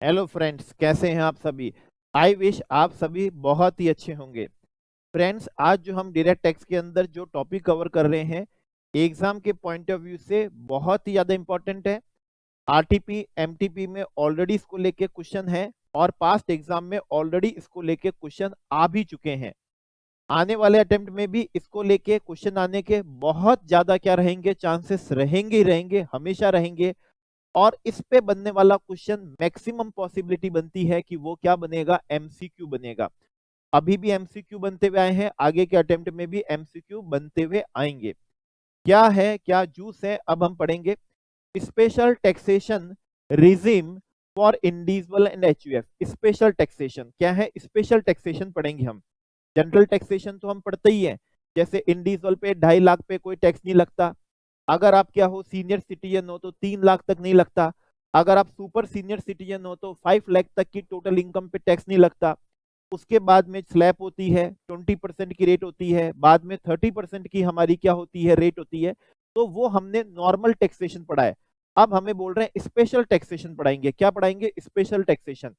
Hello friends, कैसे हैं आप सभी। आई विश आप सभी बहुत ही अच्छे होंगे। फ्रेंड्स, आज जो हम डायरेक्ट टैक्स के अंदर जो टॉपिक कवर कर रहे हैं, एग्जाम के पॉइंट ऑफ व्यू से बहुत ही ज़्यादा इंपॉर्टेंट है। आरटीपी एमटीपी में ऑलरेडी इसको लेके क्वेश्चन है और पास्ट एग्जाम में ऑलरेडी इसको लेके क्वेश्चन आ भी चुके हैं। आने वाले अटेम्प्ट में भी इसको लेके क्वेश्चन आने के बहुत ज़्यादा क्या रहेंगे, चांसेस रहेंगे ही रहेंगे, हमेशा रहेंगे। और इस पे बनने वाला क्वेश्चन मैक्सिमम पॉसिबिलिटी बनती है कि वो क्या बनेगा, एमसीक्यू बनेगा। अभी भी एमसीक्यू बनते हुए आए हैं, आगे के अटेम्प्ट में भी एमसीक्यू बनते हुए आएंगे। क्या है, क्या जूस है, अब हम पढ़ेंगे। Special taxation regime for individual and HUF. Special taxation क्या है, स्पेशल टैक्सेशन पढ़ेंगे हम। जनरल टैक्सेशन तो हम पढ़ते ही हैं, जैसे इंडिविजुअल पे 2.5 लाख पे कोई टैक्स नहीं लगता। अगर आप क्या हो, सीनियर सिटीजन हो तो 3 लाख तक नहीं लगता। अगर आप सुपर सीनियर सिटीजन हो तो 5 लाख तक की टोटल इनकम पे टैक्स नहीं लगता। उसके बाद में स्लैब होती है, 20% की रेट होती है, बाद में 30% की हमारी क्या होती है, रेट होती है। तो वो हमने नॉर्मल टैक्सेशन पढ़ा है। अब हमें बोल रहे हैं स्पेशल टैक्सेशन पढ़ाएंगे। क्या पढ़ाएंगे, special taxation.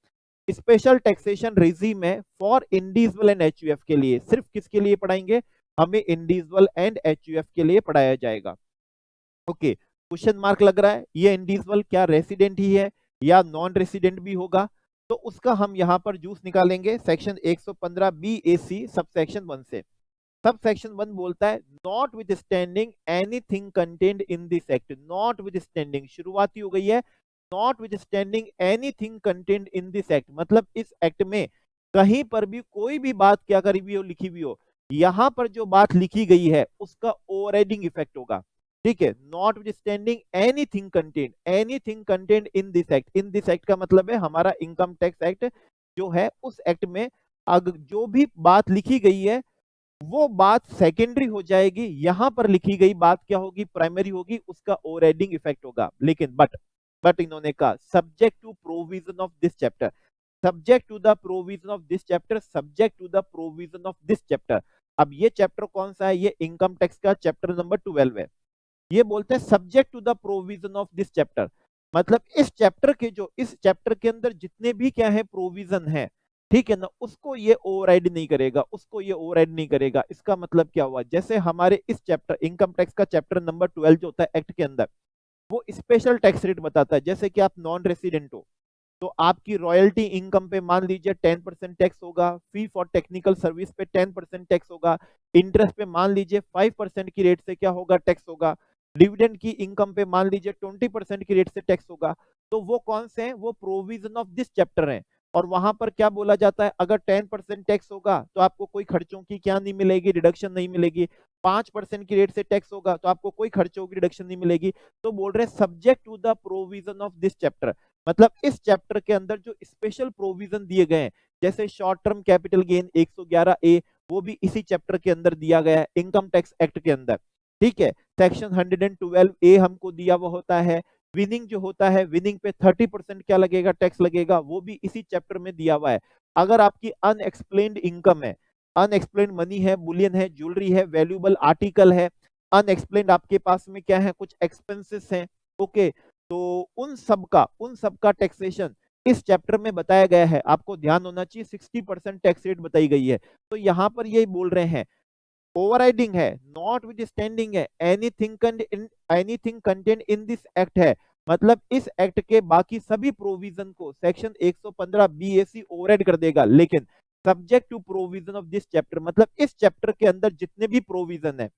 Special taxation regime है फॉर इंडिविजुअल एंड एचयूएफ के लिए। सिर्फ किसके लिए पढ़ाएंगे, हमें इंडिविजुअल एंड एचयूएफ के लिए पढ़ाया जाएगा। ओके, क्वेश्चन मार्क लग रहा है, ये इंडिविजुअल क्या रेसिडेंट ही है या नॉन रेसिडेंट भी होगा। तो उसका हम यहाँ पर जूस निकालेंगे सेक्शन 115 बी ए सी सब सेक्शन 1 से। सब सेक्शन 1 बोलता है not with standing anything contained in this act. Not with standing शुरुआती हो गई है, not with standing anything contained in this act, मतलब इस एक्ट में कहीं पर भी कोई भी बात क्या करी हुई हो, लिखी हुई हो, यहां पर जो बात लिखी गई है उसका ओवरराइडिंग इफेक्ट होगा। ठीक है, not with standing anything contained in this act. In this act का मतलब है हमारा इनकम टैक्स एक्ट जो है, उस एक्ट में अगर जो भी बात लिखी गई है वो बात सेकेंडरी हो जाएगी, यहां पर लिखी गई बात क्या होगी, प्राइमरी होगी, उसका ओवरराइडिंग इफेक्ट होगा। लेकिन बट इन्होंने कहा subject to provision of this chapter, subject to the provision of this chapter, subject to the provision of this chapter. अब ये चैप्टर कौन सा है, ये इनकम टैक्स का चैप्टर नंबर 12 है। ये बोलते हैं subject to the provision of this chapter, मतलब इस चैप्टर के जो, इस चैप्टर के अंदर जितने भी क्या है प्रोविजन है, ठीक है ना, उसको ये ओवरराइड नहीं करेगा, उसको ये ओवरराइड नहीं करेगा। इसका मतलब क्या हुआ, जैसे हमारे इस चैप्टर इनकम टैक्स का चैप्टर नंबर 12 जो होता है एक्ट के अंदर, वो स्पेशल टैक्स रेट बताता है। जैसे कि आप नॉन रेसिडेंट हो तो आपकी रॉयल्टी इनकम पे मान लीजिए 10% टैक्स होगा, फी फॉर टेक्निकल सर्विस पे 10% टैक्स होगा, इंटरेस्ट पे मान लीजिए 5% की रेट से क्या होगा, टैक्स होगा, डिविडेंड की इनकम पे मान लीजिए 20% की रेट से टैक्स होगा। तो वो कौन से हैं, वो प्रोविजन ऑफ दिस चैप्टर हैं। और वहां पर क्या बोला जाता है, अगर 10% टैक्स होगा तो आपको कोई खर्चों की क्या नहीं मिलेगी, डिडक्शन नहीं मिलेगी। 5% की रेट से टैक्स होगा तो आपको कोई खर्चों की डिडक्शन नहीं मिलेगी। तो बोल रहे हैं subject to the provision of this chapter, मतलब इस चैप्टर के अंदर जो स्पेशल प्रोविजन दिए गए हैं, जैसे शॉर्ट टर्म कैपिटल गेन 111 ए, वो भी इसी चैप्टर के अंदर दिया गया है, इनकम टैक्स एक्ट के अंदर। ठीक है, सेक्शन 112 ए हमको दिया हुआ होता है। विनिंग जो होता है, विनिंग पे 30% क्या लगेगा, टैक्स लगेगा, वो भी इसी चैप्टर में दिया हुआ है। अगर आपकी अनएक्सप्लेन्ड इनकम है, अनएक्सप्लेन्ड मनी है, बुलियन है, ज्वेलरी है, वैल्यूएबल आर्टिकल है, अनएक्सप्लेन्ड आपके पास में क्या है, कुछ एक्सपेंसेस हैं, ओके, तो उन सब का टैक्सेशन इस चैप्टर में बताया गया है। आपको ध्यान होना चाहिए 60% टैक्स रेट बताई गई है। तो यहां पर यही बोल रहे हैं, ओवरराइडिंग है, नॉट विद स्टैंडिंग है, anything contained in this act है, मतलब इस एक्ट के बाकी सभी प्रोविजन को सेक्शन 115 बीएसी ओवरराइड कर देगा। लेकिन subject to provision of this chapter, मतलब इस चैप्टर के अंदर जितने भी प्रोविजन है,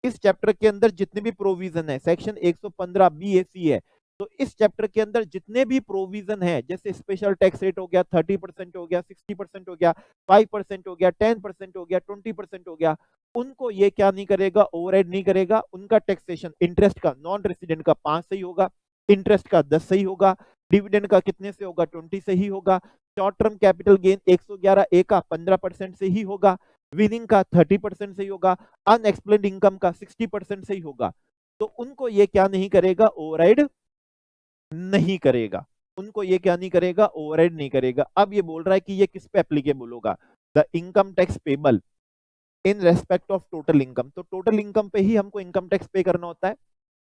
इस चैप्टर के अंदर जितने भी प्रोविजन है, सेक्शन 115 बीएसी है, तो इस चैप्टर के अंदर जितने भी प्रोविजन है, जैसे स्पेशल टैक्स रेट हो गया, 30% हो गया, 60% हो गया, 5% हो गया, 10% हो गया, 20% हो गया, उनको ये क्या नहीं करेगा, ओवरराइड नहीं करेगा। उनका टैक्सेशन इंटरेस्ट का नॉन रेसिडेंट का 5 से ही होगा, इंटरेस्ट का 10 से ही होगा, डिविडेंड का कितने से होगा, 20 से ही होगा, शॉर्ट टर्म कैपिटल गेन 111 ए का 15% से ही होगा, विनिंग का 30% से ही होगा, अनएक्सप्लेन्ड इनकम का 60% से ही होगा। तो उनको ये क्या नहीं करेगा, ओवरराइड नहीं करेगा, उनको ये क्या नहीं करेगा, ओवरराइड नहीं करेगा। अब ये बोल रहा है कि ये किस पे एप्लीकेबल होगा, the income tax payable in respect of total income. तो टोटल इनकम पे ही हमको इनकम टैक्स पे करना होता है।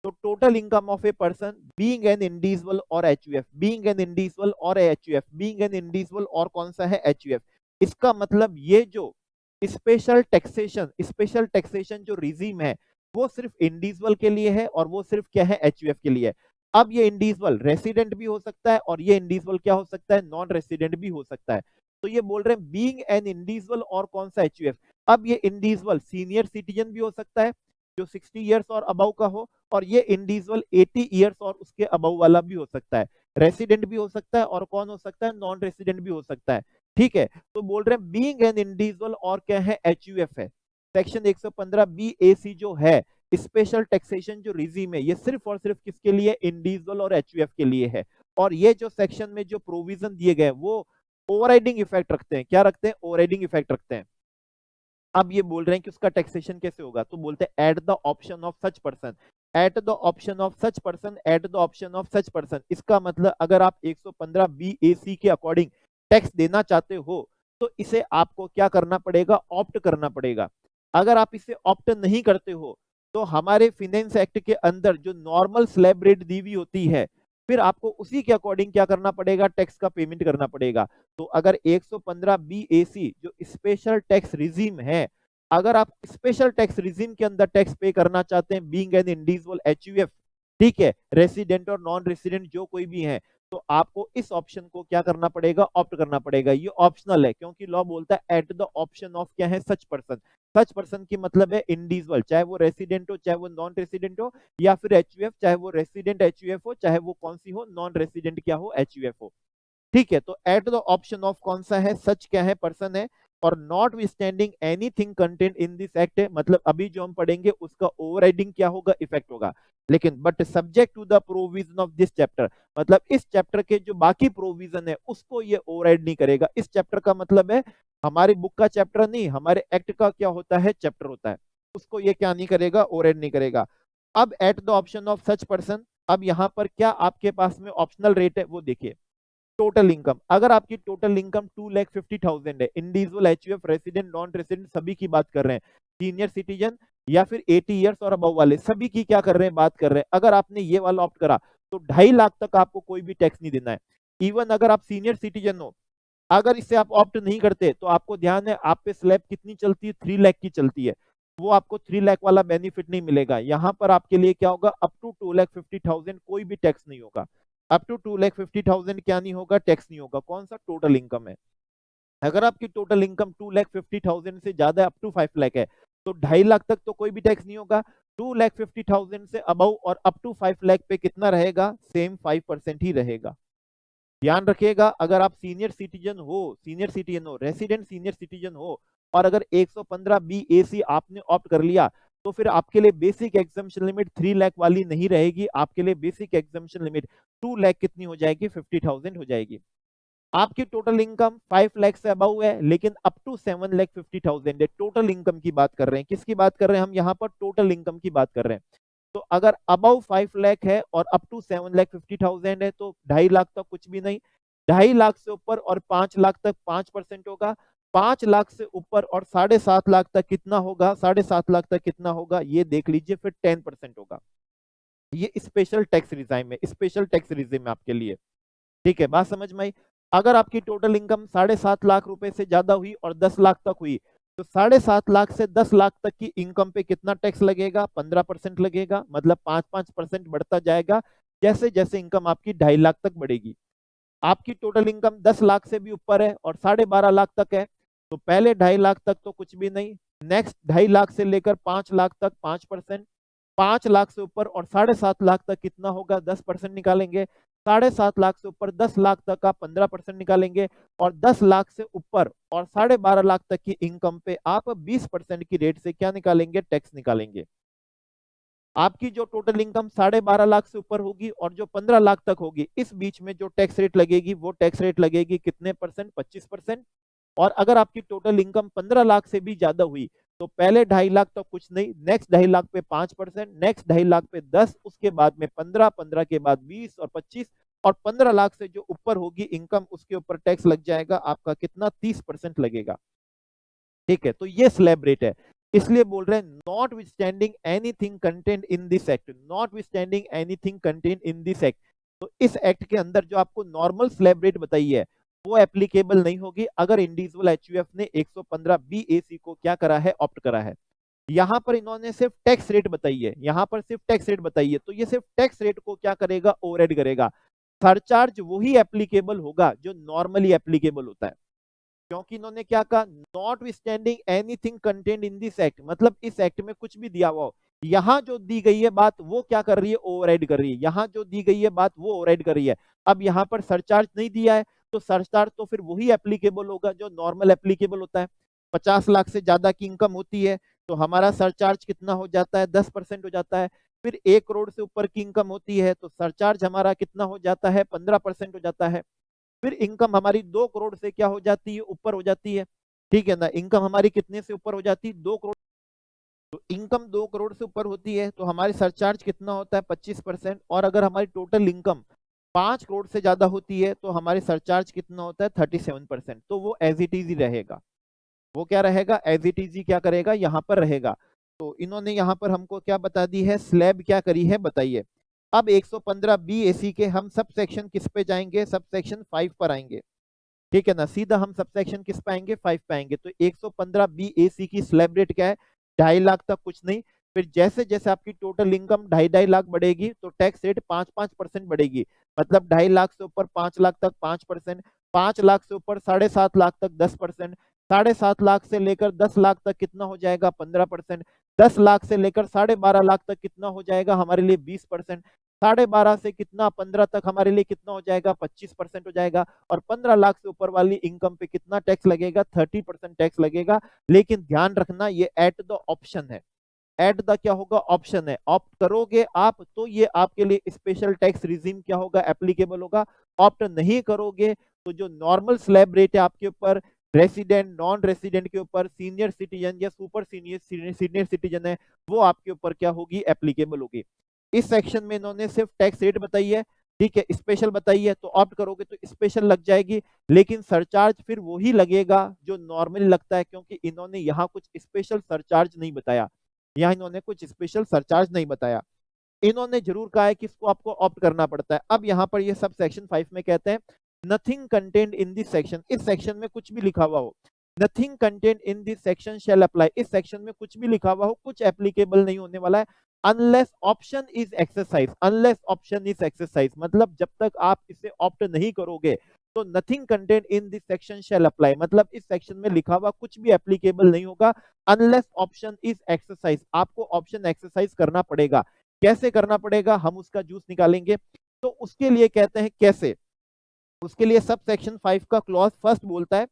तो total income of a person being an individual और एचयूएफ, बीइंग एन इंडिविजुअल और एचयूएफ, बीइंग एन इंडिविजुअल और कौन सा है एचयूएफ। इसका मतलब ये जो स्पेशल टैक्सेशन जो रिजीम है वो सिर्फ इंडिविजुअल के लिए है और वो सिर्फ क्या है एचयूएफ के लिए है। अब ये इंडिविजुअल रेसिडेंट भी हो सकता है और ये इंडिविजुअल क्या हो सकता है नॉन रेसिडेंट भी हो सकता है। तो ये बोल रहे हैं बीइंग एन इंडिविजुअल और कौन सा एचयूएफ। अब ये इंडिविजुअल सीनियर सिटीजन भी हो सकता है जो 60 इयर्स और अबव का हो, और ये इंडिविजुअल 80 इयर्स और उसके अबव वाला भी हो सकता है। रेसिडेंट भी हो सकता है और कौन हो सकता है नॉन रेसिडेंट भी हो सकता है। ठीक है, तो बोल रहे हैं बीइंग एन इंडिविजुअल और क्या है एचयूएफ है। सेक्शन 115 बी ए सी जो है स्पेशल टैक्सेशन जो रिजीम है ये सिर्फ और सिर्फ किसके लिए इंडिविजुअल और एचयूएफ के लिए है। और ये जो सेक्शन में जो प्रोविजन दिए गए वो ओवरराइडिंग इफेक्ट रखते हैं। क्या रखते हैं? ओवरराइडिंग इफेक्ट रखते हैं। अब ये बोल रहे हैं कि उसका टैक्सेशन कैसे होगा, तो बोलते हैं at the option of such person, at the option of such person, at the option of such person. इसका मतलब अगर आप 115 बी ए सी के अकॉर्डिंग टैक्स देना चाहते हो तो इसे आपको क्या करना पड़ेगा? ऑप्ट करना पड़ेगा। अगर आप इसे ऑप्ट नहीं करते हो तो हमारे फिनेंस एक्ट के अंदर जो नॉर्मल स्लैब रेट दी हुई होती है फिर आपको उसी के अकॉर्डिंग क्या करना पड़ेगा? टैक्स का पेमेंट करना पड़ेगा। तो अगर 115 बी ए सी जो स्पेशल टैक्स रिजीम है, अगर आप स्पेशल टैक्स रिजीम के अंदर टैक्स पे करना चाहते हैं बीइंग एन इंडिविजुअल एचयूएफ, ठीक है, रेसिडेंट और नॉन रेसिडेंट जो कोई भी है, तो आपको इस ऑप्शन को क्या करना पड़ेगा? ऑप्ट करना पड़ेगा। ये ऑप्शनल है क्योंकि लॉ बोलता है एट द ऑप्शन ऑफ क्या है? सच पर्सन। सच पर्सन की मतलब है इंडिविजुअल, चाहे वो रेसिडेंट हो चाहे वो नॉन रेसिडेंट हो, या फिर एचयूएफ चाहे वो रेसिडेंट एचयूएफ हो चाहे वो कौन सी हो नॉन रेसिडेंट क्या हो एचयूएफ हो। ठीक है, तो एट द ऑप्शन ऑफ कौन सा है? सच क्या है? पर्सन है। और not withstanding anything contained in this act है, मतलब अभी जो हम पढ़ेंगे उसका ओवरराइडिंग क्या होगा? इफेक्ट होगा। लेकिन but subject to the provision of this chapter, मतलब इस चैप्टर के जो बाकी प्रोविजन है उसको ये ओवरराइड नहीं करेगा। इस चैप्टर का मतलब है हमारी बुक का चैप्टर नहीं, हमारे एक्ट का क्या होता है? चैप्टर होता है। उसको ये क्या नहीं करेगा? ओवरराइड नहीं करेगा। अब at the option of such person, अब यहाँ पर क्या आपके पास में ऑप्शनल रेट है वो देखिए। टोटल इनकम, अगर आपकी टोटल इनकम 2,50,000 है, individual HUF resident non resident सभी की बात कर रहे हैं, सीनियर सिटीजन या फिर 80 इयर्स और अबव वाले सभी की क्या कर रहे हैं? बात कर रहे हैं। अगर आपने ये वाला ऑप्ट करा तो 2.5 लाख तक आपको कोई भी टैक्स नहीं देना है। इवन अगर आप सीनियर सिटीजन हो, अगर इससे आप ऑप्ट नहीं करते तो आपको ध्यान है आप पे स्लैब कितनी चलती है? 3 लाख की चलती है। वो आपको 3 लाख वाला बेनिफिट नहीं मिलेगा। यहाँ पर आपके लिए क्या होगा? अप टू 2,50,000 कोई भी टैक्स नहीं होगा। अप टू 2,50,000 क्या नहीं होगा? टैक्स नहीं होगा। कौन सा? टोटल इनकम है। अगर आपकी टोटल इनकम 2,50,000 से ज्यादा अप टू 5 लाख है तो 2.5 लाख तक तो कोई भी टैक्स नहीं होगा। 2,50,000 से अबव और अप टू 5 लाख पे कितना रहेगा? सेम 5% ही रहेगा। ध्यान रखिएगा, अगर आप सीनियर सिटीजन हो, रेसिडेंट सीनियर सिटीजन हो और अगर 115 बी ए सी आपने ऑप्ट कर लिया तो फिर आपके लिए बेसिक एग्जम्पशन लिमिट 3 लाख वाली नहीं रहेगी। आपके लिए बेसिक एग्जम्पशन लिमिट 2 लाख कितनी हो जाएगी? 50,000 हो जाएगी। आपकी टोटल इनकम 5 लाख से अबव है लेकिन अप टू 7,50,000 है। टोटल इनकम की बात कर रहे हैं। किसकी बात कर रहे हैं हम? यहाँ पर टोटल इनकम की बात कर रहे हैं। तो अगर अबव 5 लाख है और अप टू 7,50,000 है तो 2.5 लाख तक कुछ भी नहीं। 2.5 लाख से ऊपर और 5 लाख तक 5% होगा। 5 लाख से ऊपर और 7.5 लाख तक कितना होगा? 7.5 लाख तक कितना होगा? ये देख लीजिए, फिर 10% होगा। ये स्पेशल टैक्स रिजाइम है, स्पेशल टैक्स रिजिम है आपके लिए। ठीक है, बात समझ में आई? अगर आपकी टोटल इनकम 7.5 लाख रुपए से ज्यादा हुई और 10 लाख तक हुई तो 7.5 लाख से 10 लाख तक की इनकम पे कितना टैक्स लगेगा? 15% लगेगा। मतलब 5-5% बढ़ता जाएगा जैसे जैसे इनकम आपकी 2.5 लाख तक बढ़ेगी। आपकी टोटल इनकम 10 लाख से भी ऊपर है और 12.5 लाख तक है तो पहले 2.5 लाख तक तो कुछ भी नहीं। नेक्स्ट 2.5 लाख से लेकर 5 लाख तक 5%। 5 लाख से ऊपर और 7.5 लाख तक कितना होगा? 10% निकालेंगे। 7.5 लाख से ऊपर 10 लाख तक आप 15% निकालेंगे और 10 लाख से ऊपर और 12.5 लाख तक की इनकम पे आप 20% की रेट से क्या निकालेंगे? टैक्स निकालेंगे। आपकी जो टोटल इनकम 12.5 लाख से ऊपर होगी और जो 15 लाख तक होगी इस बीच में जो टैक्स रेट लगेगी वो टैक्स रेट लगेगी कितने परसेंट? 25%। और अगर आपकी टोटल इनकम 15 लाख से भी ज्यादा हुई तो पहले 2.5 लाख तक कुछ नहीं, नेक्स्ट 2.5 लाख पे 5%, नेक्स्ट 2.5 लाख पे 10, उसके बाद में 15, 15 के बाद 20 और 25 और 15 लाख से जो ऊपर होगी इनकम उसके ऊपर टैक्स लग जाएगा आपका कितना? 30% लगेगा। ठीक है, तो ये स्लैब रेट है। इसलिए बोल रहे हैं not withstanding anything contained in this act, not withstanding anything contained in this act. तो इस एक्ट के अंदर जो आपको नॉर्मल स्लैब रेट बताई है वो एप्लीकेबल नहीं होगी अगर इंडिविजुअल एचयूएफ ने 115 बीएसी को क्या करा है, ऑप्ट करा है। यहां पर इन्होंने सिर्फ टैक्स रेट बताई है, यहां पर सिर्फ टैक्स रेट बताई है, तो ये सिर्फ टैक्स रेट को क्या करेगा, ओवरराइड करेगा। सरचार्ज वही एप्लीकेबल होगा जो नॉर्मली एप्लीकेबल होता है, क्योंकि इन्होंने क्या कहा, not withstanding anything contained in this act, मतलब इस एक्ट में कुछ भी दिया हुआ हो, यहां जो दी गई है बात वो क्या कर रही है, ओवरराइड कर रही है। यहां जो दी गई है बात वो ओवरराइड कर रही है। अब यहां पर सरचार्ज नहीं दिया है तो सरचार्ज तो फिर वही एप्लीकेबल होगा जो नॉर्मल एप्लीकेबल होता है। 50 लाख से ज्यादा की इनकम होती है तो हमारा सरचार्ज कितना हो जाता है, 10% हो जाता है। फिर 1 करोड़ से ऊपर की इनकम होती है तो सरचार्ज हमारा कितना हो जाता है, 15% हो जाता है। फिर इनकम हमारी 2 करोड़ से क्या हो जाती है, ऊपर हो जाती है, ठीक है ना। इनकम हमारी कितने से ऊपर हो जाती है, 2 करोड़। तो इनकम 2 करोड़ से ऊपर होती है तो हमारी सरचार्ज कितना होता है, 25%। और अगर हमारी टोटल इनकम 5 करोड़ से ज्यादा होती है तो हमारी सरचार्ज कितना होता है, 37%। तो वो एज इट इज ही रहेगा, वो क्या रहेगा, एज इट इज ही क्या करेगा, यहाँ पर रहेगा। तो इन्होंने यहाँ पर हमको क्या बता दी है, स्लैब क्या करी है बताइए। अब 115 बी एसी के हम सब सेक्शन किस पे जाएंगे, सब सेक्शन 5 पर आएंगे, ठीक है ना। सीधा हम सब सेक्शन किस पे आएंगे, 5 पे आएंगे। तो 115 बी ए सी की स्लैब रेट क्या है, 2.5 लाख तक कुछ नहीं। फिर जैसे जैसे आपकी टोटल इनकम 2.5 लाख बढ़ेगी तो टैक्स रेट 5-5% बढ़ेगी। मतलब 2.5 लाख से ऊपर 5 लाख तक 5%, 5 लाख से ऊपर 7.5 लाख तक 10%, 7.5 लाख से लेकर 10 लाख तक कितना हो जाएगा, 15%, 10 लाख से लेकर 12.5 लाख तक कितना हो जाएगा हमारे लिए, 20%, 12.5 से कितना 15 तक हमारे लिए कितना हो जाएगा, 25% हो जाएगा। और 15 लाख से ऊपर वाली इनकम पे कितना टैक्स लगेगा, 30% टैक्स लगेगा। लेकिन ध्यान रखना ये एट द ऑप्शन है, एट द क्या होगा, ऑप्शन है। ऑप्ट करोगे आप तो ये आपके लिए स्पेशल टैक्स रिजीम क्या होगा, एप्लीकेबल होगा। ऑप्ट नहीं करोगे तो जो नॉर्मल स्लैब रेट है आपके ऊपर, रेसिडेंट नॉन रेसिडेंट के ऊपर, सीनियर सिटीजन या सुपर सीनियर सिटीजन है, वो आपके ऊपर क्या होगी, एप्लीकेबल होगी। इस सेक्शन में इन्होंने सिर्फ टैक्स रेट बताई है, ठीक है, स्पेशल बताई है, तो ऑप्ट करोगे तो स्पेशल लग जाएगी। लेकिन सरचार्ज फिर वही लगेगा जो नॉर्मली लगता है, क्योंकि इन्होंने यहाँ कुछ स्पेशल सरचार्ज नहीं बताया, यहाँ इन्होंने कुछ स्पेशल सरचार्ज नहीं बताया। इन्होंने जरूर कहा है कि इसको आपको ऑप्ट करना पड़ता है। अब यहाँ पर ये सब सेक्शन 5 में कहते हैं nothing content in this section, इस सेक्शन में कुछ भी लिखा हुआ हो, nothing content in this section shall apply, इस सेक्शन में कुछ भी लिखा हुआ हो कुछ एप्लीकेबल नहीं होने वाला है, unless option is exercise, unless option is exercise, मतलब जब तक आप इसे ऑप्ट नहीं करोगे तो nothing content in this section shall apply, मतलब इस सेक्शन में लिखा हुआ कुछ भी एप्लीकेबल नहीं होगा अनलेस ऑप्शन इज एक्सरसाइज। आपको ऑप्शन एक्सरसाइज करना पड़ेगा। कैसे करना पड़ेगा, हम उसका जूस निकालेंगे। तो उसके लिए कहते हैं कैसे, उसके लिए सब सेक्शन 5 का क्लॉज फर्स्ट बोलता है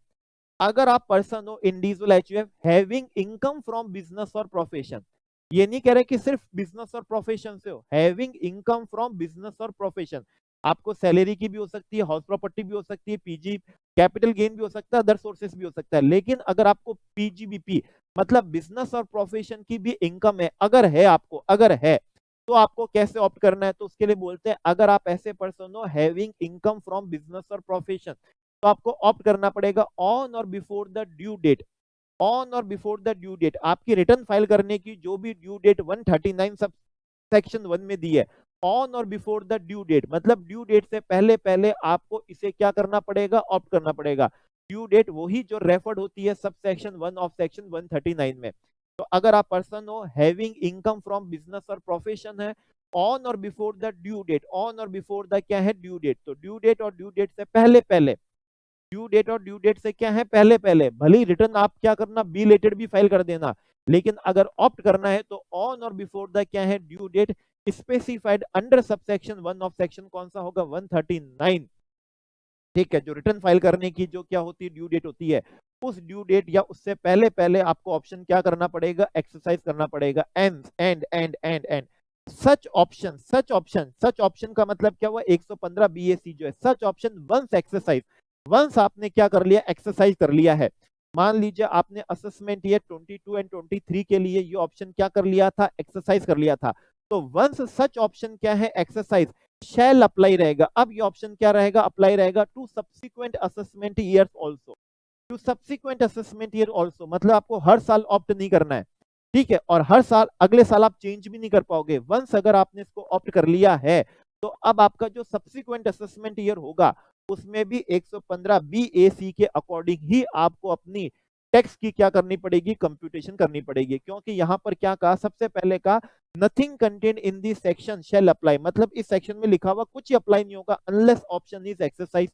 अगर आप पर्सन हो individual HUF having income from business और प्रोफेशन, ये नहीं कह रहे कि सिर्फ बिजनेस और प्रोफेशन से हो, हैविंग इनकम फ्रॉम बिजनेस और प्रोफेशन, आपको सैलरी की भी हो सकती है, हाउस प्रॉपर्टी भी हो सकती है, पीजी कैपिटल गेन भी हो सकता है, अदर सोर्सेस भी हो सकता है। लेकिन अगर आपको पीजीबीपी मतलब बिजनेस और प्रोफेशन की भी इनकम है, अगर है आपको, अगर है तो आपको कैसे ऑप्ट करना है, तो उसके लिए बोलते हैं अगर आप ऐसे पर्सन हो हैविंग इनकम फ्रॉम बिजनेस और प्रोफेशन तो आपको ऑप्ट करना पड़ेगा ऑन और before the due date, on और बिफोर द ड्यू डेट, आपकी रिटर्न फाइल करने की जो भी ड्यू डेट 139 सब सेक्शन 1 में दी है, ऑन और बिफोर द ड्यू डेट, मतलब ड्यू डेट से पहले पहले आपको इसे क्या करना पड़ेगा, ऑप्ट करना पड़ेगा। ड्यू डेट वही जो रेफर्ड होती है सब सेक्शन 1 ऑफ सेक्शन 139 में। तो अगर आप पर्सन हो हैविंग इनकम फ्रॉम बिजनेस और प्रोफेशन है, ऑन और before the due date, on और बिफोर द क्या है, ड्यू डेट, तो ड्यू डेट और ड्यू डेट से पहले पहले, ड्यू डेट और ड्यू डेट से क्या है, पहले पहले, भले ही रिटर्न आप क्या करना, बी लेटेड भी फाइल कर देना, लेकिन अगर ऑप्ट करना है तो ऑन और बिफोर द क्या है, due date specified under subsection 1 of section कौन सा होगा, 139, ठीक है। जो रिटर्न फाइल करने की जो क्या होती है, ड्यू डेट होती है, उस ड्यू डेट या उससे पहले पहले आपको ऑप्शन क्या करना पड़ेगा, एक्सरसाइज करना पड़ेगा। And such option, such option, such option का मतलब क्या हुआ, 115 बीएसी जो है, सच ऑप्शन वंस एक्सरसाइज, वंस आपने क्या कर लिया, एक्सरसाइज कर लिया है। मान लीजिए आपने असेसमेंट ईयर 22 एंड 23 के लिए ये ऑप्शन क्या कर लिया था, एक्सरसाइज कर लिया था, तो वंस सच ऑप्शन क्या है, एक्सरसाइज, शैल अप्लाई रहेगा। अब ये ऑप्शन क्या रहेगा, अप्लाई रहेगा to subsequent assessment years also, to subsequent assessment year also, मतलब आपको हर साल ऑप्ट नहीं करना है, ठीक है, और हर साल अगले साल आप चेंज भी नहीं कर पाओगे। वंस अगर आपने इसको ऑप्ट कर लिया है तो अब आपका जो सब्सिक्वेंट असेसमेंट ईयर होगा उसमें भी 115 BAC के अकॉर्डिंग ही आपको अपनी टैक्स की क्या करनी पड़ेगी, कंप्यूटेशन करनी पड़ेगी। क्योंकि यहां पर क्या कहा, सबसे पहले कहा nothing contain in this section shall apply, मतलब इस सेक्शन में लिखा हुआ कुछ अप्लाई नहीं होगा unless option is exercise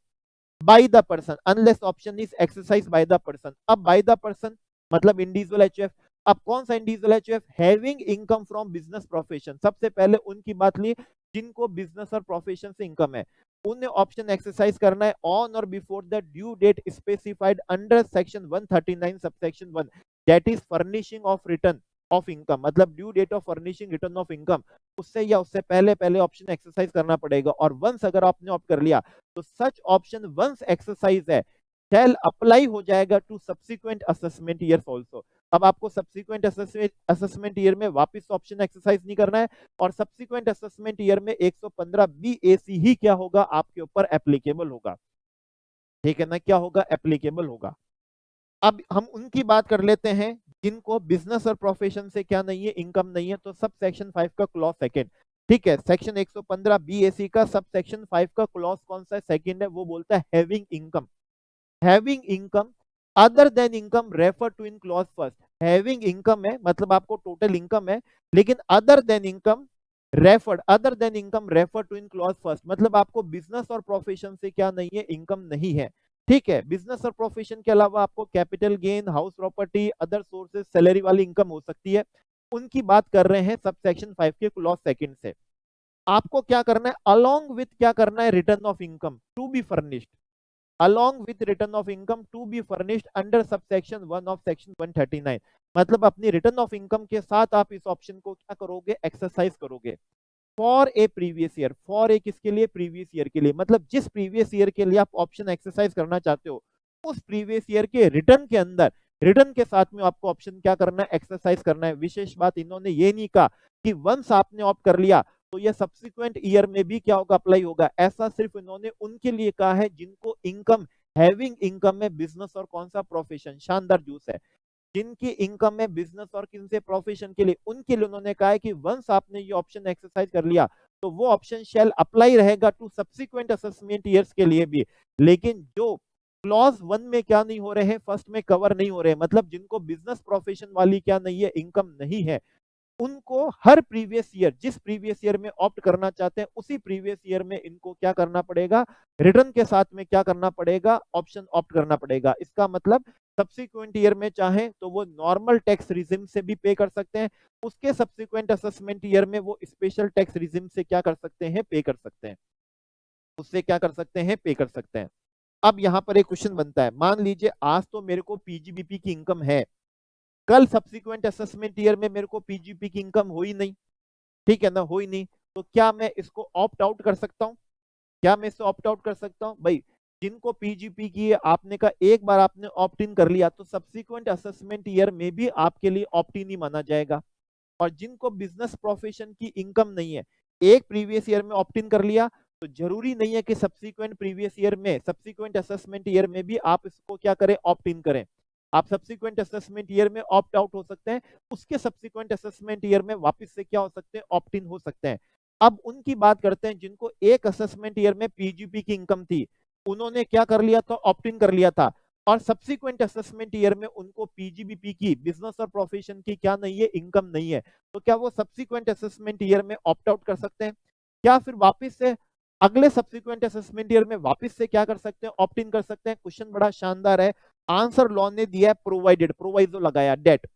by the person, unless option is exercise by the person. अब बाय द पर्सन मतलब इंडिविजुअल एचयूएफ। अब कौन सा individual HUF, having income from business profession. सबसे पहले उनकी बात ली जिनको बिजनेस और प्रोफेशन से इनकम है, उन्हें ऑप्शन एक्सरसाइज करना है ऑन और before the due date specified under section 139 subsection 1, that is furnishing of return of income, मतलब due date of furnishing return of income, उससे या उससे पहले पहले ऑप्शन एक्सरसाइज करना पड़ेगा। और वंस अगर आपने ऑप्ट कर लिया तो सच ऑप्शन वंस एक्सरसाइज है शैल अप्लाई हो जाएगा to subsequent assessment years also. अब आपको सब्सिक्वेंट असेसमेंट ईयर में वापस ऑप्शन एक्सरसाइज नहीं करना है, और सब्सिक्वेंट असेसमेंट ईयर में 115 BAC ही क्या होगा आपके ऊपर एप्लीकेबल होगा। ठीक है ना, क्या होगा, एप्लीकेबल होगा। अब हम उनकी बात कर लेते हैं जिनको बिजनेस और प्रोफेशन से क्या नहीं है, इनकम नहीं है। तो सब सेक्शन 5 का क्लॉज सेकंड, ठीक है, सेक्शन 115 BAC का सब सेक्शन 5 का क्लॉज कौन सा है, सेकंड है, वो बोलता है having income. Having income other than income refer to in clause first. Having income है मतलब आपको टोटल इनकम है, लेकिन other than income refer to in clause first, मतलब आपको बिजनेस और प्रोफेशन से क्या नहीं है, इनकम नहीं है। ठीक है, बिजनेस और प्रोफेशन के अलावा आपको capital gain, house property, other sources, salary वाली इनकम हो सकती है, उनकी बात कर रहे हैं सब सेक्शन 5 के क्लॉज सेकंड से। आपको क्या करना है, अलोंग विथ क्या करना है, return of income to be furnished, along with return of income to be furnished under subsection 1 of section 139, मतलब अपनी रिटर्न ऑफ इनकम के साथ आप इस ऑप्शन को क्या करोगे, एक्सरसाइज करोगे for a previous year. For a किसके लिए, प्रीवियस ईयर के लिए, मतलब जिस प्रीवियस ईयर के लिए आप ऑप्शन एक्सरसाइज करना चाहते हो उस प्रीवियस ईयर के रिटर्न के अंदर, रिटर्न के साथ में आपको ऑप्शन क्या करना है, एक्सरसाइज करना है। विशेष बात इन्होंने ये नहीं कहा कि वंस आपने ऑप्ट कर लिया तो ये सब्सिक्वेंट ईयर में भी क्या होगा, अप्लाई होगा। ऐसा सिर्फ इन्होंने उनके लिए कहा है जिनको इनकम, हैविंग इनकम है बिजनेस और कौन सा प्रोफेशन, शानदार जूस है, जिनकी इनकम है बिजनेस और किन से, प्रोफेशन के लिए, उनके लिए उन्होंने कहा है कि वंस आपने ये ऑप्शन एक्सरसाइज कर लिया तो वो ऑप्शन शेल अप्लाई रहेगा टू सब्सिक्वेंट असेसमेंट ईयर्स के लिए भी। लेकिन जो क्लॉज 1 में क्या नहीं हो रहे हैं, फर्स्ट में कवर नहीं हो रहे हैं, मतलब जिनको बिजनेस प्रोफेशन वाली क्या नहीं है, इनकम नहीं है, उनको हर प्रीवियस ईयर, जिस प्रीवियस ईयर में ऑप्ट करना चाहते हैं उसी प्रीवियस ईयर में इनको क्या करना पड़ेगा, रिटर्न के साथ में क्या करना पड़ेगा, ऑप्शन ऑप्ट करना पड़ेगा। इसका मतलब सब्सिक्वेंट ईयर में चाहे तो वो नॉर्मल टैक्स रिजिम से भी पे कर सकते हैं, उसके सब्सिक्वेंट असेसमेंट ईयर में वो स्पेशल टैक्स रिजिम से क्या कर सकते हैं, पे कर सकते हैं, उससे क्या कर सकते हैं, पे कर सकते हैं। अब यहाँ पर एक क्वेश्चन बनता है, मान लीजिए आज तो मेरे को पीजीबीपी की इनकम है, कल सब्सिक्वेंट असेसमेंट ईयर में मेरे को पीजीपी की इनकम हुई नहीं, ठीक है ना, हुई नहीं, तो क्या मैं इसको ऑप्ट आउट कर सकता हूं, क्या मैं इससे ऑप्ट आउट कर सकता हूं भाई। जिनको पीजीपी की आपने का एक बार आपने ऑप्ट इन कर लिया तो सब्सिक्वेंट असेसमेंट ईयर में भी आपके लिए ऑप्ट इन ही माना जाएगा। और जिनको बिजनेस प्रोफेशन की इनकम नहीं है, एक प्रीवियस ईयर में ऑप्ट इन कर लिया तो जरूरी नहीं है कि सब्सिक्वेंट प्रीवियस ईयर में, सब्सिक्वेंट असेसमेंट ईयर में भी आप इसको क्या करें, ऑप्ट इन करें। आप सब्सिक्वेंट असेसमेंट ईयर में ऑप्ट आउट हो सकते हैं, उसके सब्सिक्वेंट असेसमेंट ईयर में वापस से क्या हो सकते हैं, ऑप्ट इन हो सकते हैं। अब उनकी बात करते हैं जिनको एक असेसमेंट ईयर में पीजीपी की इनकम थी, उन्होंने क्या कर लिया था, ऑप्ट इन कर लिया था, और सब्सिक्वेंट असेसमेंट ईयर में उनको पीजीबीपी की, बिजनेस और प्रोफेशन की क्या नहीं है, इनकम नहीं है, तो क्या वो सब्सिक्वेंट असेसमेंट ईयर में ऑप्ट आउट कर सकते हैं, क्या फिर वापस से अगले सब्सिक्वेंट असेसमेंट ईयर में वापस से क्या कर सकते हैं, ऑप्ट इन कर सकते हैं। क्वेश्चन बड़ा शानदार है, आंसर लॉ ने दिया है प्रोवाइडेड, प्रोवाइजो लगाया, date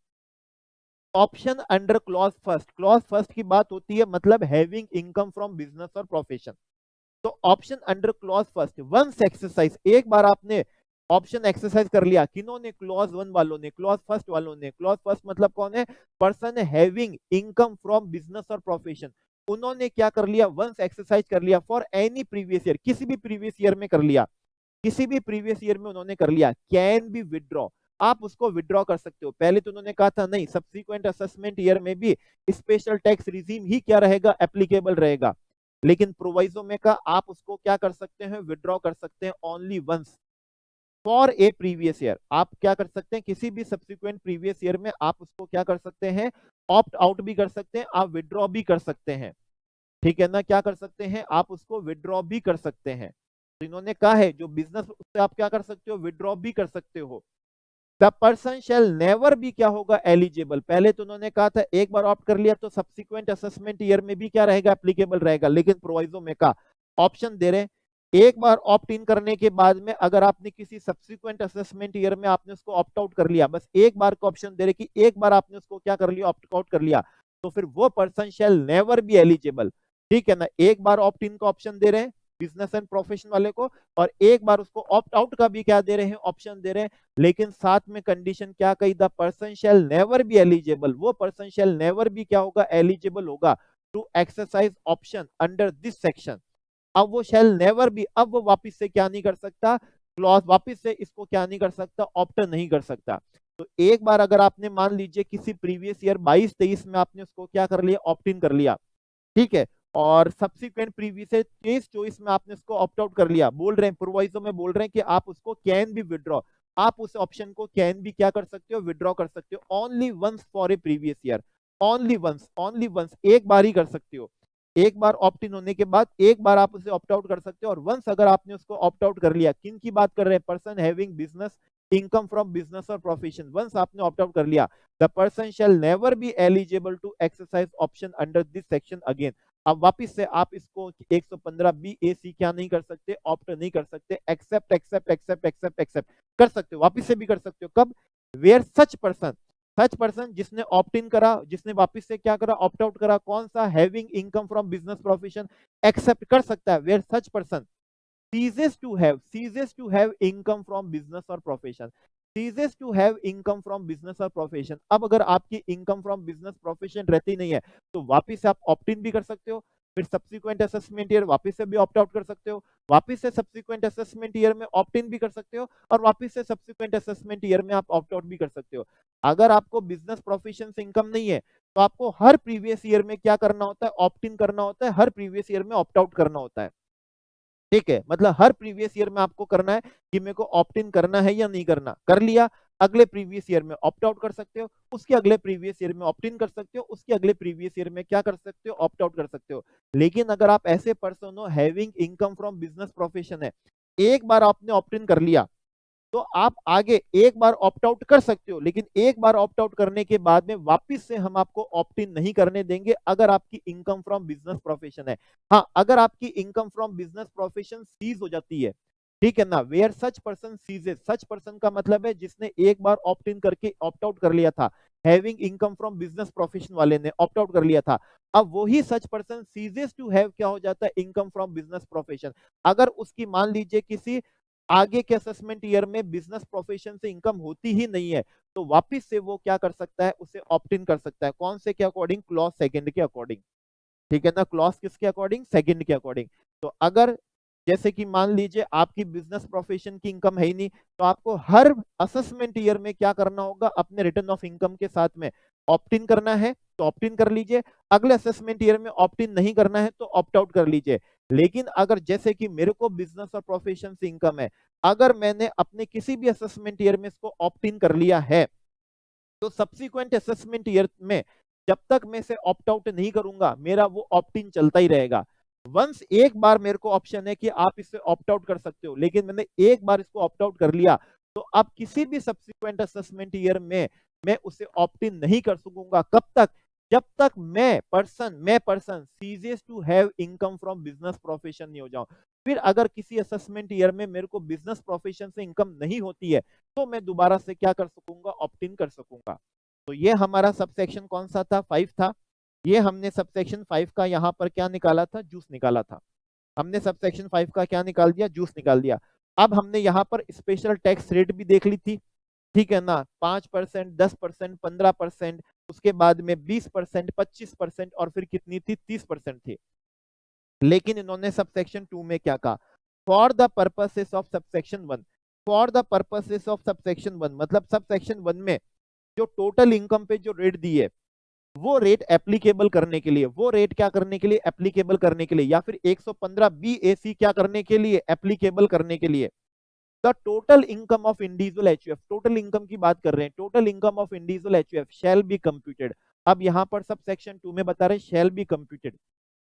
option under clause first. Clause first की बात होती है मतलब हैविंग इनकम फ्रॉम बिजनेस और प्रोफेशन, तो option under clause first once exercise, एक बार आपने ऑप्शन एक्सरसाइज कर लिया, किन्होंने, क्लॉज 1 वालों ने, क्लॉज फर्स्ट वालों ने। क्लॉज फर्स्ट मतलब कौन है, person having income from business और प्रोफेशन, उन्होंने क्या कर लिया, वंस एक्सरसाइज कर लिया फॉर एनी प्रीवियस ईयर, किसी भी प्रीवियस ईयर में कर लिया, किसी भी प्रीवियस ईयर में उन्होंने कर लिया, कैन बी विदड्रॉ, आप उसको विदड्रॉ कर सकते हो। पहले तो उन्होंने कहा था नहीं, सब्सिक्वेंट असेसमेंट ईयर में भी स्पेशल टैक्स रिजीम ही क्या रहेगा, एप्लीकेबल रहेगा, लेकिन प्रोवाइजो में का आप उसको क्या कर सकते हैं, विदड्रॉ कर सकते हैं only once, for a previous year. आप क्या कर सकते हैं, किसी भी सब्सिक्वेंट प्रीवियस ईयर में आप उसको क्या कर सकते हैं, ऑप्ट आउट भी कर सकते हैं, आप विड्रॉ भी कर सकते हैं। ठीक है ना, क्या कर सकते हैं, आप उसको विड्रॉ भी कर सकते हैं। तो इन्होंने कहा है जो बिजनेस, उससे आप क्या कर सकते हो, विड्रॉ भी कर सकते हो। द पर्सन शेल नेवर भी क्या होगा, एलिजिबल। पहले तो उन्होंने कहा था एक बार ऑप्ट कर लिया तो सब्सिक्वेंट असेसमेंट ईयर में भी क्या रहेगा, एप्लीकेबल रहेगा, लेकिन प्रोवाइजो में का ऑप्शन दे रहे हैं, एक बार ऑप्ट इन करने के बाद में अगर आपने किसी सब्सिक्वेंट असेसमेंट ईयर में आपने उसको ऑप्ट आउट कर लिया, बस एक बार का ऑप्शन दे रहे कि एक बार आपने उसको क्या कर लिया, ऑप्ट आउट कर लिया, तो फिर वो person shall never be eligible. ठीक है ना, एक बार ऑप्ट इन का ऑप्शन दे रहे हैं बिजनेस एंड प्रोफेशन वाले को, और एक बार उसको ऑप्ट आउट का भी क्या दे रहे हैं, ऑप्शन दे रहे हैं। लेकिन साथ में कंडीशन क्या कही, the person shall never be eligible, वो पर्सन शेल नेवर भी क्या होगा, एलिजिबल होगा to exercise option under this section. अब वो शेल नेवर भी, अब वो वापिस से क्या नहीं कर सकता, क्लॉज वापिस से इसको क्या नहीं कर सकता, ऑप्ट नहीं कर सकता। तो एक बार अगर आपने मान लीजिए किसी प्रीवियस ईयर 22-23 में आपने उसको क्या कर लिया, ऑप्ट इन कर लिया, ठीक है, और सब्सिक्वेंट प्रीवियस 23-24 में आपने उसको ऑप्ट आउट कर लिया, बोल रहे हैं प्रोवाइजो में बोल रहे हैं कि आप उसको कैन भी विड्रॉ, आप उस ऑप्शन को कैन भी क्या कर सकते हो, विड्रॉ कर सकते हो, only once for a previous year, only once, only once, एक बार ही कर सकते हो। एक बार ऑप्ट इन होने के बाद एक बार आप उसे ऑप्ट आउट कर सकते हो, और वंस अगर आपने उसको ऑप्ट आउट कर लिया, किन की बात कर रहे हैं, person having business income from business और प्रोफेशन, वंस आपने ऑप्ट आउट कर लिया, the person shall never be eligible to exercise option under this section again. अब वापिस से आप इसको 115 बी ए सी क्या नहीं कर सकते, ऑप्ट नहीं कर सकते, except except except except except कर सकते हो, वापिस से भी कर सकते हो। कब, where such person, such person जिसने ऑप्ट इन करा, जिसने वापिस से क्या करा, ऑप्ट आउट करा, कौन सा, having income from business profession, except कर सकता है, where such person ceases to have income from business or profession, ceases to have income from business or profession। अब अगर आपकी इनकम फ्रॉम बिजनेस प्रोफेशन रहती नहीं है तो वापिस से आप ऑप्ट इन भी कर सकते हो, फिर सब्सिक्वेंट असेसमेंट ईयर वापिस से भी ऑप्ट आउट कर सकते हो, वापिस से सब्सिक्वेंट असेसमेंट ईयर में ऑप्ट इन भी कर सकते हो, और वापिस से सब्सिक्वेंट असेसमेंट ईयर में आप ऑप्ट आउट भी कर सकते हो। अगर आपको बिजनेस प्रोफेशन से इनकम नहीं है तो आपको हर प्रीवियस ईयर में क्या करना होता है, ऑप्ट इन करना होता है, हर प्रीवियस ईयर में ऑप्ट आउट करना होता है। ठीक है, मतलब हर प्रीवियस ईयर में आपको करना है कि मेरे को ऑप्ट इन करना है या नहीं करना, कर लिया, अगले प्रीवियस ईयर में ऑप्ट आउट कर सकते हो, उसके अगले प्रीवियस ईयर में ऑप्ट इन कर सकते हो, उसके अगले प्रीवियस ईयर में क्या कर सकते हो, ऑप्ट आउट कर सकते हो। लेकिन अगर आप ऐसे पर्सन हो having income from business profession है, एक बार आपने ऑप्ट इन कर लिया तो आप आगे एक बार ऑप्ट आउट कर सकते हो, लेकिन एक बार ऑप्ट आउट करने के बाद में वापस से हम आपको ऑप्ट इन नहीं करने देंगे अगर आपकी इनकम फ्रॉम बिजनेस प्रोफेशन है। हाँ, अगर आपकी income from business profession cease हो जाती है, ठीक है ना, where such person ceases, such person का मतलब है जिसने एक बार ऑप्ट इन करके ऑप्ट आउट कर लिया था, having income from business profession वाले ने ऑप्ट आउट कर लिया था, अब वही such person ceases to have क्या हो जाता है, इनकम फ्रॉम बिजनेस प्रोफेशन। अगर उसकी मान लीजिए किसी आगे के असेसमेंट ईयर में बिजनेस प्रोफेशन से इनकम होती ही नहीं है तो वापस से वो क्या कर सकता है, उसे ऑप्ट इन कर सकता है, कौन से के अकॉर्डिंग, क्लॉज सेकंड के अकॉर्डिंग। ठीक है ना, क्लॉज किसके अकॉर्डिंग, सेकंड के अकॉर्डिंग। तो अगर जैसे कि मान लीजिए आपकी बिजनेस प्रोफेशन की इनकम है ही नहीं तो आपको हर असेसमेंट ईयर में क्या करना होगा, अपने रिटर्न ऑफ इनकम के साथ में ऑप्ट इन करना है तो ऑप्ट इन कर लीजिए, अगले असेसमेंट ईयर में ऑप्ट इन नहीं करना है तो ऑप्ट आउट कर लीजिए। लेकिन अगर जैसे कि मेरे को बिजनेस और प्रोफेशन से इनकम है, अगर मैंने अपने किसी भी असेसमेंट ईयर में इसको ऑप्ट इन कर लिया है तो सब्सिक्वेंट असेसमेंट ईयर में जब तक मैं इसे ऑप्ट आउट नहीं करूंगा मेरा वो ऑप्ट इन चलता ही रहेगा। वंस एक बार मेरे को ऑप्शन है कि आप इसे ऑप्ट आउट कर सकते हो, लेकिन मैंने एक बार इसको ऑप्ट आउट कर लिया तो अब किसी भी सब्सिक्वेंट असेसमेंट ईयर में मैं उसे ऑप्ट इन नहीं कर सकूंगा। कब तक, जब तक मैं person ceases to have income from business profession नहीं हो जाऊं। फिर अगर किसी असेसमेंट ईयर में मेरे को बिजनेस प्रोफेशन से इनकम नहीं होती है तो मैं दोबारा से क्या कर सकूंगा, ऑप्ट इन कर सकूंगा। तो ये हमारा सबसेक्शन कौन सा था, 5 था। ये हमने सबसेक्शन 5 का यहाँ पर क्या निकाला था, जूस निकाला था। हमने सबसेक्शन 5 का क्या निकाल दिया, जूस निकाल दिया। अब हमने यहाँ पर स्पेशल टैक्स रेट भी देख ली थी, ठीक है ना, 5%, 10%, 15%, उसके बाद में 20%, 25% और फिर कितनी थी, 30% थी। लेकिन इन्होंने सबसेक्शन 2 में क्या कहा, for the purposes of subsection 1, for the purposes of subsection 1 मतलब सबसेक्शन 1 में जो टोटल इनकम पे जो रेट दी है वो रेट एप्लीकेबल करने के लिए, वो रेट क्या करने के लिए, एप्लीकेबल करने के लिए, या फिर 115 BAC क्या करने के लिए, एप्लीकेबल करने के लिए। The total income of individual HUF, total income की बात कर रहे हैं, total income of individual HUF shall be computed. अब यहां पर सब सेक्शन 2 में बता रहे शैल बी कंप्यूटेड,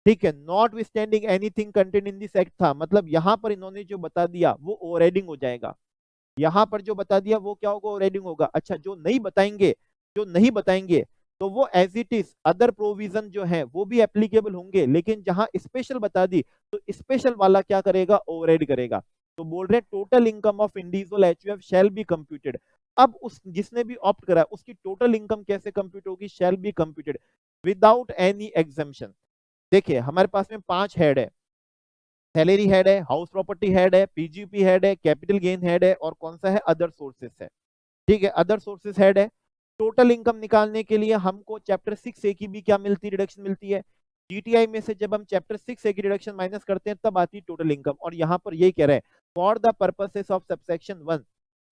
ठीक है। Not withstanding anything contained in this act था, मतलब यहां पर इन्होंने जो बता दिया वो ओवरराइडिंग हो जाएगा। यहां पर जो बता दिया वो क्या होगा, ओवरराइडिंग होगा। अच्छा, जो नहीं बताएंगे, जो नहीं बताएंगे तो वो as it is other provision जो है वो भी एप्लीकेबल होंगे, लेकिन जहां स्पेशल बता दी तो स्पेशल वाला क्या करेगा, ओवरराइड करेगा। तो बोल रहे total income of individual HUF shall be computed. अब उस जिसने भी ऑप्ट करा उसकी टोटल इनकम कैसे कंप्यूट होगी, shall be computed without any exemption. देखिए हमारे पास में 5 हेड है, सैलरी हेड है, हाउस प्रॉपर्टी हेड है, पीजीपी हेड है, कैपिटल गेन हेड है, और कौन सा है, अदर सोर्सेस है, ठीक है। अदर सोर्सेस हेड है। टोटल इनकम निकालने के लिए हमको चैप्टर 6A की भी क्या मिलती है, रिडक्शन मिलती है। जीटीआई में से जब हम चैप्टर 6A की रिडक्शन माइनस करते हैं तब आती है टोटल इनकम, और यहाँ पर यही कह रहे हैं for the purposes of subsection 1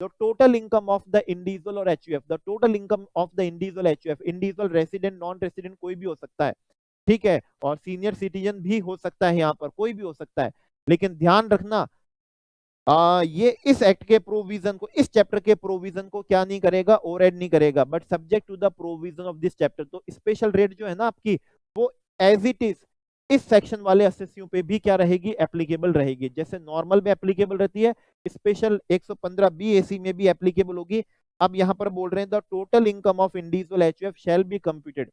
the total income of the individual और HUF, the total income of the individual HUF, individual resident non resident कोई भी हो सकता है, ठीक है, और सीनियर सिटीजन भी हो सकता है, यहाँ पर कोई भी हो सकता है। लेकिन ध्यान रखना ये इस एक्ट के प्रोविजन को, इस चैप्टर के प्रोविजन को क्या नहीं करेगा, ओवरराइड नहीं करेगा, but subject to the provision of this chapter. तो स्पेशल रेट जो है ना आपकी, वो एज इट इज इस सेक्शन वाले एसएससीओ पे भी क्या रहेगी, एप्लीकेबल रहेगी। जैसे नॉर्मल में एप्लीकेबल रहती है, स्पेशल 115 बी एसी में भी एप्लीकेबल होगी। अब यहाँ पर बोल रहे हैं the total income of individual HUF shall be computed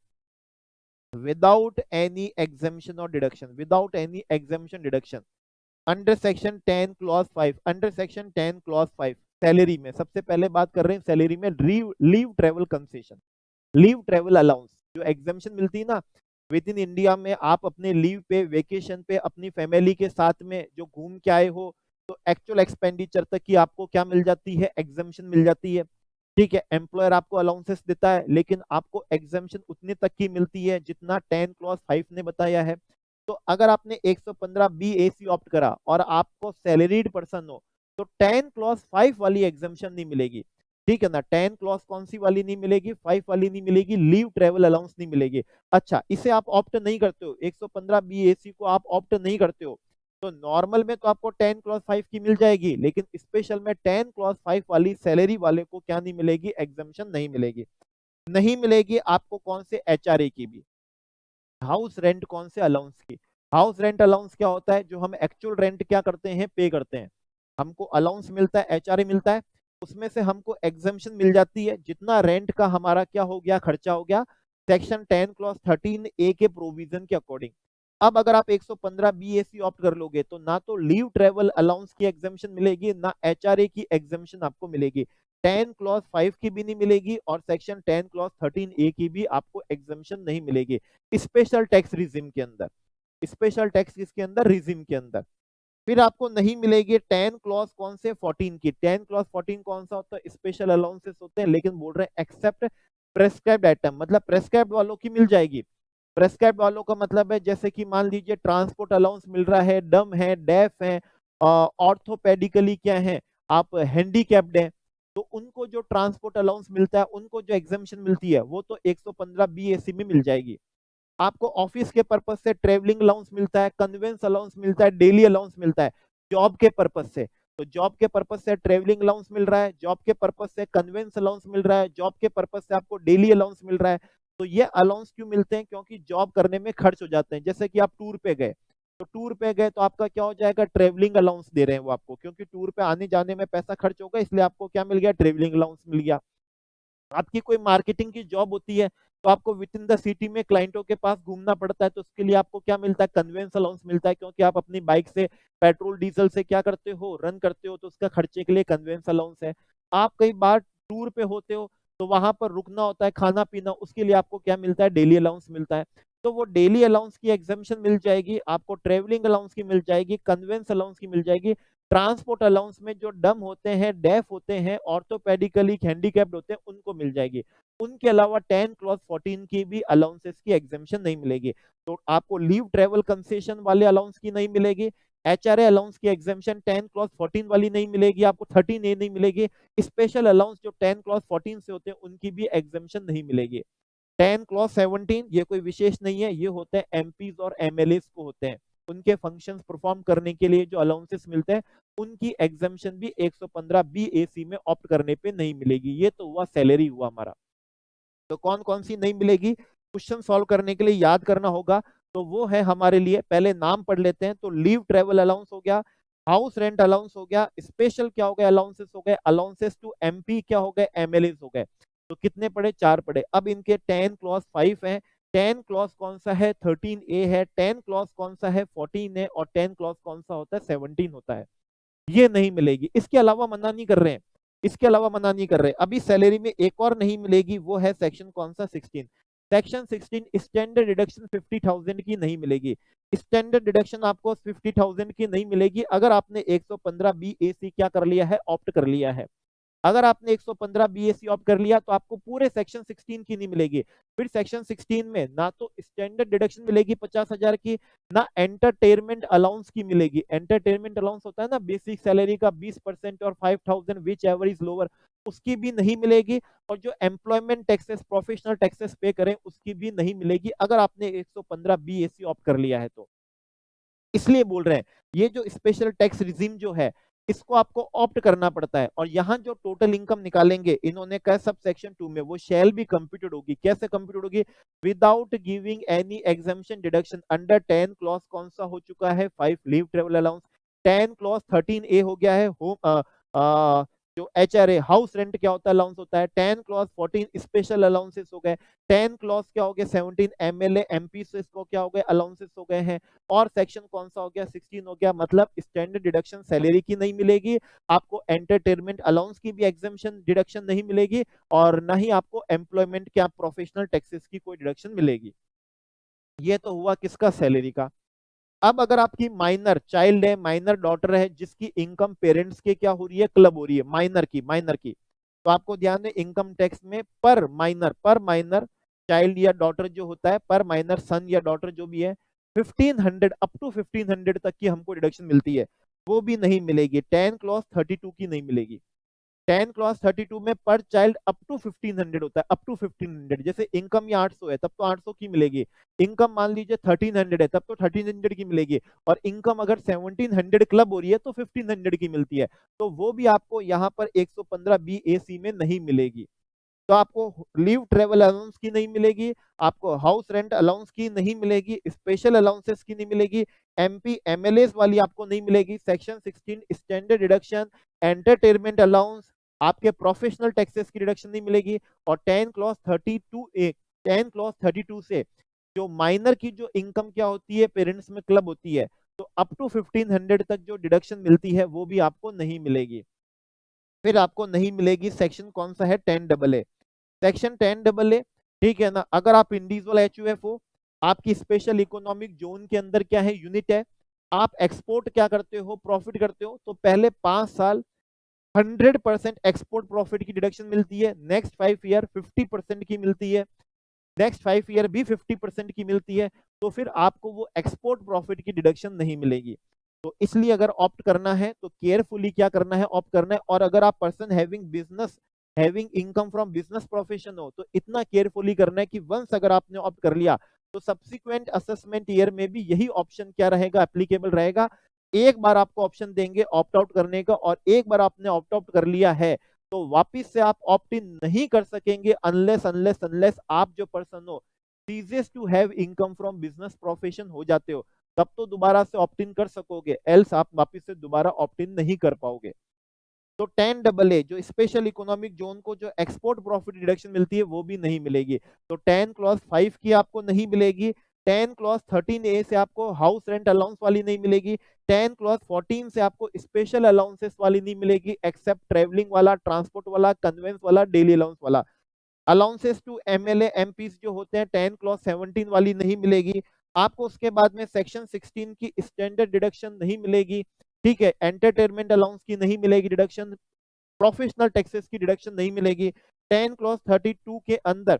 without any exemption और deduction, without any exemption deduction under section 10 clause 5, under section 10 clause 5 salary में। सबसे पहले बात कर रहे हैं सैलरी में leave travel concession, leave travel allowance, जो एग्जामेशन मिलती है ना विद इन इंडिया में, आप अपने लीव पे, वेकेशन पे अपनी फैमिली के साथ में जो घूम के आए हो, तो एक्चुअल एक्सपेंडिचर तक की आपको क्या मिल जाती है, एग्जामेशन मिल जाती है, ठीक है। एम्प्लॉयर आपको अलाउंसेस देता है, लेकिन आपको एग्जामेशन उतने तक की मिलती है जितना 10 क्लॉज 5 ने बताया है। तो अगर आपने 115 बी एसी ऑप्ट करा और आपको सैलरीड पर्सन हो, तो 10 क्लॉज 5 वाली एग्जामेशन नहीं मिलेगी, ठीक है ना। 10 क्लॉज कौन सी वाली नहीं मिलेगी, 5 वाली नहीं मिलेगी, लीव ट्रेवल अलाउंस नहीं मिलेगी। अच्छा, इसे आप ऑप्ट नहीं करते हो, 115 बी एसी को आप ऑप्ट नहीं करते हो, तो नॉर्मल में तो आपको 10 क्लॉज 5 की मिल जाएगी, लेकिन स्पेशल में 10 क्लॉज 5 वाली सैलरी वाले को क्या नहीं मिलेगी, एग्जामेशन नहीं मिलेगी। नहीं मिलेगी आपको कौन से, एचआरए की भी। हाउस रेंट कौन से, अलाउंस की। हाउस रेंट अलाउंस क्या होता है, जो हम एक्चुअल रेंट क्या करते हैं, पे करते हैं, हमको अलाउंस मिलता है, एचआरए मिलता है, उसमें से हमको एग्जाम्पशन मिल जाती है जितना रेंट का हमारा क्या हो गया, खर्चा हो गया, सेक्शन 10 क्लॉज 13A के प्रोविजन के अकॉर्डिंग। अब अगर आप 115 बीएसी ऑप्ट कर लोगे तो ना तो लीव ट्रेवल अलाउंस की एग्जाम्पशन मिलेगी, ना एचआरए की एग्जाम्पशन आपको मिलेगी, 10 क्लॉज 5 की भी नहीं मिलेगी, और सेक्शन 10 क्लॉज 13A की भी आपको एग्जाम्पशन नहीं मिलेगी स्पेशल टैक्स रिजिम के अंदर। स्पेशल टैक्स किसके अंदर, रिजिम के अंदर। फिर आपको नहीं मिलेगी 10 क्लॉज कौन से, 14 की। 10 क्लॉज 14 कौन सा होता है, स्पेशल अलाउंसेस होते हैं, लेकिन बोल रहे हैं एक्सेप्ट प्रेस्क्राइब्ड आइटम, मतलब प्रेस्क्राइब्ड वालों की मिल जाएगी। प्रेस्क्राइब्ड वालों का मतलब है जैसे कि मान लीजिए ट्रांसपोर्ट अलाउंस मिल रहा है, डम है, डेफ है, ऑर्थोपेडिकली क्या है, आप हैंडीकैप्ड हैं, तो उनको जो ट्रांसपोर्ट अलाउंस मिलता है, उनको जो एग्जाम्पशन मिलती है वो तो 115 बीएसी में मिल जाएगी। आपको ऑफिस के पर्पज से ट्रेवलिंग अलाउंस मिलता है, कन्वेंस अलाउंस मिलता है, डेली अलाउंस मिलता है, जॉब के पर्पज से, तो जॉब के पर्पज से ट्रेवलिंग अलाउंस मिल रहा है, जॉब के पर्पज से कन्वेंस अलाउंस मिल रहा है, जॉब के पर्पज से आपको डेली अलाउंस मिल रहा है। तो ये अलाउंस क्यों मिलते हैं, क्योंकि जॉब करने में खर्च हो जाते हैं। जैसे कि आप टूर पे गए, तो टूर पे गए तो आपका क्या हो जाएगा, ट्रेवलिंग अलाउंस दे रहे हैं वो आपको, क्योंकि टूर पे आने जाने में पैसा खर्च होगा, इसलिए आपको क्या मिल गया, ट्रेवलिंग अलाउंस मिल गया। आपकी कोई मार्केटिंग की जॉब होती है, तो आपको विद इन द सिटी में क्लाइंटों के पास घूमना पड़ता है, तो उसके लिए आपको क्या मिलता है, कन्वेंस अलाउंस मिलता है, क्योंकि आप अपनी बाइक से पेट्रोल डीजल से क्या करते हो, रन करते हो, तो उसका खर्चे के लिए कन्वेंस अलाउंस है। आप कई बार टूर पे होते हो तो वहां पर रुकना होता है, खाना पीना, उसके लिए आपको क्या मिलता है, डेली अलाउंस मिलता है। तो वो डेली अलाउंस की एग्जाम्पशन मिल जाएगी आपको, ट्रेवलिंग अलाउंस की मिल जाएगी, कन्वेंस अलाउंस की मिल जाएगी। ट्रांसपोर्ट अलाउंस में जो डम होते हैं, डेफ होते हैं, ऑर्थोपेडिकली हैंडीकैप्ड होते हैं, उनको मिल जाएगी। उनके अलावा 10 क्लॉज 14 की भी अलाउंसेस की एग्जाम्पशन नहीं मिलेगी। तो आपको लीव ट्रेवल कंसेशन वाले अलाउंस की नहीं मिलेगी, एचआरए अलाउंस की एग्जाम्पशन 10 क्लॉज 14 वाली नहीं मिलेगी, आपको 13A नहीं मिलेगी। स्पेशल अलाउंस जो 10 क्लॉज 14 से होते हैं उनकी भी एग्जाम्पशन नहीं मिलेगी। 10 क्लॉज 17 ये कोई विशेष नहीं है, ये होते हैं एमपीज और एमएलएस को होते हैं, उनके फंक्शंस परफॉर्म करने के लिए जो अलाउंसेस मिलते हैं, उनकी एग्जाम्शन भी 115 BAC में ऑप्ट करने पे नहीं मिलेगी। ये तो हुआ सैलरी हुआ हमारा। तो कौन कौन सी नहीं मिलेगी, क्वेश्चन सॉल्व करने के लिए याद करना होगा। तो वो है हमारे लिए, पहले नाम पढ़ लेते हैं। तो लीव ट्रेवल अलाउंस हो गया, हाउस रेंट अलाउंस हो गया, स्पेशल क्या हो गया, अलाउंसेस हो गए, अलाउंसेस टू MP क्या हो गए, MLAs हो गए। तो कितने पढ़े, 4 पढ़े। अब इनके 10 क्लॉज 5 है, 10 क्लॉज कौन सा है, 13A है, 10 क्लॉज कौन सा है, 14 है, और 10 क्लॉज कौन सा होता है, 17 होता है। ये नहीं मिलेगी। इसके अलावा मना नहीं कर रहे हैं, इसके अलावा मना नहीं कर रहे। अभी सैलरी में एक और नहीं मिलेगी, वो है सेक्शन कौन सा, 16। सेक्शन 16 स्टैंडर्ड डिडक्शन 50,000 की नहीं मिलेगी। स्टैंडर्ड डिडक्शन आपको 50,000 की नहीं मिलेगी अगर आपने 115 BAC क्या कर लिया है, ऑप्ट कर लिया है। अगर आपने 115 BAC ऑप्ट कर लिया तो आपको पूरे सेक्शन 16 की नहीं मिलेगी। फिर सेक्शन 16 में ना तो स्टैंडर्ड डिडक्शन मिलेगी 50,000 की, ना एंटरटेनमेंट अलाउंस की मिलेगी। एंटरटेनमेंट अलाउंस होता है ना बेसिक सैलरी का 20% और 5,000 विच एवर इज लोअर, उसकी भी नहीं मिलेगी। और जो एम्प्लॉयमेंट टैक्सेस, प्रोफेशनल टैक्सेस पे करें, उसकी भी नहीं मिलेगी अगर आपने 115 BAC ऑप्ट कर लिया है तो। इसलिए बोल रहे हैं ये जो स्पेशल टैक्स रिजीम जो है, इसको आपको ऑप्ट करना पड़ता है। और यहां जो टोटल इनकम निकालेंगे इन्होंने कहा सब सेक्शन 2 में, वो शैल भी कंप्यूटेड होगी। कैसे कंप्यूटेड होगी, without giving any exemption deduction. Under 10 clause कौन सा हो चुका है, 5 leave travel allowance. 10 clause 13A हो गया है, होम जो HRA हाउस रेंट क्या होता है, अलाउंस होता है। 10 क्लॉज 14 स्पेशल अलाउंसेस हो गए। 10 क्लॉज क्या हो गया, 17 MLA MP से इसको क्या हो गए, अलाउंसेस हो गए हैं। और सेक्शन कौन सा हो गया, 16 हो गया। मतलब स्टैंडर्ड डिडक्शन सैलरी की नहीं मिलेगी आपको, एंटरटेनमेंट अलाउंस की भी एग्जाम्पशन डिडक्शन नहीं मिलेगी, और ना ही आपको एम्प्लॉयमेंट क्या प्रोफेशनल टैक्सेस की कोई डिडक्शन मिलेगी। ये तो हुआ किसका, सैलरी का। अब अगर आपकी माइनर चाइल्ड है, माइनर डॉटर है, जिसकी इनकम पेरेंट्स के क्या हो रही है, क्लब हो रही है, माइनर की, तो आपको ध्यान है इनकम टैक्स में पर माइनर चाइल्ड या डॉटर जो होता है, पर माइनर सन या डॉटर जो भी है, 1500 अप टू 1500 तक की हमको डिडक्शन मिलती है, वो भी नहीं मिलेगी। 10 क्लॉज 32 की नहीं मिलेगी। 10 क्लॉज 32 में पर चाइल्ड अप टू 1500 होता है, अप टू 1500। जैसे इनकम या 800 है तब तो 800 की मिलेगी, इनकम मान लीजिए 1300 है तब तो 1300 की मिलेगी, और इनकम अगर 1700 क्लब हो रही है तो 1500 की मिलती है। तो वो भी आपको यहाँ पर 115 BAC में नहीं मिलेगी। तो आपको लीव ट्रेवल अलाउंस की नहीं मिलेगी, आपको हाउस रेंट अलाउंस की नहीं मिलेगी, स्पेशल अलाउंसेस की नहीं मिलेगी, MP MLAs वाली आपको नहीं मिलेगी, section 16 standard deduction, entertainment allowance, आपके प्रोफेशनल टैक्सेस की डिडक्शन नहीं मिलेगी। और 10 क्लॉज 32 से जो माइनर की जो इनकम क्या होती है, पेरेंट्स में क्लब होती है, तो अप टू 1500 तक जो डिडक्शन मिलती है वो भी आपको नहीं मिलेगी। फिर आपको नहीं मिलेगी सेक्शन कौन सा है, 10AA। सेक्शन 10AA, ठीक है ना। अगर आप इंडिविजुअल HUF हो, आपकी स्पेशल इकोनॉमिक जोन के अंदर क्या है, यूनिट है, आप एक्सपोर्ट क्या करते हो, प्रॉफिट करते हो, तो पहले 5 साल 100% एक्सपोर्ट प्रॉफिट की डिडक्शन मिलती है, नेक्स्ट 5 ईयर 50% की मिलती है, नेक्स्ट 5 ईयर भी 50% की मिलती है। तो फिर आपको वो एक्सपोर्ट प्रॉफिट की डिडक्शन नहीं मिलेगी। तो इसलिए अगर ऑप्ट करना है तो केयरफुली क्या करना है, ऑप्ट करना है। और अगर आप person having income from business profession हो तो इतना केयरफुली करना है कि वंस अगर आपने ऑप्ट कर लिया तो सब्सिक्वेंट असेसमेंट ईयर में भी यही ऑप्शन क्या रहेगा, एप्लीकेबल रहेगा। एक बार आपको ऑप्शन देंगे ऑप्ट आउट करने का, और एक बार आपने ऑप्ट आउट कर लिया है तो वापिस से आप ऑप्ट इन नहीं कर सकेंगे, अनलेस आप जो पर्सन हो ceases to have income from business profession हो जाते हो, तब तो दोबारा से ऑप्ट इन कर सकोगे, एल्स आप वापिस से दोबारा ऑप्ट इन नहीं कर पाओगे। तो 10AA जो स्पेशल इकोनॉमिक जोन को जो एक्सपोर्ट प्रॉफिट डिडक्शन मिलती है वो भी नहीं मिलेगी। तो 10 क्लॉज 5 की आपको नहीं मिलेगी, 10 क्लॉज 13A से आपको हाउस रेंट अलाउंस वाली नहीं मिलेगी, 10 क्लॉज 14 से आपको स्पेशल अलाउंसेस वाली नहीं मिलेगी, एक्सेप्ट ट्रेवलिंग वाला, ट्रांसपोर्ट वाला, कन्वेंस वाला, डेली अलाउंस वाला। अलाउंसेस टू MLA MPs जो होते हैं 10 क्लॉज 17 वाली नहीं मिलेगी आपको। उसके बाद में सेक्शन 16 की स्टैंडर्ड डिडक्शन नहीं मिलेगी, ठीक है। एंटरटेनमेंट अलाउंस की नहीं मिलेगी डिडक्शन, प्रोफेशनल टैक्सेस की डिडक्शन नहीं मिलेगी। 10 क्लॉज 32 के अंदर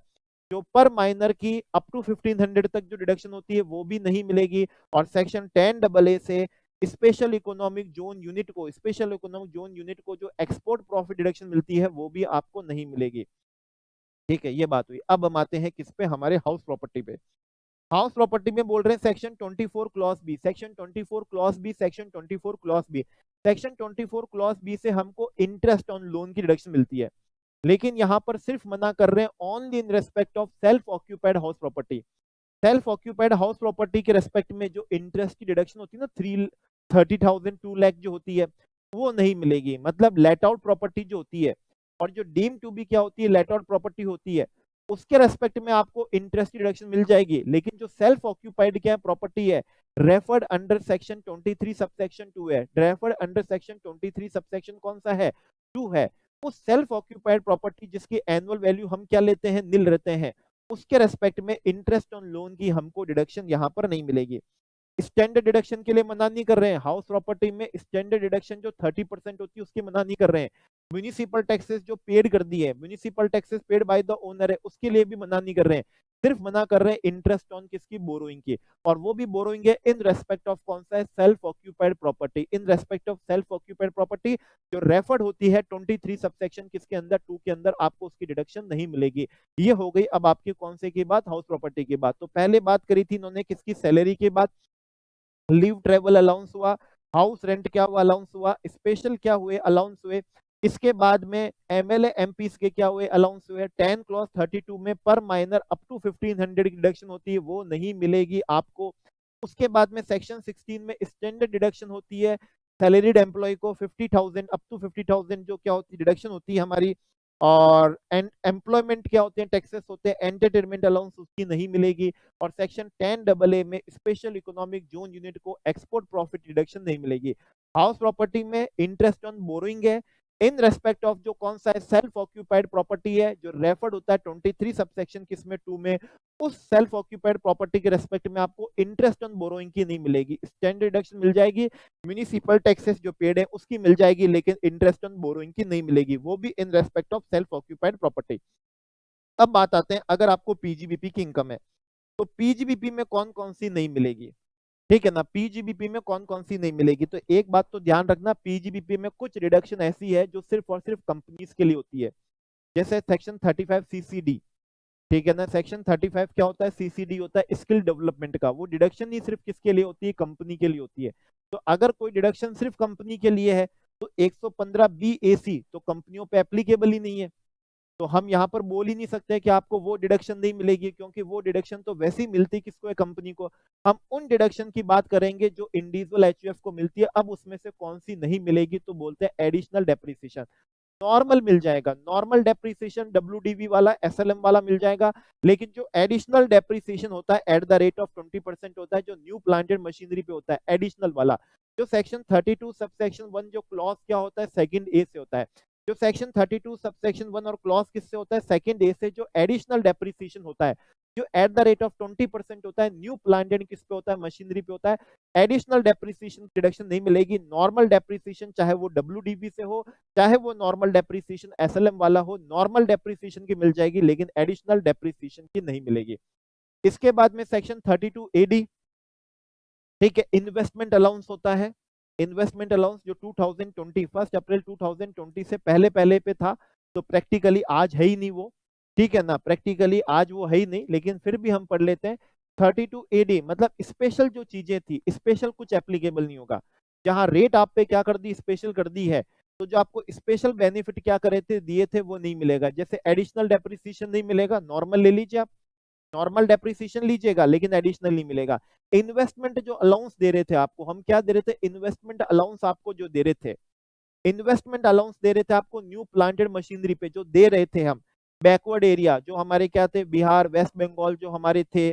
जो पर माइनर की अप टू 1500 तक जो डिडक्शन होती है वो भी नहीं मिलेगी। और सेक्शन 10AA से स्पेशल इकोनॉमिक जोन यूनिट को जो एक्सपोर्ट प्रॉफिट डिडक्शन मिलती है वो भी आपको नहीं मिलेगी, ठीक है। ये बात हुई। अब हम आते हैं किस पे, हमारे हाउस प्रॉपर्टी पे। हाउस प्रॉपर्टी में बोल रहे हैं section 24 clause B, section 24 clause B, section 24 clause B, section 24 clause B से हमको इंटरेस्ट ऑन लोन की डिडक्शन मिलती है। लेकिन यहां पर सिर्फ मना कर रहे हैं only in respect of self occupied house property. Self occupied house property के रेस्पेक्ट में जो इंटरेस्ट की डिडक्शन होती है ना 330,000 2 लाख जो होती है वो नहीं मिलेगी। मतलब लेट आउट प्रॉपर्टी जो होती है और जो डीम टू बी क्या होती है, लेट आउट प्रॉपर्टी होती है, उसके रेस्पेक्ट में आपको इंटरेस्ट की डिडक्शन मिल जाएगी। लेकिन जो सेल्फ ऑक्यूपाइड क्या प्रॉपर्टी है, रेफर्ड अंडर सेक्शन 23 सबसेक्शन 2 है, रेफर्ड अंडर सेक्शन 23 सबसेक्शन कौन सा है, 2 है। वो सेल्फ ऑक्यूपाइड प्रॉपर्टी जिसकी एनुअल वैल्यू हम क्या लेते हैं, निल रहते हैं, उसके रेस्पेक्ट में इंटरेस्ट ऑन लोन की हमको डिडक्शन यहां पर नहीं मिलेगी। स्टैंडर्ड डिडक्शन के लिए मना नहीं कर रहे हैं, हाउस प्रॉपर्टी में स्टैंडर्ड डिडक्शन जो 30% होती है उसकी मना नहीं कर रहे हैं। म्यूनिसिपल टैक्सेस जो पेड कर दी है, municipal taxes paid by the owner है, उसके लिए भी मना नहीं कर रहे हैं। सिर्फ मना कर रहे हैं इंटरेस्ट ऑन किसकी, बोरोइंग की, और वो भी बोरोइंग है इन रेस्पेक्ट ऑफ कौन सा है, self occupied property. In respect of self occupied property जो रेफर्ड होती है 23 सबसेक्शन किसके अंदर, 2 के अंदर, आपको उसकी डिडक्शन नहीं मिलेगी। ये हो गई अब आपकी कौन से की बात, हाउस प्रॉपर्टी की बात। तो पहले बात करी थी इन्होंने किसकी, सैलरी की बात, लीव ट्रेवल अलाउंस हुआ, हाउस रेंट क्या हुआ, अलाउंस हुआ, स्पेशल क्या हुए, अलाउंस हुए। इसके बाद में एमएलए एमपीस के क्या हुए, अलाउंस हुए। 10 क्लॉज 32 में पर माइनर अप टू 1500 की डिडक्शन होती है, वो नहीं मिलेगी आपको। उसके बाद में सेक्शन 16 में स्टैंडर्ड डिडक्शन होती है सैलरीड एम्प्लॉय को 50,000 अप टू 50,000 जो क्या होती है डिडक्शन होती है हमारी। और एम्प्लॉयमेंट क्या होते हैं, टैक्सेस होते हैं, एंटरटेनमेंट अलाउंस उसकी नहीं मिलेगी। और सेक्शन 10AA में स्पेशल इकोनॉमिक जोन यूनिट को एक्सपोर्ट प्रॉफिट डिडक्शन नहीं मिलेगी। हाउस प्रॉपर्टी में इंटरेस्ट ऑन बोरोइंग है इन रेस्पेक्ट ऑफ जो कौन सा है, सेल्फ ऑक्यूपाइड प्रॉपर्टी है, जो रेफर्ड होता है 23 सबसेक्शन किसमें, 2 में। उस सेल्फ ऑक्यूपाइड प्रॉपर्टी के रेस्पेक्ट में आपको इंटरेस्ट ऑन बोरोइंग की नहीं मिलेगी, स्टैंडर्ड डिडक्शन मिल जाएगी, म्यूनिसिपल टैक्सेस जो पेड है उसकी मिल जाएगी, लेकिन इंटरेस्ट ऑन बोरोइंग की नहीं मिलेगी, वो भी in respect of self occupied property. अब बात आते हैं, अगर आपको पीजीबीपी की इनकम है तो पीजीबीपी में कौन कौन सी नहीं मिलेगी, ठीक है ना, पीजीबीपी में कौन कौन सी नहीं मिलेगी। तो एक बात तो ध्यान रखना, पीजीबीपी में कुछ रिडक्शन ऐसी है जो सिर्फ और सिर्फ कंपनीज के लिए होती है, जैसे सेक्शन 35 सीसीडी, ठीक है ना। सेक्शन 35 क्या होता है, सीसीडी होता है स्किल डेवलपमेंट का, वो डिडक्शन ही सिर्फ किसके लिए होती है, कंपनी के लिए होती है। तो अगर कोई डिडक्शन सिर्फ कंपनी के लिए है तो 115 बी एसी तो कंपनियों पे एप्लीकेबल ही नहीं है। तो हम यहाँ पर बोल ही नहीं सकते कि आपको वो डिडक्शन नहीं मिलेगी, क्योंकि वो डिडक्शन तो वैसे ही मिलती किसको है, कंपनी को। हम उन डिडक्शन की बात करेंगे जो इंडिविजुअल एचयूएफ को मिलती है। अब उसमें से कौन सी नहीं मिलेगी, तो बोलते हैं एडिशनल डेप्रिसिएशन। नॉर्मल मिल जाएगा, नॉर्मल डेप्रिसिएशन डब्ल्यूडीवी वाला, एसएलएम वाला मिल जाएगा। लेकिन जो एडिशनल डेप्रिसिएशन होता है एट द रेट ऑफ 20% होता है, जो न्यू प्लांटेड मशीनरी पे होता है, एडिशनल वाला, जो सेक्शन 32 सबसेक्शन 1 जो क्लॉज क्या होता है, सेकंड ए से होता है। जो सेक्शन 32 सबसेक्शन 1 और क्लॉज किससे होता है, सेकंड ए से। जो एडिशनल डेप्रिसिएशन होता है जो एट द रेट ऑफ 20% होता है, न्यू प्लांटेड किस पे होता है, मशीनरी पे होता है। एडिशनल डेप्रिसिएशन डिडक्शन नहीं मिलेगी। नॉर्मल डेप्रिसिएशन चाहे वो डब्ल्यूडीवी से हो, चाहे वो नॉर्मल डेप्रिसिएशन एसएलएम वाला हो, नॉर्मल डेप्रिसिएशन की मिल जाएगी, लेकिन एडिशनल डेप्रिसिएशन की नहीं मिलेगी। इसके बाद में सेक्शन 32 एडी, ठीक है, इन्वेस्टमेंट अलाउंस होता है। इन्वेस्टमेंट अलाउंस जो 2020 1 अप्रैल 2020 से पहले पहले पे था, तो प्रैक्टिकली आज है ही नहीं वो, ठीक है ना, प्रैक्टिकली आज वो है ही नहीं, लेकिन फिर भी हम पढ़ लेते हैं। 32 एडी मतलब स्पेशल जो चीजें थी, स्पेशल कुछ एप्लीकेबल नहीं होगा। जहां रेट आप पे क्या कर दी, स्पेशल कर दी है, तो जो आपको स्पेशल बेनिफिट क्या करे थे, दिए थे, वो नहीं मिलेगा। जैसे एडिशनल डेप्रिसिएशन नहीं मिलेगा, नॉर्मल ले लीजिए आप, नॉर्मल डेप्रिसिएशन लीजिएगा, लेकिन एडिशनल नहीं मिलेगा। इन्वेस्टमेंट जो अलाउंस दे रहे थे आपको, हम क्या दे रहे थे, इन्वेस्टमेंट अलाउंस आपको जो दे रहे थे, इन्वेस्टमेंट अलाउंस दे रहे थे आपको न्यू प्लांटेड मशीनरी पे, जो दे रहे थे हम। बैकवर्ड एरिया जो हमारे क्या थे, बिहार वेस्ट बंगाल जो हमारे थे,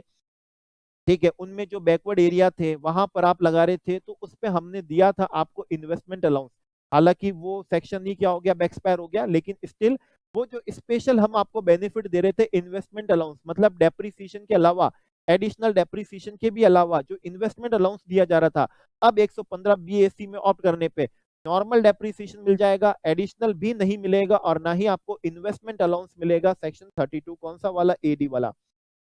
ठीक है, उनमें जो बैकवर्ड एरिया थे वहां पर आप लगा रहे थे, तो उस पर हमने दिया था आपको इन्वेस्टमेंट अलाउंस। हालांकि वो सेक्शन ही क्या हो गया, एक्सपायर हो गया, लेकिन स्टिल वो जो स्पेशल हम आपको बेनिफिट दे रहे थे इन्वेस्टमेंट अलाउंस, मतलब डेप्रिसिएशन के अलावा, एडिशनल डेप्रिसिएशन के भी अलावा जो इन्वेस्टमेंट अलाउंस दिया जा रहा था, अब 115 बीएससी में ऑप्ट करने पे नॉर्मल डेप्रिसिएशन मिल जाएगा, एडिशनल भी नहीं मिलेगा, और ना ही आपको इन्वेस्टमेंट अलाउंस मिलेगा। सेक्शन 32 कौन सा वाला, एडी वाला।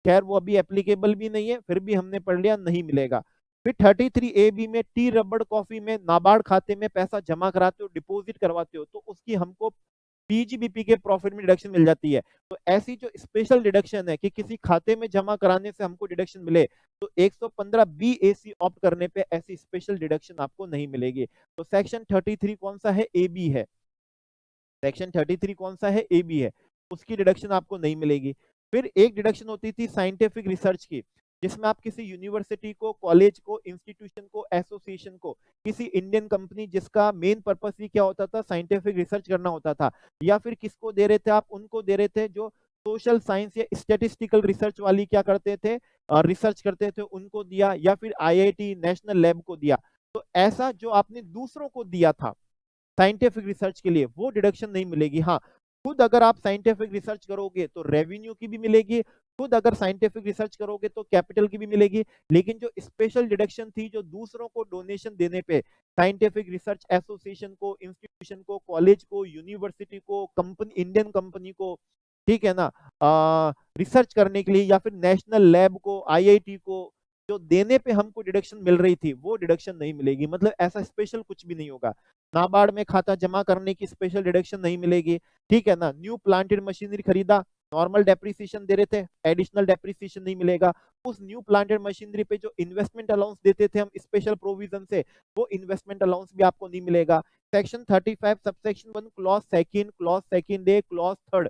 खैर वो अभी एप्लीकेबल भी नहीं है, फिर भी हमने पढ़ लिया नहीं मिलेगा। फिर 33 ए बी में टी रबड़ कॉफी में नाबार्ड खाते में पैसा जमा कराते हो, डिपॉजिट करवाते हो, तो उसकी हमको पीजीबीपी के प्रॉफिट में डिडक्शन मिल जाती है। तो ऐसी जो स्पेशल डिडक्शन है कि किसी खाते में जमा कराने से हमको डिडक्शन मिले, तो 115 बी ए सी ऑप्ट करने पे ऐसी स्पेशल डिडक्शन आपको नहीं मिलेगी। तो सेक्शन 33 कौन सा है? ए बी है। सेक्शन 33 कौन सा है? ए बी है। उसकी डिडक्शन आपको नहीं मिलेगी। फिर एक डिडक्शन होती थी साइंटिफिक रिसर्च की, जिसमें आप किसी यूनिवर्सिटी को, कॉलेज को, इंस्टीट्यूशन को, एसोसिएशन को, किसी इंडियन कंपनी जिसका मेन पर्पस ही क्या होता था? साइंटिफिक रिसर्च करना होता था, या फिर किसको दे रहे थे आप? उनको दे रहे थे जो सोशल साइंस या स्टेटिस्टिकल रिसर्च वाली क्या करते थे? रिसर्च करते थे, उनको दिया, या फिर आईआईटी, नेशनल लैब को दिया। तो ऐसा जो आपने दूसरों को दिया था साइंटिफिक रिसर्च के लिए, वो डिडक्शन नहीं मिलेगी। हाँ, खुद अगर आप साइंटिफिक रिसर्च करोगे तो रेवेन्यू की भी मिलेगी, खुद अगर साइंटिफिक रिसर्च करोगे तो कैपिटल की भी मिलेगी। लेकिन जो स्पेशल डिडक्शन थी, जो दूसरों को डोनेशन देने पे, साइंटिफिक रिसर्च एसोसिएशन को, इंस्टीट्यूशन को, कॉलेज को, यूनिवर्सिटी को, कंपनी, इंडियन कंपनी को, ठीक है ना, रिसर्च करने के लिए, या फिर नेशनल लैब को, आईआईटी को, जो देने पे हमको डिडक्शन मिल रही थी, वो डिडक्शन नहीं मिलेगी। मतलब ऐसा स्पेशल कुछ भी नहीं होगा। नाबार्ड में खाता जमा करने की स्पेशल डिडक्शन नहीं मिलेगी, ठीक है ना। न्यू प्लांटेड मशीनरी खरीदा, नॉर्मल डेप्रिसिएशन दे रहे थे, एडिशनल डेप्रिसिएशन नहीं मिलेगा। उस न्यू प्लांटेड मशीनरी पे जो इन्वेस्टमेंट अलाउंस देते थे हम स्पेशल प्रोविजन से, वो इन्वेस्टमेंट अलाउंस भी आपको नहीं मिलेगा। सेक्शन 35 सबसेक्शन 1 क्लॉज सेकंड ए clause third,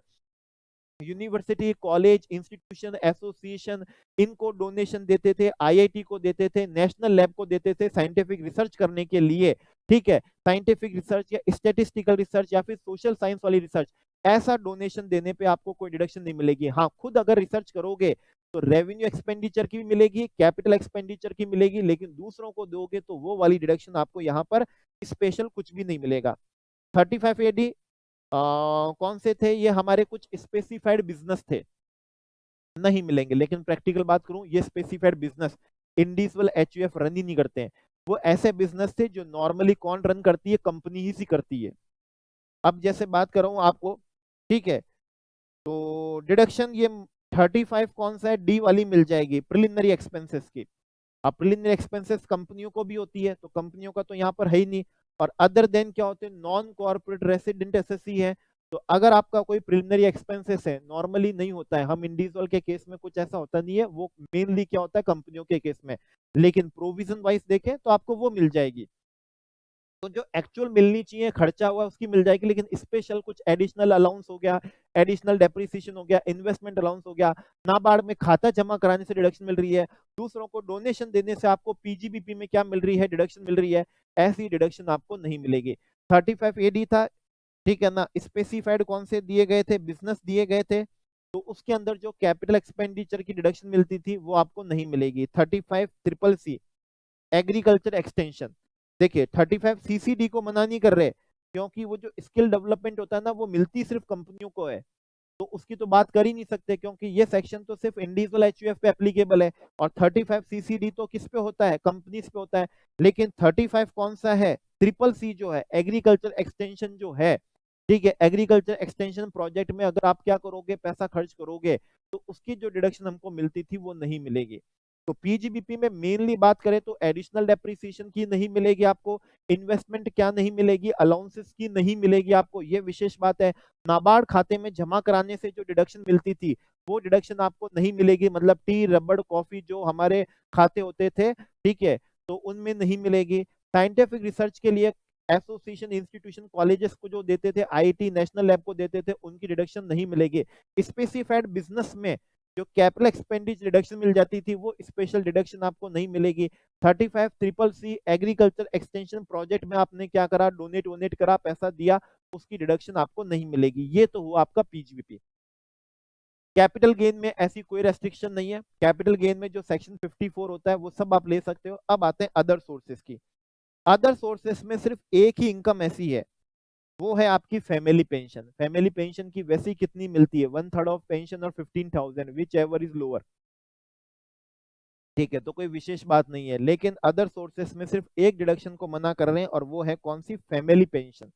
university, college, institution, association, इनको डोनेशन देते थे, आईआईटी को देते थे, नेशनल लैब को देते थे साइंटिफिक रिसर्च करने के लिए, ठीक है। साइंटिफिक रिसर्च या स्टैटिस्टिकल रिसर्च या फिर सोशल साइंस वाली रिसर्च, ऐसा डोनेशन देने पे आपको कोई डिडक्शन नहीं मिलेगी। हाँ, खुद अगर रिसर्च करोगे तो रेवेन्यू एक्सपेंडिचर की भी मिलेगी, कैपिटल एक्सपेंडिचर की मिलेगी, लेकिन दूसरों को दोगे तो वो वाली डिडक्शन आपको यहाँ पर स्पेशल कुछ भी नहीं मिलेगा। 35 एडी कौन से थे? ये हमारे कुछ स्पेसिफाइड बिजनेस थे, नहीं मिलेंगे। लेकिन प्रैक्टिकल बात करूं, ये specified business individual HUF run ही नहीं करते हैं। वो ऐसे बिजनेस थे जो नॉर्मली कौन रन करती है? कंपनी ही सी करती है। अब जैसे बात कर रहा हूं आपको, ठीक है, तो डिडक्शन ये 35 कौन सा है? डी वाली मिल जाएगी, प्रिलिमिनरी एक्सपेंसेस की। अब प्रिलिमिनरी एक्सपेंसेस कंपनियों को भी होती है, तो कंपनियों का तो यहाँ पर है ही नहीं। और अदर देन क्या होते हैं? नॉन कॉर्पोरेट रेसिडेंट एसएससी है। तो अगर आपका कोई प्रिलिमिनरी एक्सपेंसेस है, नॉर्मली नहीं होता है, हम इंडिविजुअल के केस में कुछ ऐसा होता नहीं है, वो मेनली क्या होता है? कंपनियों के केस में। लेकिन प्रोविजन वाइज देखें तो आपको वो मिल जाएगी। तो जो एक्चुअल मिलनी चाहिए खर्चा हुआ उसकी मिल जाएगी, लेकिन स्पेशल कुछ एडिशनल अलाउंस हो गया, एडिशनल डेप्रिसिएशन हो गया, इन्वेस्टमेंट अलाउंस हो गया, नाबार्ड में खाता जमा कराने से डिडक्शन मिल रही है, दूसरों को डोनेशन देने से आपको पीजीबीपी में क्या मिल रही है? डिडक्शन मिल रही है, ऐसी डिडक्शन आपको नहीं मिलेगी। 35 एडी था, ठीक है ना। स्पेसिफाइड कौन से दिए गए थे? बिजनेस दिए गए थे, तो उसके अंदर जो कैपिटल एक्सपेंडिचर की डिडक्शन मिलती थी वो आपको नहीं मिलेगी। 35 ट्रिपल सी एग्रीकल्चर एक्सटेंशन, देखिए 35 सीसीडी को मना नहीं कर रहे, क्योंकि वो जो स्किल डेवलपमेंट होता है ना, वो मिलती सिर्फ कंपनियों को है, तो उसकी तो बात कर ही नहीं सकते, क्योंकि ये सेक्शन तो सिर्फ इंडिविजुअल एचयूएफ पे एप्लीकेबल है। और 35 सीसीडी तो किस पे होता है? कंपनीज पे होता है। लेकिन 35 कौन सा है? ट्रिपल सी जो है, एग्रीकल्चर एक्सटेंशन जो है, ठीक है, एग्रीकल्चर एक्सटेंशन प्रोजेक्ट में अगर आप क्या करोगे? पैसा खर्च करोगे, तो उसकी जो डिडक्शन हमको मिलती थी वो नहीं मिलेगी। तो पीजीबीपी में मेनली बात करें तो एडिशनल डेप्रिसिएशन की नहीं मिलेगी आपको, इन्वेस्टमेंट क्या नहीं मिलेगी? अलाउंसेस की नहीं मिलेगी आपको, ये विशेष बात है। नाबार्ड खाते में जमा कराने से जो डिडक्शन मिलती थी, वो डिडक्शन आपको नहीं मिलेगी। मतलब टी, रबड़, कॉफी जो हमारे खाते होते थे, ठीक है, तो उनमें नहीं मिलेगी। साइंटिफिक रिसर्च के लिए एसोसिएशन, इंस्टीट्यूशन, कॉलेजेस को जो देते थे, आईआईटी, नेशनल लैब को देते थे, उनकी डिडक्शन नहीं मिलेगी। स्पेसिफाइड बिजनेस में जो कैपिटल एक्सपेंडिचर डिडक्शन मिल जाती थी, वो स्पेशल डिडक्शन आपको नहीं मिलेगी। 35 triple C agriculture extension project में आपने क्या करा? डोनेट वोनेट करा, पैसा दिया, उसकी डिडक्शन आपको नहीं मिलेगी। ये तो हुआ आपका पीजीबीपी। कैपिटल गेन में ऐसी कोई रेस्ट्रिक्शन नहीं है। कैपिटल गेन में जो सेक्शन 54 होता है वो सब आप ले सकते हो। अब आते हैं अदर सोर्सेस की। अदर सोर्सेस में सिर्फ एक ही इनकम ऐसी है, वो है आपकी फैमिली पेंशन। फैमिली पेंशन की वैसे ही कितनी मिलती है? 1/3 ऑफ पेंशन और 15,000 विच एवर इज लोअर, ठीक है, तो कोई विशेष बात नहीं है। लेकिन अदर सोर्सेस में सिर्फ एक डिडक्शन को मना कर रहे हैं, और वो है कौन सी? Family pension.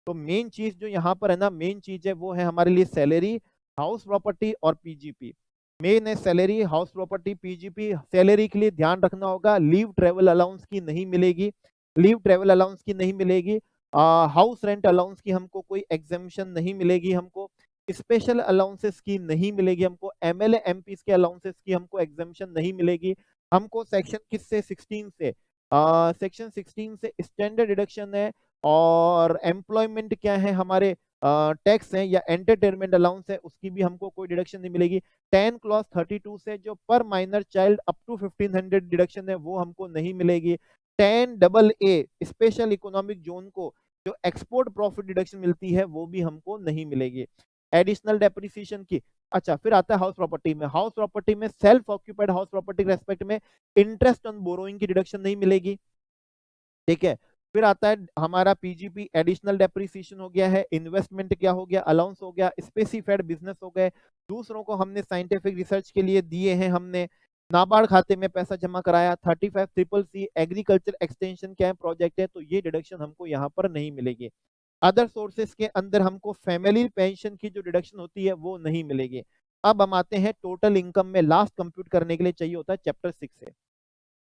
तो मेन चीज जो यहाँ पर है ना, मेन चीज है, वो है हमारे लिए सैलरी, हाउस प्रॉपर्टी और पीजीपी। मेन है salary, house property, PGP. Salary के लिए ध्यान रखना होगा, लीव ट्रेवल अलाउंस की नहीं मिलेगी, लीव ट्रेवल अलाउंस की नहीं मिलेगी। हाउस रेंट अलाउंस की हमको कोई एग्जेम्पशन नहीं मिलेगी, हमको स्पेशल अलाउंसेस की नहीं मिलेगी, हमको एमएलए एमपीज के अलाउंसेस की हमको एग्जेम्पशन नहीं मिलेगी। हमको सेक्शन किससे 16 से सेक्शन 16 से स्टैंडर्ड डिडक्शन है, और एम्प्लॉयमेंट क्या है हमारे टैक्स है या एंटरटेनमेंट अलाउंस है, उसकी भी हमको कोई डिडक्शन नहीं मिलेगी। 10 क्लॉज 32 से जो पर minor child up to 1500 deduction है वो हमको नहीं मिलेगी। 10 double A special economic zone को जो एक्सपोर्ट प्रॉफिट डिडक्शन मिलती है वो भी हमको नहीं मिलेगी। एडिशनल डेप्रिसिएशन की, अच्छा फिर आता है हाउस प्रॉपर्टी में। हाउस प्रॉपर्टी में सेल्फ ऑक्यूपाइड हाउस प्रॉपर्टी के रेस्पेक्ट में इंटरेस्ट ऑन बोरोइंग की डिडक्शन नहीं मिलेगी, ठीक है। फिर आता है हमारा पीजीपी, एडिशनल डेप्रिसिएशन हो गया है, इन्वेस्टमेंट क्या हो गया, अलाउंस हो गया, स्पेसिफाइड बिजनेस हो गए, दूसरों को हमने साइंटिफिक रिसर्च के लिए दिए हैं, हमने नाबार्ड खाते में पैसा जमा कराया। 35CCC एग्रीकल्चर एक्सटेंशन क्या है, प्रोजेक्ट है, तो ये डिडक्शन हमको यहाँ पर नहीं मिलेगी। अदर सोर्सेस के अंदर हमको फैमिली पेंशन की जो डिडक्शन होती है वो नहीं मिलेगी। अब हम आते हैं टोटल इनकम में, लास्ट कंप्यूट करने के लिए चाहिए होता है चैप्टर 6 से।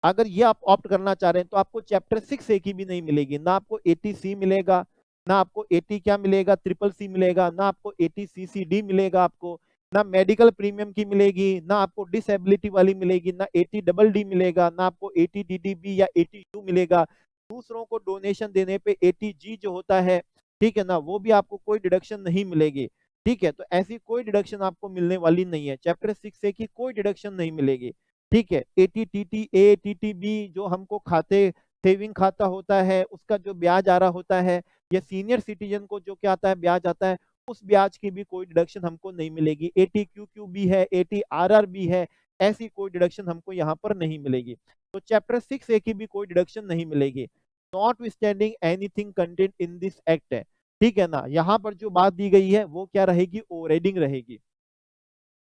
अगर ये आप ऑप्ट करना चाह रहे हैं तो आपको चैप्टर 6 ए की भी नहीं मिलेगी, ना आपको 80C मिलेगा, ना आपको 80 क्या मिलेगा, ट्रिपल सी मिलेगा, ना आपको 80CCD मिलेगा, आपको ना मेडिकल प्रीमियम की मिलेगी, ना आपको डिसेबिलिटी वाली मिलेगी, ना 80DD मिलेगा, ना आपको 80DDB या 80U मिलेगा। दूसरों को डोनेशन देने पे 80G जो होता है, ठीक है ना, वो भी आपको कोई डिडक्शन नहीं मिलेगी, ठीक है। तो ऐसी कोई डिडक्शन आपको मिलने वाली नहीं है, चैप्टर 6 ए की कोई डिडक्शन नहीं मिलेगी, ठीक है। ATTTA TTB जो हमको खाते सेविंग खाता होता है उसका जो ब्याज आ रहा होता है, या सीनियर सिटीजन को जो क्या आता है ब्याज आता है, उस ब्याज की भी कोई डिडक्शन हमको नहीं मिलेगी। ATQQB है, ATRRB है, ऐसी कोई डिडक्शन हमको यहाँ पर नहीं मिलेगी। तो चैप्टर 6 ए की भी कोई डिडक्शन नहीं मिलेगी। Not withstanding anything contained in this act है, ठीक है ना। यहाँ पर जो बात दी गई है वो क्या रहेगी, ओवरराइडिंग रहेगी,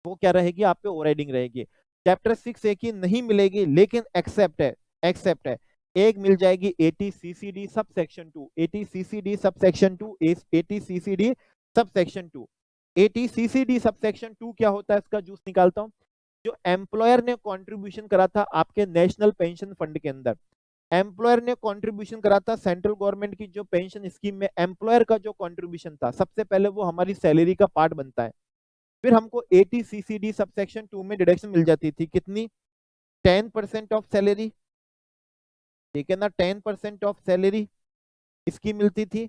वो क्या रहेगी आप पे, ओवरराइडिंग रहेगी। चैप्टर 6 ए की नहीं मिलेगी, लेकिन एक्सेप्ट है, एक्सेप्ट है, एक मिल जाएगी 80CCD sub section 2, 80CCD sub section 2, 80CCD sub section 2। 80CCD sub section 2 क्या होता है, इसका जूस निकालता हूं। जो एम्प्लॉयर ने कंट्रीब्यूशन करा था आपके नेशनल पेंशन फंड के अंदर, एम्प्लॉयर ने कंट्रीब्यूशन करा था सेंट्रल गवर्नमेंट की जो पेंशन स्कीम में, एम्प्लॉयर का जो कंट्रीब्यूशन था सबसे पहले वो हमारी सैलरी का पार्ट बनता है। फिर हमको 80CCD सबसेक्शन 2 में डिडक्शन मिल जाती थी, कितनी, 10% ऑफ सैलरी, ठीक है ना, 10% ऑफ सैलरी इसकी मिलती थी।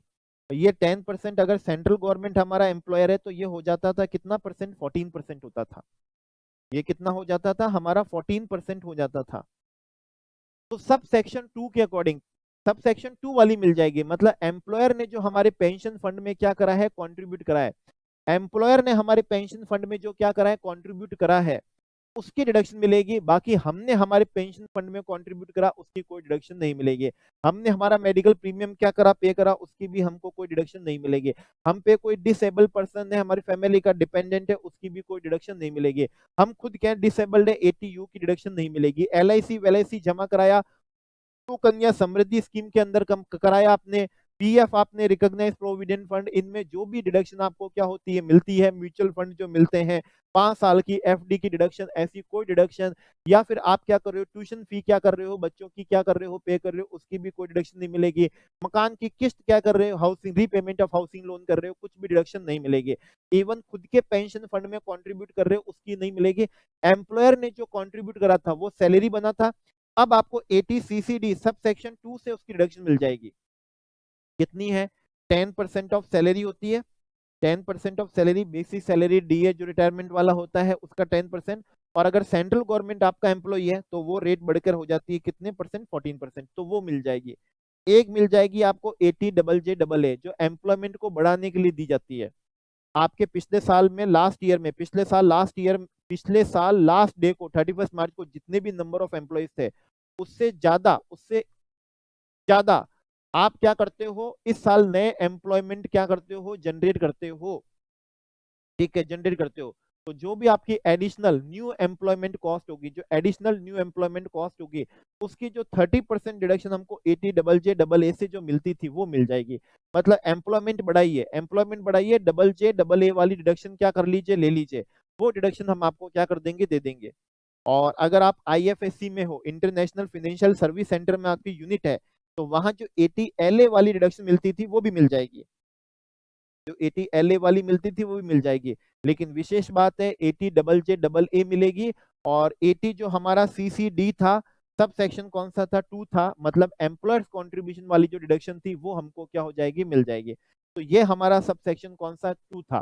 ये 10% अगर सेंट्रल गवर्नमेंट हमारा एम्प्लॉयर है तो ये हो जाता था कितना परसेंट, 14% होता था। ये कितना हो जाता था हमारा, 14% हो जाता था। तो सब सेक्शन 2 के अकॉर्डिंग सब सेक्शन 2 वाली मिल जाएगी, मतलब एम्प्लॉयर ने जो हमारे पेंशन फंड में क्या करा है, कंट्रीब्यूट करा है, एम्प्लॉयर ने हमारे पेंशन फंड में जो क्या करा है, कंट्रीब्यूट करा है, उसकी डिडक्शन मिलेगी। बाकी हमने हमारे पेंशन फंड में कंट्रीब्यूट करा उसकी कोई डिडक्शन नहीं मिलेगी। हमने हमारा मेडिकल प्रीमियम क्या करा, पे करा, उसकी भी हमको कोई डिडक्शन नहीं मिलेगी। हम पे कोई डिसेबल पर्सन है हमारी फैमिली का डिपेंडेंट है, उसकी भी कोई डिडक्शन नहीं मिलेगी। हम खुद क्या डिसेबल्ड है, 80U की डिडक्शन नहीं मिलेगी। LIC जमा कराया तो कन्या समृद्धि स्कीम के अंदर कम कराया आपने, पीएफ आपने, रिकॉग्नाइज प्रोविडेंट फंड, इनमें जो भी डिडक्शन आपको क्या होती है, मिलती है, म्यूचुअल फंड जो मिलते हैं, 5 साल की एफडी की डिडक्शन, ऐसी कोई डिडक्शन, या फिर आप क्या कर रहे हो, ट्यूशन फी क्या कर रहे हो, बच्चों की क्या कर रहे हो, पे कर रहे हो, उसकी भी कोई डिडक्शन नहीं मिलेगी। मकान की किस्त क्या कर रहे हो, housing repayment of housing loan कर रहे हो, कुछ भी डिडक्शन नहीं मिलेगी। इवन खुद के पेंशन फंड में कॉन्ट्रीब्यूट कर रहे हो उसकी नहीं मिलेगी। एम्प्लॉयर ने जो कॉन्ट्रीब्यूट करा था वो सैलरी बना था, अब आपको 80CCD सब सेक्शन 2 से उसकी डिडक्शन मिल जाएगी, कितनी है, 10% ऑफ सैलरी होती है, 10% of salary, basic salary, DA जो रिटायरमेंट वाला होता है उसका 10%, और अगर सेंट्रल गवर्नमेंट आपका एम्प्लॉई है तो वो रेट बढ़कर हो जाती है कितने परसेंट, 14%, तो वो मिल जाएगी। एक मिल जाएगी आपको 80JJAA जो एम्प्लॉयमेंट को बढ़ाने के लिए दी जाती है। आपके पिछले साल में, लास्ट ईयर में, पिछले साल लास्ट डे को 31 मार्च को जितने भी नंबर ऑफ एम्प्लॉइज थे उससे ज्यादा आप क्या करते हो, इस साल नए एम्प्लॉयमेंट क्या करते हो, जनरेट करते हो, ठीक है, जनरेट करते हो। तो जो भी आपकी एडिशनल न्यू एम्प्लॉयमेंट कॉस्ट होगी, जो एडिशनल न्यू एम्प्लॉयमेंट कॉस्ट होगी, उसकी जो 30% डिडक्शन हमको 80JJAA से जो मिलती थी वो मिल जाएगी। मतलब एम्प्लॉयमेंट बढ़ाइए, JJAA वाली डिडक्शन क्या कर लीजिए, ले लीजिए, वो डिडक्शन हम आपको क्या कर देंगे, दे देंगे। और अगर आप IFSC में हो, इंटरनेशनल फाइनेंशियल सर्विस सेंटर में आपकी यूनिट है, तो वहां जो 80 LA वाली डिडक्शन मिलती थी वो भी मिल जाएगी, जो 80 LA वाली मिलती थी वो भी मिल जाएगी। लेकिन विशेष बात है 80 JJAA मिलेगी, और 80 जो हमारा CCD था, सब सेक्शन कौन सा था, 2 था, मतलब एम्प्लॉयर्स कंट्रीब्यूशन वाली जो डिडक्शन थी वो हमको क्या हो जाएगी, मिल जाएगी। तो ये हमारा सब सेक्शन कौन सा, 2 था।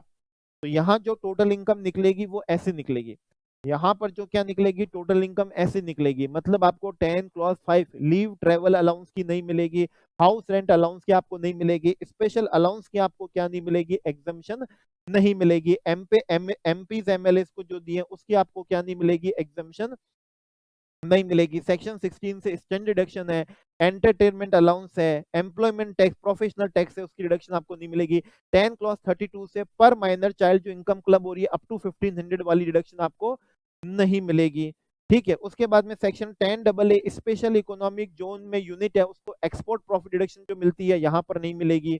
तो यहाँ जो टोटल इनकम निकलेगी वो ऐसे निकलेगी, यहाँ पर जो क्या निकलेगी, टोटल इनकम ऐसे निकलेगी, मतलब आपको 10 क्लॉज 5 लीव ट्रेवल अलाउंस की नहीं मिलेगी, हाउस रेंट अलाउंस की आपको नहीं मिलेगी, स्पेशल अलाउंस की आपको क्या नहीं मिलेगी, एग्जम्पशन नहीं मिलेगी, एमपीज एमएलए को जो दिए उसकी आपको क्या नहीं मिलेगी, एग्जम्पशन नहीं मिलेगी। सेक्शन 16 से स्टैंड डिडक्शन है, एंटरटेनमेंट अलाउंस है, एम्प्लॉयमेंट टैक्स, प्रोफेशनल टैक्स है, उसकी डिडक्शन आपको नहीं मिलेगी। 10 क्लॉज 32 से पर माइनर चाइल्ड जो इनकम क्लब हो रही है अप टू 1500 वाली डिडक्शन आपको नहीं मिलेगी। ठीक है, उसके बाद में section 10 double A special economic zone में यूनिट है उसको एक्सपोर्ट प्रॉफिट डिडक्शन जो मिलती है यहाँ पर नहीं मिलेगी।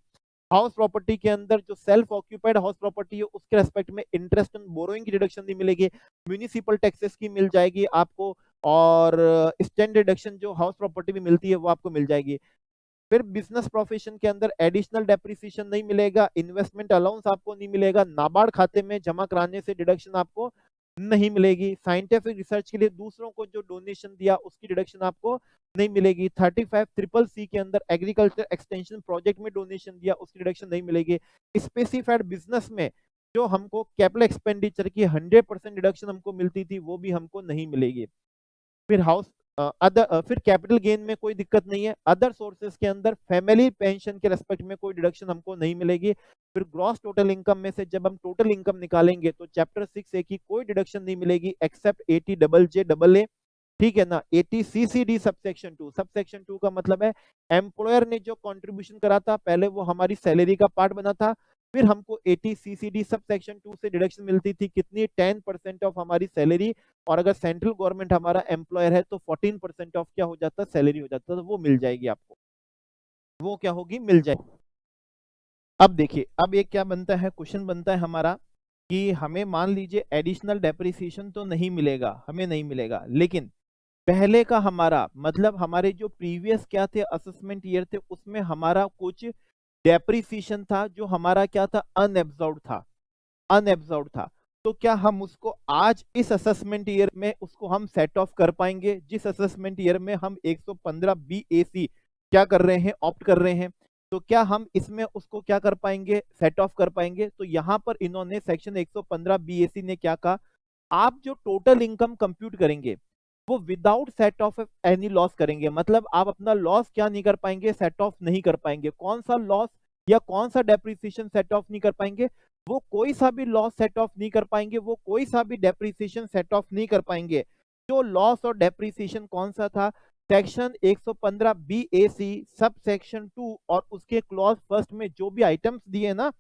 हाउस प्रॉपर्टी के अंदर जो सेल्फ ऑक्यूपाइड हाउस प्रॉपर्टी है उसके रेस्पेक्ट में इंटरेस्ट ऑन बोरोइंग की डिडक्शन नहीं मिलेगी, म्यूनिसिपल टैक्सेस की मिल जाएगी आपको, और स्टैंड डिडक्शन जो हाउस प्रॉपर्टी में मिलती है वो आपको मिल जाएगी। फिर बिजनेस प्रोफेशन के अंदर एडिशनल डेप्रिसिएशन नहीं मिलेगा, इन्वेस्टमेंट अलाउंस आपको नहीं मिलेगा, नाबार्ड खाते में जमा कराने से डिडक्शन आपको नहीं मिलेगी, साइंटिफिक रिसर्च के लिए दूसरों को जो डोनेशन दिया उसकी डिडक्शन आपको नहीं मिलेगी, 35CCC के अंदर एग्रीकल्चर एक्सटेंशन प्रोजेक्ट में डोनेशन दिया उसकी डिडक्शन नहीं मिलेगी, स्पेसिफाइड बिजनेस में जो हमको कैपिटल एक्सपेंडिचर की 100% डिडक्शन हमको मिलती थी वो भी हमको नहीं मिलेगी। फिर हाउस अदर फिर कैपिटल गेन में कोई दिक्कत नहीं है, अदर सोर्सेज के अंदर फैमिली पेंशन के रेस्पेक्ट में कोई डिडक्शन हमको नहीं मिलेगी। फिर ग्रॉस टोटल इनकम में से जब हम टोटल इनकम निकालेंगे तो चैप्टर 6A की कोई डिडक्शन नहीं मिलेगी एक्सेप्ट 80 JJAA, ठीक है ना। 80 CCD सबसेक्शन 2, सबसेक्शन 2 का मतलब है एम्प्लॉयर ने जो कंट्रीब्यूशन करा था पहले वो हमारी सैलरी का पार्ट बना था, फिर हमको 80 CCD सबसेक्शन 2 से डिडक्शन मिलती थी कितनी, 10% ऑफ हमारी सैलरी, और अगर सेंट्रल गवर्नमेंट हमारा एम्प्लॉयर है तो 14% ऑफ क्या हो जाता, सैलरी हो जाता, तो वो मिल जाएगी आपको, वो क्या होगी, मिल जाएगी। अब देखिए, अब ये क्या बनता है, क्वेश्चन बनता है हमारा कि हमें मान लीजिए एडिशनल डेप्रिसिएशन तो नहीं मिलेगा, हमें नहीं मिलेगा, लेकिन पहले का हमारा मतलब हमारे जो प्रीवियस क्या थे असेसमेंट ईयर थे उसमें हमारा कुछ डेप्रिसिएशन था जो हमारा क्या था, अनएब्जॉर्ब्ड था, अनएब्जॉर्ब्ड था। तो क्या हम उसको आज इस असेसमेंट ईयर में उसको हम सेट ऑफ कर पाएंगे, जिस असेसमेंट ईयर में हम 115 BAC क्या कर रहे हैं, ऑप्ट कर रहे हैं, तो क्या हम इसमें उसको क्या कर पाएंगे, सेट ऑफ कर पाएंगे। तो यहां पर इन्होंने सेक्शन 115 BAC ने क्या कहा, आप जो टोटल इनकम कंप्यूट करेंगे वो without set of any loss करेंगे, मतलब आप अपना लॉस क्या नहीं कर पाएंगे, सेट ऑफ नहीं कर पाएंगे। कौन सा लॉस या कौन सा डेप्रिसिएशन सेट ऑफ नहीं कर पाएंगे, वो कोई सा भी लॉस सेट ऑफ नहीं कर पाएंगे, वो कोई सा भी डेप्रिसिएशन सेट ऑफ नहीं कर पाएंगे। जो लॉस और डेप्रिसिएशन कौन सा था, सेक्शन 115 BAC सब सेक्शन 2 और उसके क्लॉज फर्स्ट में जो भी आइटम्स दिए ना,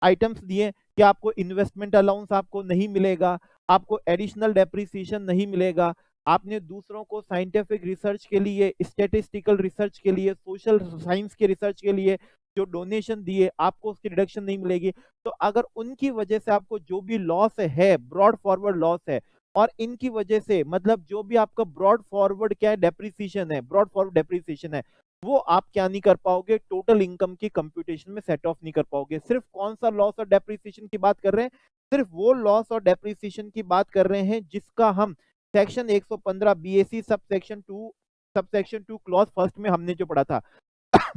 आइटम्स दिए कि आपको इन्वेस्टमेंट अलाउंस आपको नहीं मिलेगा, आपको एडिशनल डेप्रिसिएशन नहीं मिलेगा, आपने दूसरों को साइंटिफिक रिसर्च के लिए, स्टैटिस्टिकल रिसर्च के लिए, सोशल साइंस के रिसर्च के लिए जो डोनेशन दिए आपको उसकी डिडक्शन नहीं मिलेगी। तो अगर उनकी वजह से आपको जो भी लॉस है, ब्रॉड फॉरवर्ड लॉस है, और इनकी वजह से मतलब जो भी आपका ब्रॉड फॉरवर्ड क्या है, डेप्रिसिएशन है, ब्रॉड फॉरवर्ड डेप्रिसिएशन है, वो आप क्या नहीं कर पाओगे, टोटल इनकम की कंप्यूटेशन में सेट ऑफ नहीं कर पाओगे। सिर्फ कौन सा लॉस और डेप्रिसिएशन की बात कर रहे हैं, सिर्फ वो लॉस और डेप्रिसिएशन की बात कर रहे हैं जिसका हम section 115 BAC subsection 2 clause first में हमने जो पढ़ा था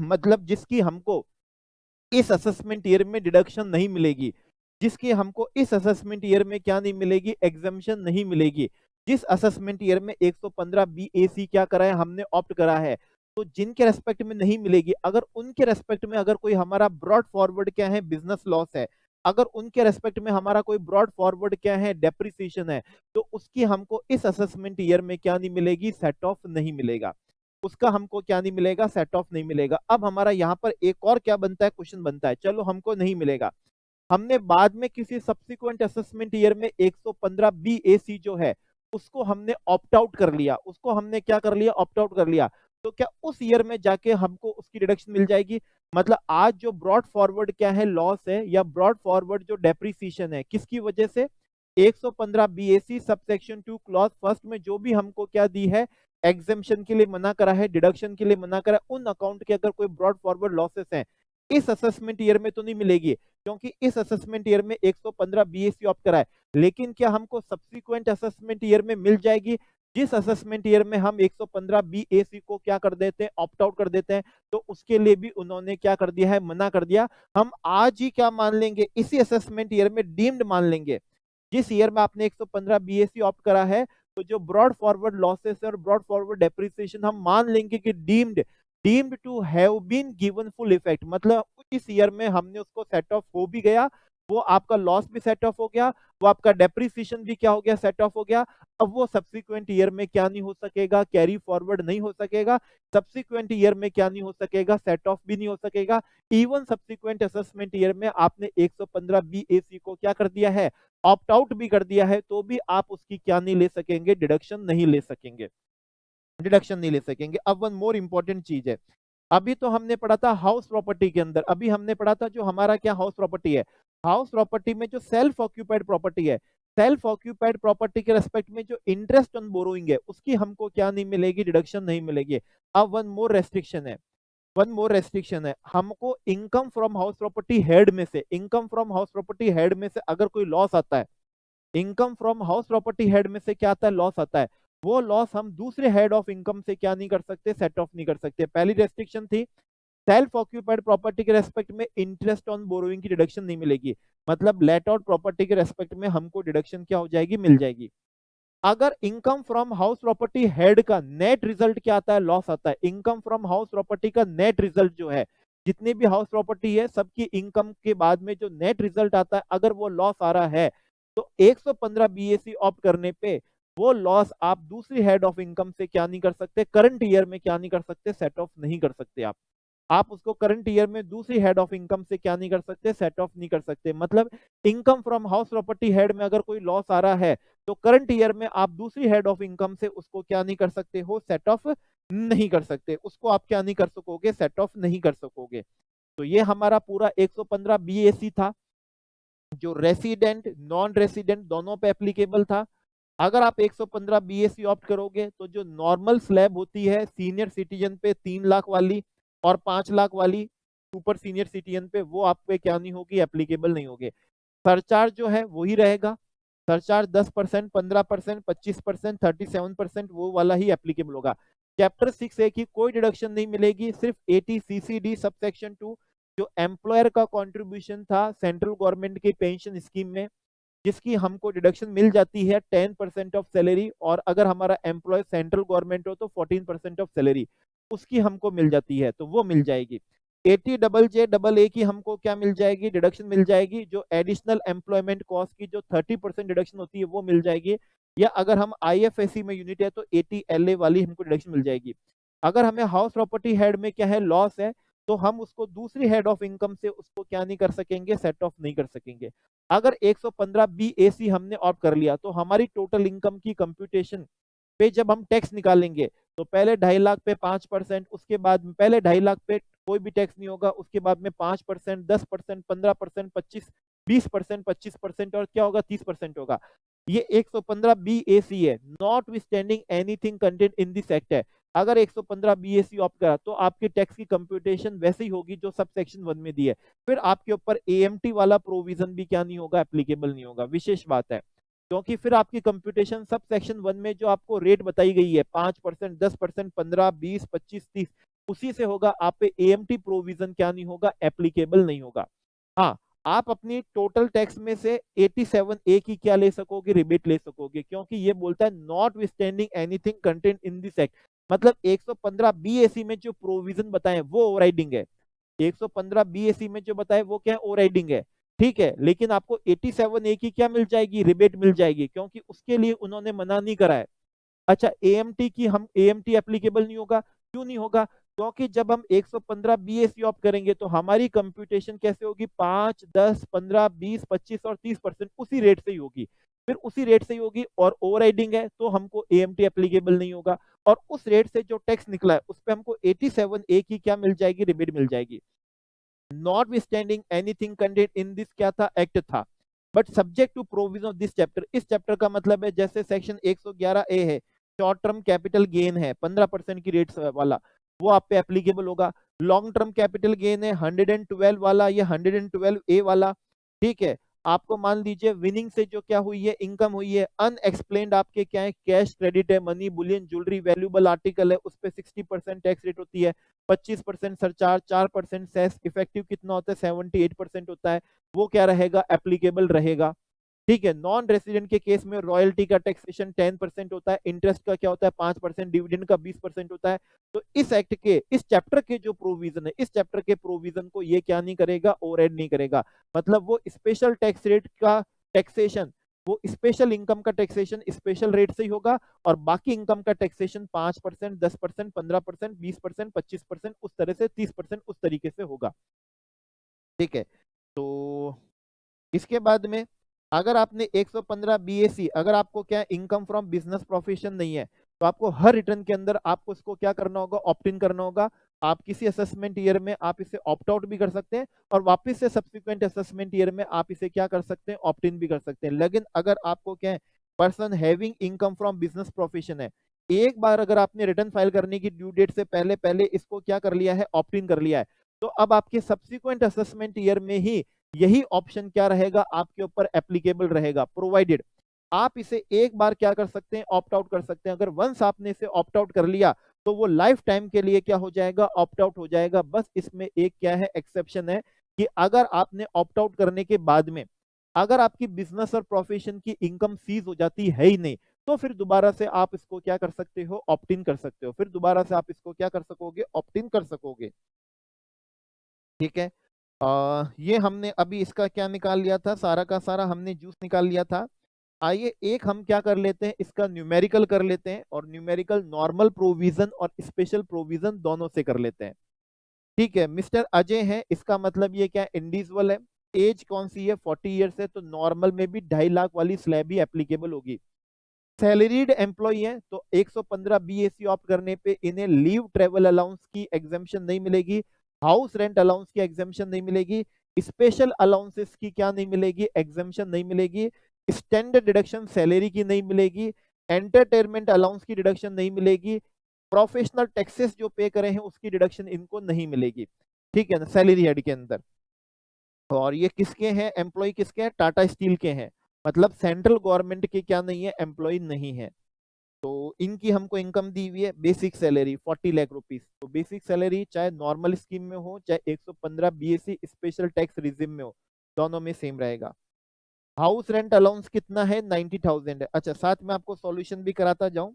मतलब जिसकी हमको इस असेसमेंट ईयर में डिडक्शन नहीं मिलेगी, जिसकी हमको इस असेसमेंट ईयर में क्या नहीं मिलेगी, एग्जम्पशन नहीं मिलेगी। जिस असेसमेंट ईयर में 115 BAC क्या करा है, हमने ऑप्ट करा है, तो जिनके रेस्पेक्ट में नहीं मिलेगी, अगर उनके रेस्पेक्ट में अगर कोई हमारा ब्रॉड फॉरवर्ड क्या है, बिजनेस लॉस है, अगर उनके रेस्पेक्ट में हमारा कोई ब्रॉड फॉरवर्ड क्या है, डेप्रिसिएशन है, तो उसकी हमको इस असेसमेंट ईयर में क्या नहीं मिलेगी, सेट ऑफ नहीं मिलेगा, उसका हमको क्या नहीं मिलेगा, सेट ऑफ नहीं मिलेगा। अब हमारा यहाँ पर एक और क्या बनता है, क्वेश्चन बनता है, चलो हमको नहीं मिलेगा, हमने बाद में किसी सब्सिक्वेंट असेसमेंट ईयर में 115 BAC जो है उसको हमने ऑप्ट आउट कर लिया, उसको हमने क्या कर लिया, ऑप्ट आउट कर लिया, तो क्या उस ईयर में जाके हमको उसकी डिडक्शन मिल जाएगी। मतलब आज जो ब्रॉड फॉरवर्ड क्या है, लॉस है, या ब्रॉड फॉरवर्ड जो डेप्रिसिएशन है, किसकी वजह से, 115 BAC सबसेक्शन 2 क्लॉज फर्स्ट में जो भी हमको क्या दी है, एग्जेम्पशन के लिए मना करा है, डिडक्शन के लिए मना करा है, उन अकाउंट के अगर कोई ब्रॉड फॉरवर्ड लॉसेस हैं इस असेसमेंट ईयर में तो नहीं मिलेगी, क्योंकि इस असेसमेंट ईयर में 115 बीएसी ऑप्ट करा है। लेकिन क्या हमको सब्सिक्वेंट असेसमेंट ईयर में मिल जाएगी? जिस असेसमेंट ईयर में हम 115 बीएसी को क्या कर देते हैं, ऑप्ट आउट कर देते हैं, तो उसके लिए भी उन्होंने क्या कर दिया है, मना कर दिया। हम आज ही क्या मान लेंगे, इसी असेसमेंट ईयर में डीम्ड मान लेंगे। जिस ईयर में आपने 115 बीएसी ऑप्ट करा है, तो जो ब्रॉड फॉरवर्ड लॉसेस और ब्रॉड फॉरवर्ड डेप्रिसिएशन हम मान लेंगे कि deemed to have been given full effect, मतलब इस ईयर में हमने उसको सेट ऑफ हो भी गया, वो आपका लॉस भी सेट ऑफ हो गया, वो आपका डेप्रिसिएशन भी क्या हो गया, सेट ऑफ हो गया। अब वो सब्सिक्वेंट ईयर में क्या नहीं हो सकेगा, कैरी फॉरवर्ड नहीं हो सकेगा। सब्सिक्वेंट ईयर में क्या नहीं हो सकेगा, सेट ऑफ भी नहीं हो सकेगा। इवन सब्सिक्वेंट असेसमेंट ईयर में आपने 115 बीएसी को क्या कर दिया है, ऑप्ट आउट भी कर दिया है, तो भी आप उसकी क्या नहीं ले सकेंगे, डिडक्शन नहीं ले सकेंगे, डिडक्शन नहीं ले सकेंगे। अब वन मोर इंपॉर्टेंट चीज है, अभी तो हमने पढ़ा था हाउस प्रॉपर्टी के अंदर, अभी हमने पढ़ा था जो हमारा क्या हाउस प्रॉपर्टी है, हाउस प्रॉपर्टी में जो सेल्फ ऑक्यूपाइड प्रॉपर्टी है, सेल्फ ऑक्यूपाइड प्रॉपर्टी के रेस्पेक्ट में जो इंटरेस्ट ऑन बोरोइंग है उसकी हमको क्या नहीं मिलेगी, डिडक्शन नहीं मिलेगी। अब वन मोर रेस्ट्रिक्शन है, वन मोर रेस्ट्रिक्शन है, हमको income from house property head में से, income from house property head में से अगर कोई लॉस आता है, income from house property head में से क्या आता है, लॉस आता है, वो लॉस हम दूसरे हेड ऑफ इनकम से क्या नहीं कर सकते, सेट ऑफ नहीं कर सकते। पहली रेस्ट्रिक्शन थी सेल्फ ऑक्यूपाइड प्रॉपर्टी के रेस्पेक्ट में इंटरेस्ट ऑन बोरोइंग की डिडक्शन नहीं मिलेगी, मतलब लेट आउट प्रॉपर्टी के रेस्पेक्ट में हमको डिडक्शन क्या हो जाएगी, मिल जाएगी। अगर income from house property head का नेट रिजल्ट क्या आता है, लॉस आता है, इनकम फ्रॉम हाउस प्रॉपर्टी का नेट रिजल्ट जो है, जितनी भी हाउस प्रॉपर्टी है सबकी इनकम के बाद में जो नेट रिजल्ट आता है, अगर वो लॉस आ रहा है तो 115 बीएसी ऑप्ट करने पे वो लॉस आप दूसरी हेड ऑफ इनकम से क्या नहीं कर सकते, करंट ईयर में क्या नहीं कर सकते, सेट ऑफ नहीं कर सकते। आप उसको करंट ईयर में दूसरी हेड ऑफ इनकम से क्या नहीं कर सकते, सेट ऑफ नहीं कर सकते। मतलब income from house property head में अगर कोई लॉस आ रहा है तो करंट ईयर में आप दूसरी हेड ऑफ इनकम से उसको क्या नहीं कर सकते हो, सेट ऑफ नहीं कर सकते, उसको आप क्या नहीं कर सकोगे, सेट ऑफ नहीं कर सकोगे। तो ये हमारा पूरा 115 बीएसी था, जो रेसिडेंट नॉन रेसिडेंट दोनों पे एप्लीकेबल था। अगर आप 115 बीएसी ऑप्ट करोगे तो जो नॉर्मल स्लैब होती है सीनियर सिटीजन पे 3 लाख वाली और 5 लाख वाली सुपर सीनियर सिटीजन पे, वो आप पे क्या नहीं होगी, एप्लीकेबल नहीं होगी। सरचार्ज जो है वही रहेगा, सरचार्ज 10%, 15%, 25%, 37% वो वाला ही एप्लीकेबल होगा। चैप्टर 6A की कोई डिडक्शन नहीं मिलेगी, सिर्फ 80 CCD सबसेक्शन 2 जो एम्प्लॉयर का कंट्रीब्यूशन था सेंट्रल गवर्नमेंट की पेंशन स्कीम में, जिसकी हमको डिडक्शन मिल जाती है 10% ऑफ सैलरी, और अगर हमारा एम्प्लॉय सेंट्रल गवर्नमेंट हो तो 14% ऑफ सैलरी उसकी हमको मिल जाती है, तो वो मिल जाएगी। 80 डबल जे डबल ए की हमको क्या मिल जाएगी, डिडक्शन मिल जाएगी, जो एडिशनल एम्प्लॉयमेंट कॉस्ट की जो 30% डिडक्शन होती है वो मिल जाएगी। या अगर हम IFSC में यूनिट है तो 80 LA वाली हमको डिडक्शन मिल जाएगी। अगर हमें हाउस प्रॉपर्टी हेड में क्या है, लॉस है, तो हम उसको दूसरी हेड ऑफ इनकम से उसको क्या नहीं कर सकेंगे, सेट ऑफ नहीं कर सकेंगे। अगर 115 BAC हमने ऑप्ट कर लिया तो हमारी टोटल इनकम की कंप्यूटेशन पे जब हम टैक्स निकालेंगे तो पहले 2.5 लाख पे 5%, उसके बाद पहले 2.5 लाख पे कोई भी टैक्स नहीं होगा, उसके बाद में 5%, 10%, 15%, 25, 20%, 25% और क्या होगा, 30% होगा। ये 115 BAC है, not withstanding anything contained in this act है। अगर 115 BAC ऑप्ट करा तो आपकी टैक्स की कंप्यूटेशन वैसे ही होगी जो सब सेक्शन 1 में दी है, फिर आपके ऊपर AMT वाला प्रोविजन भी क्या नहीं होगा, एप्लीकेबल नहीं होगा। विशेष बात है, क्योंकि फिर आपकी कंप्यूटेशन सब सेक्शन 1 में जो आपको रेट बताई गई है 5%, 10%, 15, 20, 25, 30 उसी से होगा, आप पे AMT प्रोविजन क्या नहीं होगा, एप्लीकेबल नहीं होगा। हाँ, आप अपनी टोटल टैक्स में से 87A की क्या ले सकोगे, रिबेट ले सकोगे, क्योंकि ये बोलता है not withstanding anything contained in this act, मतलब 115 BAC में जो प्रोविजन बताए वो ओवरराइडिंग है, 115 BAC में जो बताए वो क्या है, ओवरराइडिंग है, ठीक है। लेकिन आपको 87A की क्या मिल जाएगी, रिबेट मिल जाएगी, क्योंकि उसके लिए उन्होंने मना नहीं करा है। अच्छा, AMT की हम AMT एप्लीकेबल नहीं होगा, क्यों नहीं होगा, क्योंकि जब हम 115 BAC ऑप्ट करेंगे तो हमारी कंप्यूटेशन कैसे होगी, 5, 10, 15, 20, 25 और 30% उसी रेट से ही होगी, फिर उसी रेट से ही होगी, और ओवरराइडिंग है तो हमको AMT एप्लीकेबल नहीं होगा, और उस रेट से जो टैक्स निकला है उस पर हमको 87A की क्या मिल जाएगी, रिबेट मिल जाएगी। Notwithstanding anything contained in this क्या था, एक्ट था, but subject to provision of this chapter, इस चैप्टर का मतलब है जैसे सेक्शन 111A है, शॉर्ट टर्म कैपिटल गेन है 15% की रेट वाला, वो आप पे एप्लीकेबल होगा। लॉन्ग टर्म कैपिटल गेन है 112 वाला या 112A वाला, ठीक है। आपको मान लीजिए विनिंग से जो क्या हुई है, इनकम हुई है, अनएक्सप्लेन्ड आपके क्या है, कैश क्रेडिट है, money Boolean jewellery valuable article है, उस पर 60% टैक्स रेट होती है, 25% सरचार्ज, 4% सेस, इफेक्टिव कितना होता है 78% होता है, वो क्या रहेगा, एप्लीकेबल रहेगा, ठीक है। नॉन रेसिडेंट के केस में रॉयल्टी का टैक्सेशन 10% होता है, इंटरेस्ट का क्या होता है 5%, डिविडेंड का 20% होता है। तो इस एक्ट के, इस चैप्टर के जो प्रोविजन है, इस चैप्टर के प्रोविजन को ये क्या नहीं करेगा, ओवरराइड नहीं करेगा। मतलब वो स्पेशल टैक्स रेट का टैक्सेशन, वो स्पेशल इनकम का टैक्सेशन स्पेशल रेट से ही होगा, और बाकी इनकम का टैक्सेशन 5%, 10%, 15%, 20%, 25%, उस तरह से 30% उस तरीके से होगा, ठीक है। तो इसके बाद में अगर आपने 115 बीएसी, अगर आपको क्या इनकम फ्रॉम बिजनेस प्रोफेशन नहीं है, तो आपको हर रिटर्न के अंदर आपको इसको क्या करना होगा, ऑप्ट इन करना होगा। आप किसी असेसमेंट ईयर में आप इसे ऑप्ट आउट भी कर सकते हैं, और वापस से सब्सिक्वेंट असेसमेंट ईयर में आप इसे क्या कर सकते हैं, ऑप्ट इन भी कर सकते हैं। लेकिन अगर आपको क्या है, person having income from business profession है, एक बार अगर आपने रिटर्न फाइल करने की ड्यू डेट से पहले पहले इसको क्या कर लिया है, ऑप्ट इन कर लिया है, तो अब आपके सब्सिक्वेंट असेसमेंट ईयर में ही यही ऑप्शन क्या रहेगा, आपके ऊपर एप्लीकेबल रहेगा, प्रोवाइडेड आप इसे एक बार क्या कर सकते हैं, ऑप्ट आउट कर सकते हैं। अगर वंस आपने इसे ऑप्ट आउट कर लिया तो वो लाइफ टाइम के लिए क्या हो जाएगा, ऑप्ट आउट हो जाएगा। बस इसमें एक क्या है, एक्सेप्शन है कि अगर आपने ऑप्ट आउट करने के बाद में अगर आपकी बिजनेस और प्रोफेशन की इनकम सीज हो जाती है ही नहीं, तो फिर दोबारा से आप इसको क्या कर सकते हो, ऑप्ट इन कर सकते हो, फिर दोबारा से आप इसको क्या कर सकोगे, ऑप्ट इन कर सकोगे, ठीक है। ये हमने अभी इसका क्या निकाल लिया था, सारा का सारा हमने जूस निकाल लिया था। आइए एक हम क्या कर लेते हैं, इसका न्यूमेरिकल कर लेते हैं, और न्यूमेरिकल नॉर्मल प्रोविजन और स्पेशल प्रोविजन दोनों से कर लेते हैं, ठीक है। मिस्टर अजय है, इसका मतलब ये क्या, इंडिविजुअल है, एज कौन सी है, 40 ईयर्स है, तो नॉर्मल में भी 2.5 लाख वाली स्लैब ही एप्लीकेबल होगी। सैलरीड एम्प्लॉय है, तो 115 बीएसी ऑप्ट करने पे इन्हें लीव ट्रेवल अलाउंस की एग्जेम्पशन नहीं मिलेगी, हाउस रेंट अलाउंस की एग्जेम्पशन नहीं मिलेगी, स्पेशल अलाउंसेस की क्या नहीं मिलेगी, एग्जेम्पशन नहीं मिलेगी, स्टैंडर्ड डिडक्शन सैलरी की नहीं मिलेगी, एंटरटेनमेंट अलाउंस की डिडक्शन नहीं मिलेगी, प्रोफेशनल टैक्सेस जो पे करे हैं उसकी डिडक्शन इनको नहीं मिलेगी, ठीक है ना, सैलरी हेड के अंदर। और ये किसके हैं, एम्प्लॉय किसके हैं, टाटा स्टील के हैं, मतलब सेंट्रल गवर्नमेंट के क्या नहीं है, एम्प्लॉय नहीं है। तो इनकी हमको इनकम दी हुई है बेसिक सैलरी 40 लाख रुपीस। तो बेसिक सैलरी चाहे नॉर्मल स्कीम में हो, चाहे 115 बीएससी स्पेशल टैक्स रिजिम में हो, दोनों में सेम रहेगा। हाउस रेंट अलाउंस कितना है, 90,000 है। अच्छा, साथ में आपको सॉल्यूशन भी कराता जाऊं।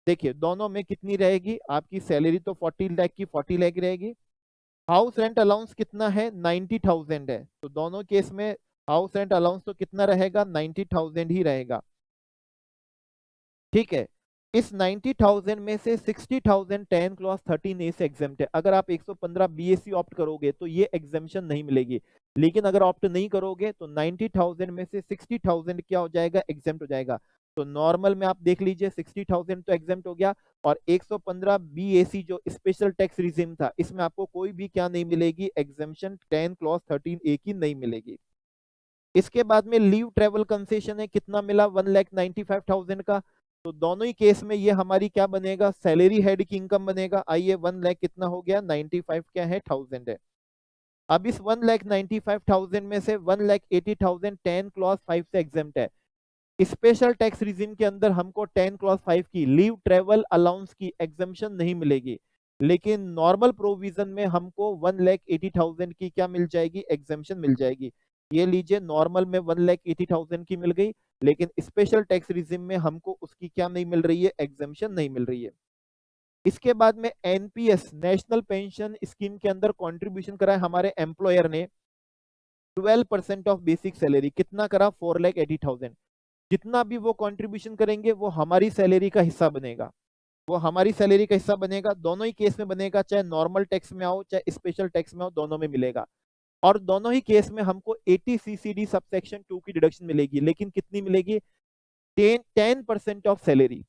देखिए दोनों में कितनी रहेगी, आपकी सैलरी तो 40 लाख की 40 लाख रहेगी, हाउस रेंट अलाउंस कितना है, 90,000 है, तो दोनों केस में हाउस रेंट अलाउंस तो कितना रहेगा, 90,000 ही रहेगा, ठीक है। इस 90,000 में से 60,000 10 क्लॉज 13A से एग्जेम्प्ट है। अगर आप 115 बीएससी ऑप्ट करोगे तो ये एग्जेम्पशन नहीं मिलेगी, लेकिन अगर ऑप्ट नहीं करोगे तो 90,000 में से 60,000 क्या हो जाएगा, एग्जेम्प्ट हो जाएगा। तो नॉर्मल में आप देख लीजिए 60,000 तो एग्जेम्प्ट हो गया, और 115 बीएससी जो स्पेशल टैक्स रिजिम था, इसमें आपको कोई भी क्या नहीं मिलेगी, एग्जेम्पशन 10 क्लॉज 13A की नहीं मिलेगी। इसके बाद में लीव ट्रेवल कंसेशन है, कितना मिला, 1,95,000 का। तो दोनों ही केस में ये हमारी क्या बनेगा, सैलरी हेड की इनकम बनेगा। आइए 1 लाख कितना हो गया, 95 क्या है, 1000 है। अब इस 1,95,000 में से 1,80,000 10 क्लॉज 5 से एग्जेम्प्ट है। स्पेशल टैक्स रिजिम के अंदर हमको 10 क्लॉज 5 की लीव ट्रेवल अलाउंस की एग्जेम्पशन नहीं मिलेगी, लेकिन नॉर्मल प्रोविजन में हमको 1,80,000 की क्या मिल जाएगी, एग्जेम्पशन मिल जाएगी। ये लीजिए, नॉर्मल में 1,80,000 की मिल गई, लेकिन स्पेशल टैक्स रिजिम में हमको उसकी क्या नहीं मिल रही है, एग्जेम्पशन नहीं मिल रही है। इसके बाद में एनपीएस नेशनल पेंशन स्कीम के अंदर कंट्रीब्यूशन करा है हमारे एम्प्लॉयर ने 12% ऑफ बेसिक सैलरी, कितना करा, 4,80,000। जितना भी वो कंट्रीब्यूशन करेंगे वो हमारी सैलरी का हिस्सा बनेगा, वो हमारी सैलरी का हिस्सा बनेगा। दोनों ही केस में बनेगा, चाहे नॉर्मल टैक्स में आओ चाहे स्पेशल टैक्स में आओ, दोनों में मिलेगा। और दोनों ही केस में हमको 80 सीसीडी सबसेक्शन 2 की डिडक्शन मिलेगी, लेकिन कितनी मिलेगी, 10% ऑफ सैलरी,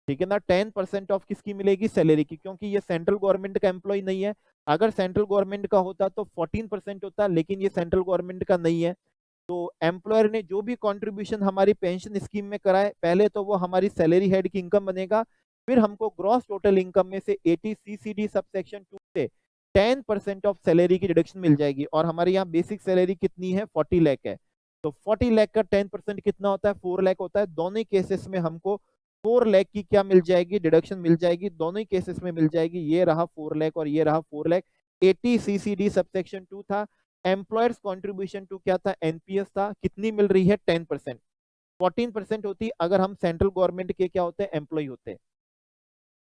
ठीक है ना। 10% ऑफ किसकी मिलेगी, सैलरी की, क्योंकि ये सेंट्रल गवर्नमेंट का एम्प्लॉय नहीं है। अगर सेंट्रल गवर्नमेंट का होता तो 14% होता, लेकिन ये सेंट्रल गवर्नमेंट का नहीं है, तो एम्प्लॉयर ने जो भी कंट्रीब्यूशन हमारी पेंशन स्कीम में कराए, पहले तो वो हमारी सैलरी हेड की इनकम बनेगा, फिर हमको ग्रॉस टोटल इनकम में से 80 CCD सबसेक्शन 2 से 10% ऑफ सैलरी की डिडक्शन मिल जाएगी। और हमारे यहाँ बेसिक सैलरी कितनी है, 40 लाख है। तो 40 लाख का 10% कितना होता है, 4 लाख होता है। दोनों ही केसेस में हमको 4 लाख की क्या मिल जाएगी, डिडक्शन मिल जाएगी, दोनों ही केसेस में मिल जाएगी। ये रहा 4 लाख और ये रहा 4 लाख। 80 CCD सबसेक्शन 2 था। एम्प्लॉयर्स कॉन्ट्रीब्यूशन टू क्या था, एनपीएस था। कितनी मिल रही है, 10%। 14% होती अगर हम सेंट्रल गवर्नमेंट के क्या होते हैं, एम्प्लॉय होते हैं।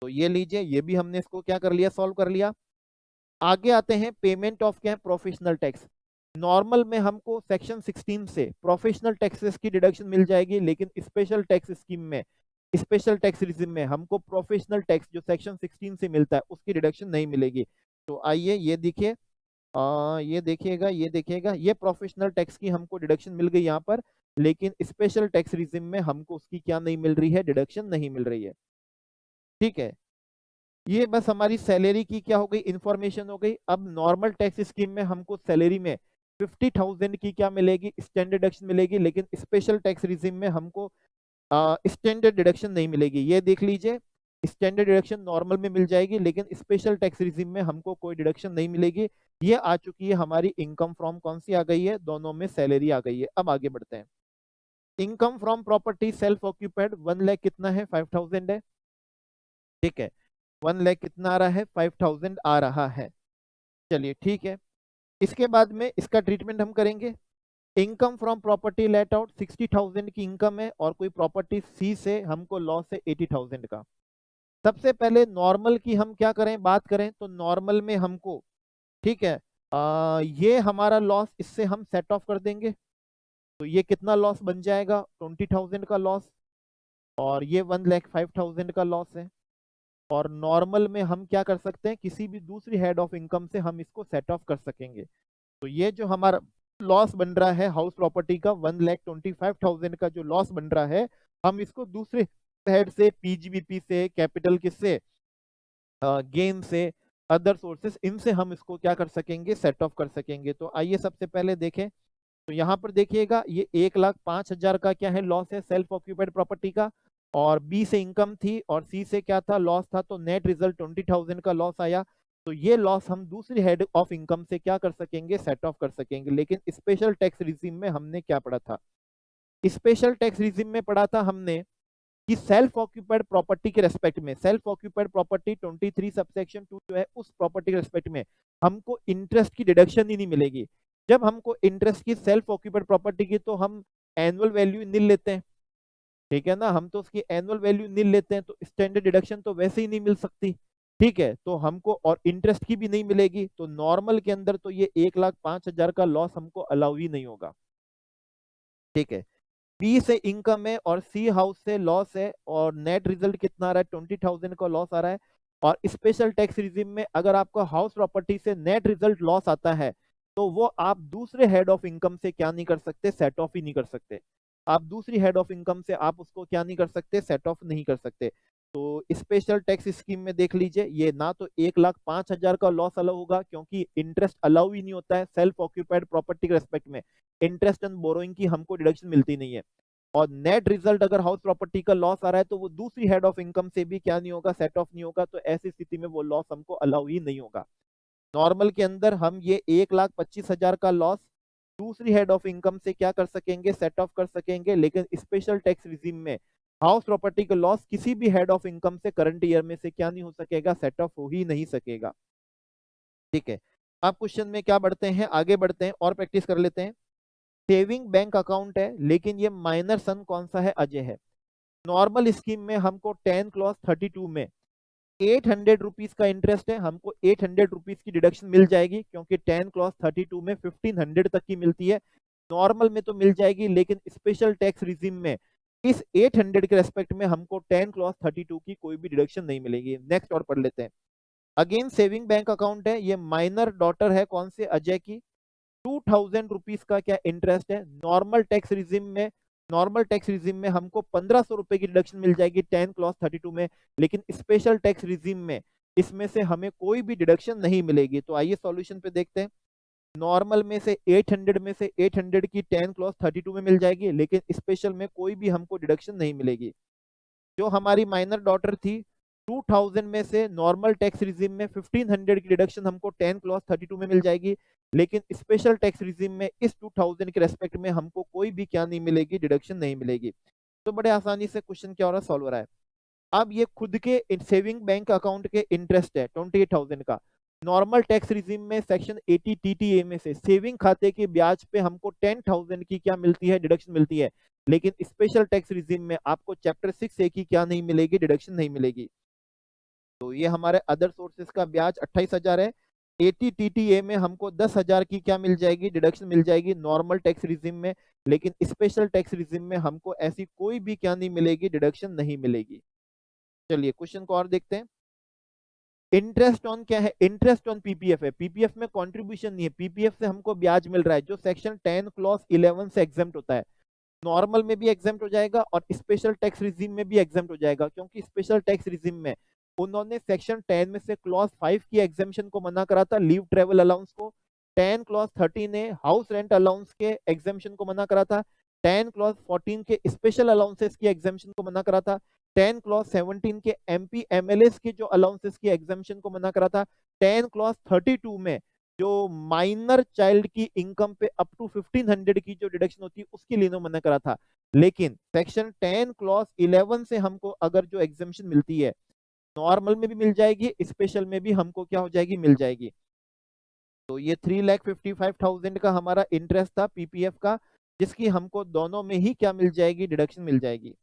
तो ये लीजिए, ये भी हमने इसको क्या कर लिया, सॉल्व कर लिया। आगे आते हैं पेमेंट ऑफ क्या, प्रोफेशनल टैक्स। नॉर्मल में हमको सेक्शन 16 से प्रोफेशनल टैक्सेस की डिडक्शन मिल जाएगी, लेकिन स्पेशल टैक्स स्कीम में, स्पेशल टैक्स रिजिम में हमको प्रोफेशनल टैक्स जो सेक्शन 16 से मिलता है उसकी डिडक्शन नहीं मिलेगी। तो आइए ये देखिए, ये देखिएगा, ये देखिएगा, ये प्रोफेशनल टैक्स की हमको डिडक्शन मिल गई यहाँ पर, लेकिन स्पेशल टैक्स रिजिम में हमको उसकी क्या नहीं मिल रही है, डिडक्शन नहीं मिल रही है। ठीक है, ये बस हमारी सैलरी की क्या हो गई, इंफॉर्मेशन हो गई। अब नॉर्मल टैक्स स्कीम में हमको सैलरी में 50,000 की क्या मिलेगी, स्टैंडर्ड डिडक्शन मिलेगी, लेकिन स्पेशल टैक्स रिजिम में हमको स्टैंडर्ड डिडक्शन नहीं मिलेगी। ये देख लीजिए, स्टैंडर्ड डिडक्शन नॉर्मल में मिल जाएगी, लेकिन स्पेशल टैक्स रिजिम में हमको कोई डिडक्शन नहीं मिलेगी। ये आ चुकी है हमारी इनकम फ्रॉम, कौन सी आ गई है, दोनों में सैलरी आ गई है। अब आगे बढ़ते हैं। Income from property self occupied 1 lakh कितना है, 5,000 है। ठीक है, 1 लाख कितना आ रहा है, 5,000 आ रहा है। चलिए ठीक है, इसके बाद में इसका ट्रीटमेंट हम करेंगे। Income from property let out 60,000 की इनकम है, और कोई प्रॉपर्टी सी से हमको लॉस है 80,000 का। सबसे पहले नॉर्मल की हम क्या करें, बात करें तो नॉर्मल में हमको, ठीक है, ये हमारा लॉस, इससे हम सेट ऑफ कर देंगे। तो ये कितना लॉस बन जाएगा, 20,000 का लॉस, और ये 1,05,000 का लॉस है। और नॉर्मल में हम क्या कर सकते हैं, किसी भी दूसरी हेड ऑफ इनकम से हम इसको सेट ऑफ कर सकेंगे। तो ये जो हमारा लॉस बन रहा है हाउस प्रॉपर्टी का, 1,25,000 का जो लॉस बन रहा है, हम इसको दूसरे हेड से, पीजीबीपी से, कैपिटल किससे, गेम से, अदर सोर्सेस, इनसे हम इसको क्या कर सकेंगे, सेट ऑफ कर सकेंगे। तो आइए सबसे पहले देखें। तो यहाँ पर देखिएगा, ये 1,05,000 का क्या है, लॉस है सेल्फ ऑक्यूपाइड प्रॉपर्टी का, और बी से इनकम थी और सी से क्या था, लॉस था। तो नेट रिजल्ट 20,000 का लॉस आया। तो ये लॉस हम दूसरी हेड ऑफ इनकम से क्या कर सकेंगे, सेट ऑफ कर सकेंगे। लेकिन स्पेशल टैक्स रिजिम में हमने क्या पढ़ा था, स्पेशल टैक्स रिजिम में पढ़ा था हमने कि सेल्फ ऑक्यूपाइड प्रॉपर्टी के रेस्पेक्ट में, सेल्फ ऑक्यूपाइड प्रॉपर्टी 23 सबसेक्शन 2 जो है, उस प्रॉपर्टी के रेस्पेक्ट में हमको इंटरेस्ट की डिडक्शन ही नहीं मिलेगी। जब हमको इंटरेस्ट की सेल्फ ऑक्यूपाइड प्रॉपर्टी की, तो हम एनुअल वैल्यू निल लेते हैं, ठीक है ना, हम तो उसकी एनुअल वैल्यू निल लेते हैं, तो स्टैंडर्ड डिडक्शन तो वैसे ही नहीं मिल सकती। ठीक है, तो हमको और इंटरेस्ट की भी नहीं मिलेगी। तो नॉर्मल के अंदर तो ये 1,05,000 का लॉस हमको अलाउ ही नहीं होगा। ठीक है, बी से इनकम है और सी हाउस से लॉस है, और नेट रिजल्ट कितना आ रहा है, 20,000 का लॉस आ रहा है। और स्पेशल टैक्स रिजिम में अगर आपका हाउस प्रॉपर्टी से नेट रिजल्ट लॉस आता है, तो वो आप दूसरे हेड ऑफ इनकम से क्या नहीं कर सकते, सेट ऑफ ही नहीं कर सकते। आप दूसरी हेड ऑफ इनकम से आप उसको क्या नहीं कर सकते, सेट ऑफ नहीं कर सकते। तो स्पेशल टैक्स स्कीम में देख लीजिए, ये ना तो 1,05,000 का लॉस अलाउ होगा, क्योंकि इंटरेस्ट अलाउ ही नहीं होता है सेल्फ ऑक्यूपाइड प्रॉपर्टी के रेस्पेक्ट में, इंटरेस्ट एंड बोरोइंग की हमको डिडक्शन मिलती नहीं है। और नेट रिजल्ट अगर हाउस प्रॉपर्टी का लॉस आ रहा है, तो वो दूसरी हेड ऑफ इनकम से भी क्या नहीं होगा, सेट ऑफ नहीं होगा। तो ऐसी स्थिति में वो लॉस हमको अलाउ ही नहीं होगा। नॉर्मल के अंदर हम ये 1,25,000 का लॉस दूसरी हेड ऑफ इनकम से क्या कर सकेंगे, सेट ऑफ कर सकेंगे। लेकिन स्पेशल टैक्स रिजिम में हाउस प्रॉपर्टी का लॉस किसी भी हेड ऑफ इनकम से करंट ईयर में से क्या नहीं हो सकेगा, सेट ऑफ हो ही नहीं सकेगा। ठीक है, अब क्वेश्चन में क्या बढ़ते हैं, आगे बढ़ते हैं और प्रैक्टिस कर लेते हैं। सेविंग बैंक अकाउंट है, लेकिन ये माइनर सन कौन सा है, अजय है। नॉर्मल स्कीम में हमको 10 क्लॉज 32 में 800 रुपीज का इंटरेस्ट है, हमको 800 रुपीज की डिडक्शन मिल जाएगी, क्योंकि 10 क्लॉज 32 में 1500 तक की मिलती है। नॉर्मल में तो मिल जाएगी, लेकिन स्पेशल टैक्स रिजिम में इस 800 के रेस्पेक्ट में हमको 10 क्लॉज 32 की कोई भी डिडक्शन नहीं मिलेगी। नेक्स्ट और पढ़ लेते हैं। अगेन सेविंग बैंक अकाउंट है, ये माइनर डॉटर है कौन से, अजय की। 2,000 रुपीज का क्या इंटरेस्ट है। नॉर्मल टैक्स रिजिम में, नॉर्मल टैक्स रिजिम में हमको 1,500 रुपए की डिडक्शन मिल जाएगी 10 क्लॉज 32 में, लेकिन स्पेशल टैक्स रिजिम में इसमें से हमें कोई भी डिडक्शन नहीं मिलेगी। तो आइए सॉल्यूशन पे देखते हैं। नॉर्मल में से 800 में से 800 की 10 क्लॉज 32 में मिल जाएगी, लेकिन स्पेशल में कोई भी हमको डिडक्शन नहीं मिलेगी। जो हमारी माइनर डॉटर थी, 2000 में से नॉर्मल टैक्स रिजीम में 1500 की डिडक्शन हमको 10 क्लॉज 32 में मिल जाएगी, लेकिन स्पेशल टैक्स रिजीम में इस 2000 के रेस्पेक्ट में हमको कोई भी क्या नहीं मिलेगी, डिडक्शन नहीं मिलेगी। तो बड़े आसानी से क्वेश्चन क्या हो रहा है, सॉल्व हो रहा है। अब ये खुद के सेविंग बैंक अकाउंट के इंटरेस्ट है 28,000 का। नॉर्मल टैक्स रिजीम में सेक्शन 80 टीटीए में से सेविंग खाते के ब्याज पे हमको 10,000 की क्या मिलती है, डिडक्शन मिलती है, लेकिन स्पेशल टैक्स रिजीम में आपको चैप्टर 6A की क्या नहीं मिलेगी, डिडक्शन नहीं मिलेगी। तो ये हमारे अदर सोर्सेज का ब्याज 28,000 है। 80 टीटीए में हमको 10,000 की क्या मिल जाएगी, डिडक्शन मिल जाएगी नॉर्मल टैक्स रिजीम में, लेकिन स्पेशल टैक्स रिजीम में हमको ऐसी कोई भी क्या नहीं मिलेगी, डिडक्शन नहीं मिलेगी। चलिए क्वेश्चन को और देखते हैं। इंटरेस्ट ऑन क्या है, इंटरेस्ट ऑन पीपीएफ है। पीपीएफ में कंट्रीब्यूशन नहीं है, पीपीएफ से हमको ब्याज मिल रहा है जो सेक्शन 10 क्लॉज 11 से एग्जेम्प्ट होता है। नॉर्मल में भी एग्जेम्प्ट हो जाएगा और स्पेशल टैक्स रिजीम में भी एग्जेम्प्ट हो जाएगा, क्योंकि स्पेशल टैक्स रिजीम में उन्होंने सेक्शन 10 में से क्लॉज 5 की एग्जेम्पशन को मना करा था, लीव ट्रेवल अलाउंस को। 10 क्लॉज 13 ने हाउस रेंट अलाउंस के एग्जेम्पशन को मना करा था। 10 क्लॉज 14 के स्पेशल अलाउंसेस की एग्जेम्पशन को मना करा था। 10 क्लॉज 17 के एमपी एमएलएस के जो अलाउंसेस की एग्जेम्पशन को मना करा था। 10 क्लॉज 32 में जो माइनर चाइल्ड की इनकम पे अप टू 1500 की जो डिडक्शन होती है उसके लिए मना करा था। लेकिन सेक्शन 10 क्लॉज 11 से हमको अगर जो एग्जेम्पशन मिलती है, नॉर्मल में भी मिल जाएगी, स्पेशल में भी हमको क्या हो जाएगी, मिल जाएगी। तो ये 3,55,000 का हमारा इंटरेस्ट था पीपीएफ का, जिसकी हमको दोनों में ही क्या मिल जाएगी, डिडक्शन मिल जाएगी।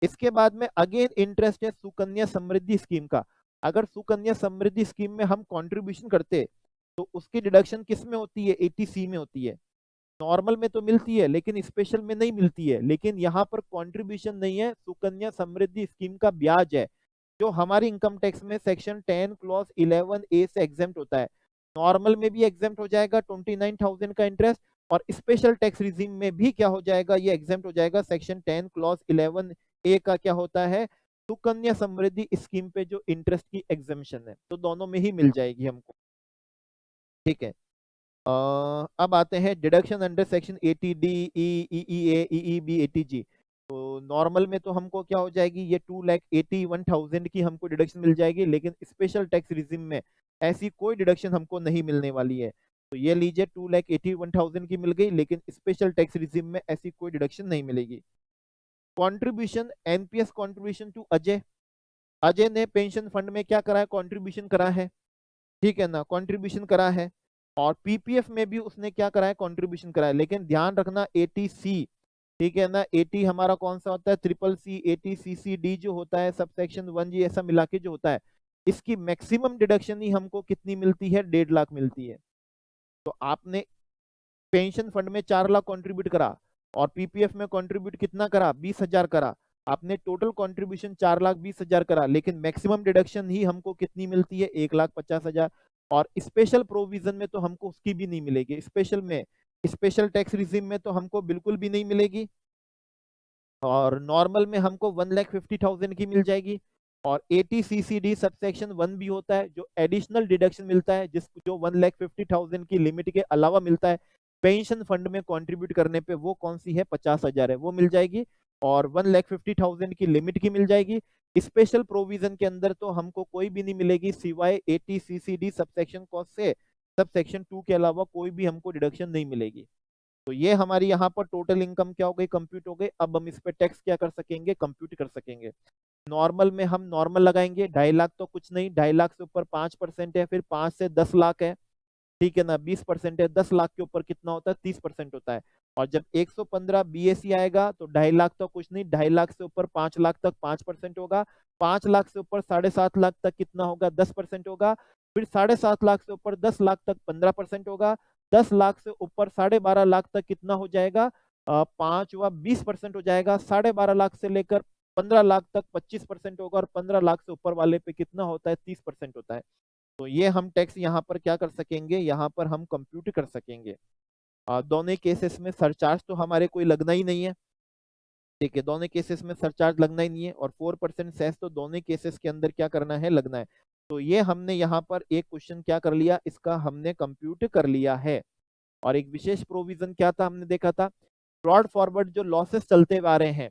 इसके बाद में अगेन इंटरेस्ट है सुकन्या समृद्धि स्कीम का। अगर सुकन्या समृद्धि स्कीम में हम कंट्रीब्यूशन करते तो उसकी डिडक्शन किस में होती है, 80C में होती है। नॉर्मल में तो मिलती है लेकिन स्पेशल में नहीं मिलती है, लेकिन यहाँ पर कंट्रीब्यूशन नहीं है, सुकन्या समृद्धि स्कीम का ब्याज है जो हमारी इनकम टैक्स में सेक्शन 10 क्लॉज 11A से एग्जेम्प्ट होता है। नॉर्मल में भी एग्जेम्प्ट हो जाएगा 29,000 का इंटरेस्ट, और स्पेशल टैक्स रिजीम में भी क्या हो जाएगा, ये एग्जेम्प्ट हो जाएगा। सेक्शन 10 क्लॉज 11A का क्या होता है, सुकन्या समृद्धि स्कीम पे जो इंटरेस्ट की एग्जेम्पशन है, तो दोनों में ही मिल जाएगी हमको। ठीक है, अब आते हैं deduction under section 80D, EEA, EEB, 80G। तो नॉर्मल में तो हमको क्या हो जाएगी, ये 2,81,000 की हमको डिडक्शन मिल जाएगी, लेकिन स्पेशल टैक्स रिजीम में ऐसी कोई डिडक्शन हमको नहीं मिलने वाली है। तो ये लीजिए 2,81,000 की मिल गई, लेकिन स्पेशल टैक्स रिजीम में ऐसी कोई डिडक्शन नहीं मिलेगी। Contribution, NPS contribution to Ajay. Ajay ने पेंशन फंड में क्या करा है, कॉन्ट्रीब्यूशन करा है, ठीक है ना, कॉन्ट्रीब्यूशन करा है। और पीपीएफ में भी उसने क्या करा है, कॉन्ट्रीब्यूशन करा है। लेकिन ध्यान रखना 80C, ठीक है ना, 80 हमारा कौन सा होता है, CCC, 80CCD जो होता है, सब सेक्शन 1G ऐसा मिला के जो होता है, इसकी मैक्सिमम डिडक्शन ही हमको कितनी मिलती है, 1.5 लाख मिलती है। तो आपने पेंशन फंड में 4 लाख कंट्रीब्यूट करा और पीपीएफ में कंट्रीब्यूट कितना करा, 20,000 करा। आपने टोटल कंट्रीब्यूशन 4,20,000 करा, लेकिन मैक्सिमम डिडक्शन ही हमको कितनी मिलती है, 1,50,000। और स्पेशल प्रोविजन में तो हमको उसकी भी नहीं मिलेगी। स्पेशल में, स्पेशल टैक्स रिजीम में तो हमको बिल्कुल भी नहीं मिलेगी। और नॉर्मल में हमको 1,50,000 की मिल जाएगी। और 80CCD सबसेक्शन 1 भी होता है जो एडिशनल डिडक्शन मिलता है, जिस जो 1,50,000 की लिमिट के अलावा मिलता है पेंशन फंड में कंट्रीब्यूट करने पे, वो कौन सी है, 50,000 है, वो मिल जाएगी। और 1,50,000 की लिमिट की मिल जाएगी। स्पेशल प्रोविजन के अंदर तो हमको कोई भी नहीं मिलेगी सिवाय 80CCD सबसेक्शन कॉस्ट से, सबसेक्शन 2 के अलावा कोई भी हमको डिडक्शन नहीं मिलेगी। तो ये हमारी यहाँ पर टोटल इनकम क्या हो गई, कंप्यूट हो गई। अब हम इस पे टैक्स क्या कर सकेंगे, कंप्यूट कर सकेंगे। नॉर्मल में हम नॉर्मल लगाएंगे, 2.5 लाख तो कुछ नहीं, 2.5 लाख से ऊपर 5% है, फिर 5 से 10 लाख है, ठीक है ना, 20% है, 10 लाख के ऊपर कितना होता है, 30% होता है। और जब 115 BAC आएगा तो 2.5 लाख तो कुछ नहीं, 2.5 लाख से ऊपर 5 लाख तक 5% होगा। 5 लाख से ऊपर 7.5 लाख तक कितना होगा, 10% होगा। फिर 7.5 लाख से ऊपर 10 लाख तक 15% होगा। 10 लाख से ऊपर 12.5 लाख तक कितना हो जाएगा, 5 व 20% हो जाएगा। 12.5 लाख से लेकर 15 लाख तक 25% होगा, और 15 लाख से ऊपर वाले पे कितना होता है, 30% होता है। तो ये हम टैक्स यहाँ पर क्या कर सकेंगे, यहाँ पर हम कंप्यूट कर सकेंगे। दोनों केसेस में सरचार्ज तो हमारे कोई लगना ही नहीं है, ठीक है, दोनों केसेस में सरचार्ज लगना ही नहीं है। और 4% सेस तो दोनों केसेस के अंदर क्या करना है, लगना है। तो ये हमने यहाँ पर एक क्वेश्चन क्या कर लिया, इसका हमने कंप्यूट कर लिया है। और एक विशेष प्रोविजन क्या था, हमने देखा था ब्रॉड फॉरवर्ड जो लॉसेस चलते आ रहे हैं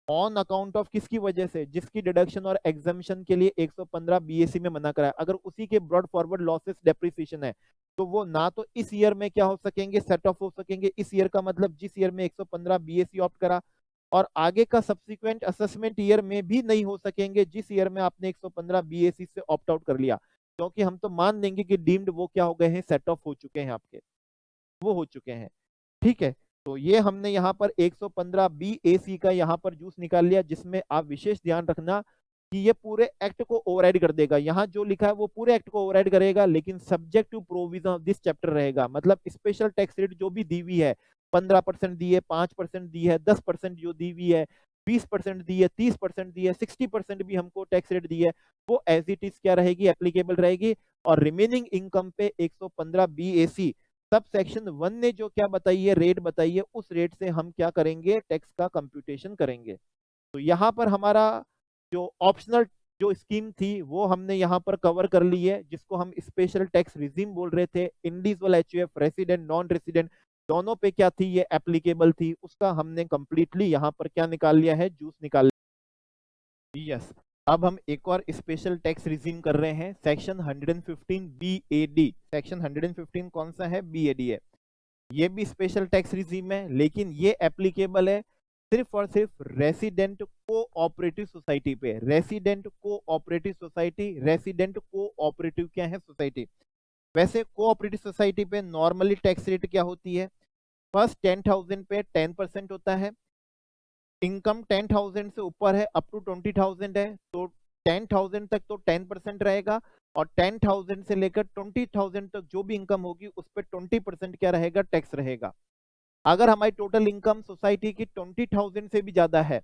ऑन अकाउंट ऑफ किसकी वजह से, जिसकी डिडक्शन और एग्जामिशन के लिए 115 बीएसी में मना करा है, अगर उसी के ब्रॉड फॉरवर्ड लॉसेस डेप्रिसिएशन है तो वो ना तो इस ईयर में क्या हो सकेंगे, सेट ऑफ हो सकेंगे। इस ईयर का मतलब जिस ईयर में 115 बीएसी ऑप्ट करा, और आगे का सब्सिक्वेंट असेसमेंट ईयर में भी नहीं हो सकेंगे जिस ईयर में आपने 115 बीएसी से ऑप्ट आउट कर लिया, क्योंकि हम तो मान लेंगे कि डीम्ड वो क्या हो गए हैं, सेट ऑफ हो चुके हैं, आपके वो हो चुके हैं। ठीक है, तो ये हमने यहाँ पर 115 BAC का यहाँ पर जूस निकाल लिया, जिसमें आप विशेष ध्यान रखना कि ये पूरे एक्ट को ओवरराइड कर देगा। यहाँ जो लिखा है वो पूरे एक्ट को ओवरराइड करेगा, लेकिन subject to provision of this chapter रहेगा। मतलब स्पेशल टैक्स रेट जो भी दी हुई है, 15% दी है, 5% दी है, 10% जो दी हुई है, 20% दी है, 30% दी है, 60% भी हमको टैक्स रेट दी है, वो एज इट इज क्या रहेगी, एप्लीकेबल रहेगी। और रिमेनिंग इनकम पे 115 BAC सब सेक्शन 1 ने जो क्या बताई है, रेट बताई है, उस रेट से हम क्या करेंगे, टैक्स का कंप्यूटेशन करेंगे। तो यहाँ पर हमारा जो ऑप्शनल जो स्कीम थी वो हमने यहाँ पर कवर कर ली है, जिसको हम स्पेशल टैक्स रिजीम बोल रहे थे। Individual HUF, resident, non resident, दोनों पे क्या थी, ये एप्लीकेबल थी, उसका हमने कंप्लीटली यहाँ पर क्या निकाल लिया है, जूस निकाल लिया। यस, अब हम एक और स्पेशल टैक्स रिजीम कर रहे हैं, सेक्शन 115 BAD। सेक्शन 115 कौन सा है, BAD है। ये भी स्पेशल टैक्स रिजीम है, लेकिन ये एप्लीकेबल है सिर्फ और सिर्फ रेसिडेंट कोऑपरेटिव सोसाइटी पे। Resident cooperative society, resident cooperative क्या है, सोसाइटी। वैसे कोऑपरेटिव सोसाइटी पे नॉर्मली टैक्स रेट क्या होती है, फर्स्ट 10,000 पे 10% होता है। इनकम 10,000 से ऊपर है, अप टू 20,000 है, तो 10,000 तक तो 10% रहेगा, और 10,000 से लेकर 20,000 तक जो भी इनकम होगी उस पर 20% क्या रहेगा, टैक्स रहेगा। अगर हमारी टोटल इनकम सोसाइटी की 20,000 से भी ज्यादा है,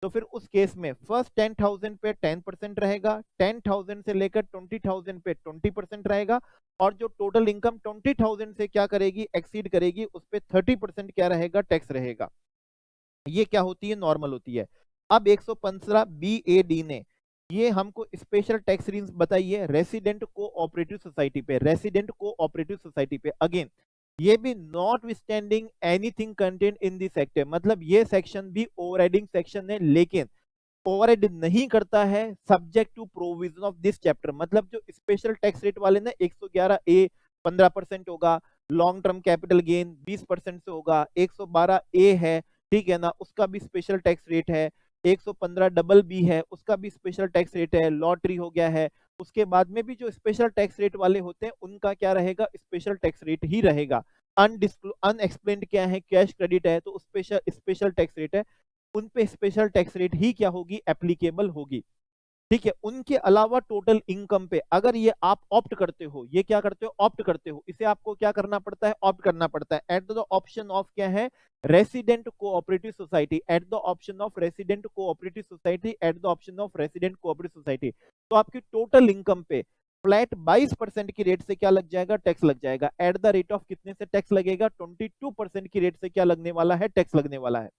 तो फिर उस केस में फर्स्ट 10,000 पे 10% रहेगा, 10,000 से लेकर 20,000 पे 20% रहेगा, और जो टोटल इनकम 20,000 से क्या करेगी, एक्सीड करेगी, उस पर 30% क्या रहेगा, टैक्स रहेगा। ये क्या होती है, नॉर्मल होती है। अब 115 BAD ने ये हमको स्पेशल टैक्स रेंज बताई है रेसिडेंट कोऑपरेटिव सोसाइटी पे। रेसिडेंट कोऑपरेटिव सोसाइटी पे अगेन ये भी not withstanding anything contained in this sector, मतलब ये सेक्शन भी ओवरराइडिंग सेक्शन है, लेकिन ओवरराइड नहीं करता है subject to provision of this chapter. मतलब जो स्पेशल टैक्स रेट वाले ना 111A 15% होगा, लॉन्ग टर्म कैपिटल गेन 20% से होगा, 112A है, ठीक है ना, उसका भी स्पेशल टैक्स रेट है, 115BB है, उसका भी स्पेशल टैक्स रेट है, लॉटरी हो गया है, उसके बाद में भी जो स्पेशल टैक्स रेट वाले होते हैं उनका क्या रहेगा, स्पेशल टैक्स रेट ही रहेगा। अनएक्सप्लेन्ड क्या है, कैश क्रेडिट है, तो स्पेशल स्पेशल टैक्स रेट है, उन पे स्पेशल टैक्स रेट ही क्या होगी, एप्लीकेबल होगी। ठीक है, उनके अलावा टोटल इनकम पे अगर ये आप ऑप्ट करते हो, ये क्या करते हो, ऑप्ट करते हो, इसे आपको क्या करना पड़ता है, ऑप्ट करना पड़ता है एट द ऑप्शन ऑफ क्या है, resident cooperative society, at the option of resident cooperative society, at the option of resident cooperative society. तो आपकी टोटल इनकम पे फ्लैट 22% की रेट से क्या लग जाएगा, टैक्स लग जाएगा। एट द रेट ऑफ कितने से टैक्स लगेगा, 22% की रेट से क्या लगने वाला है, टैक्स लगने वाला है।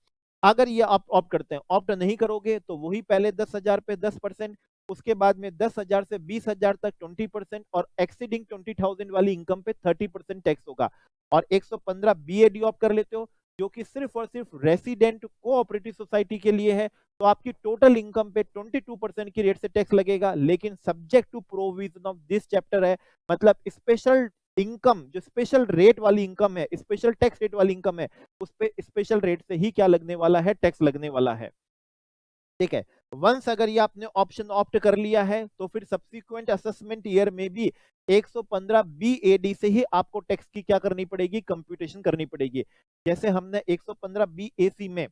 अगर ये आप ऑप्ट करते हैं, ऑप्ट नहीं करोगे तो वही पहले 10,000 पे 10%, उसके बाद में 10,000 से 20,000 तक 20%, और एक्सीडिंग 20,000 वाली इनकम पे 30% टैक्स होगा। और 115 BAD ऑप्ट कर लेते हो, जो कि सिर्फ और सिर्फ रेसिडेंट कोऑपरेटिव सोसाइटी के लिए है, तो आपकी टोटल इनकम पे 22% की रेट से टैक्स लगेगा, लेकिन subject to provision of this chapter है। मतलब स्पेशल इनकम, जो स्पेशल रेट वाली इनकम है, स्पेशल टैक्स रेट वाली इनकम है, उस पे स्पेशल रेट से ही क्या लगने वाला है, टैक्स लगने वाला है। ठीक है, वंस अगर ये आपने ऑप्शन ऑप्ट कर लिया है, तो फिर सब्सिक्वेंट असेसमेंट ईयर में भी 115 BAD से ही आपको टैक्स की क्या करनी पड़ेगी, कंप्यूटेशन करनी पड़ेगी। जैसे हमने 115 BAC में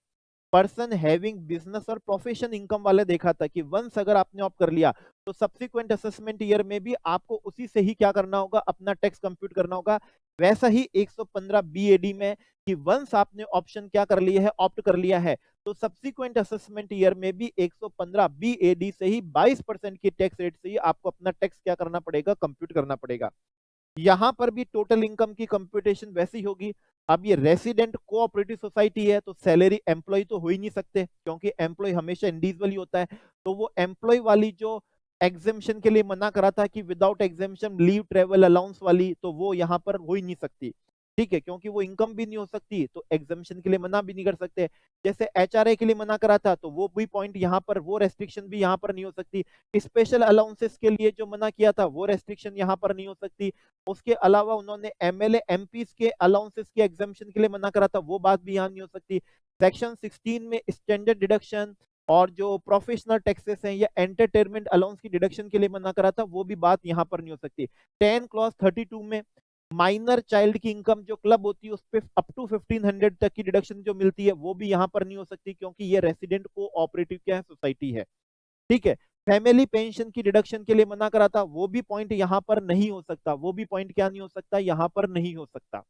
पर्सन हैविंग बिजनेस और प्रोफेशन इनकम वाले देखा था कि वंस अगर आपने ऑप्ट कर लिया तो सब्सिक्वेंट असेसमेंट ईयर में भी आपको उसी से ही क्या करना होगा, अपना टैक्स कंप्यूट करना होगा। वैसा ही 115 BAD में कि वंस आपने ऑप्शन क्या कर लिया है, ऑप्ट कर लिया है, तो सब्सिक्वेंट असेसमेंट ईयर में भी 115 BAD से ही 22% की टैक्स रेट से ही आपको अपना टैक्स क्या करना पड़ेगा, कंप्यूट करना पड़ेगा। यहां पर भी टोटल इनकम की कंप्यूटेशन वैसी होगी। अब ये रेसिडेंट कोऑपरेटिव सोसाइटी है, तो सैलरी एम्प्लॉय तो हो ही नहीं सकते, क्योंकि एम्प्लॉय हमेशा इंडिविजुअल ही होता है। तो वो एम्प्लॉय वाली जो एग्जेम्पशन के लिए मना करा था कि without exemption leave travel allowance वाली, तो वो यहाँ पर हो ही नहीं सकती, ठीक है, क्योंकि वो इनकम भी नहीं हो सकती, तो एग्जेम्पशन के लिए मना भी नहीं कर सकते। जैसे एचआरए के लिए मना करा था, तो वो भी पॉइंट यहाँ पर, वो रेस्ट्रिक्शन भी यहाँ पर नहीं हो सकती। स्पेशल अलाउंसेस के लिए जो मना किया था, वो रेस्ट्रिक्शन यहाँ पर नहीं हो सकती। उसके अलावा उन्होंने एमएलए एमपीज के अलाउंसेस के एग्जेम्पशन के लिए मना करा था, वो बात भी यहाँ नहीं हो सकती। सेक्शन 16 में स्टैंडर्ड डिडक्शन और जो प्रोफेशनल टैक्सेस हैं या एंटरटेनमेंट अलाउंस की डिडक्शन के लिए मना करा था, वो भी बात यहाँ पर नहीं हो सकती। 10 क्लॉज 32 में माइनर चाइल्ड की इनकम जो क्लब होती है उस पर अप टू 1500 तक की डिडक्शन जो मिलती है, वो भी यहाँ पर नहीं हो सकती, क्योंकि ये रेसिडेंट कोऑपरेटिव क्या है, सोसाइटी है, ठीक है। फैमिली पेंशन की डिडक्शन के लिए मना करा था, वो भी पॉइंट यहाँ पर नहीं हो सकता, वो भी पॉइंट क्या नहीं हो सकता, यहाँ पर नहीं हो सकता,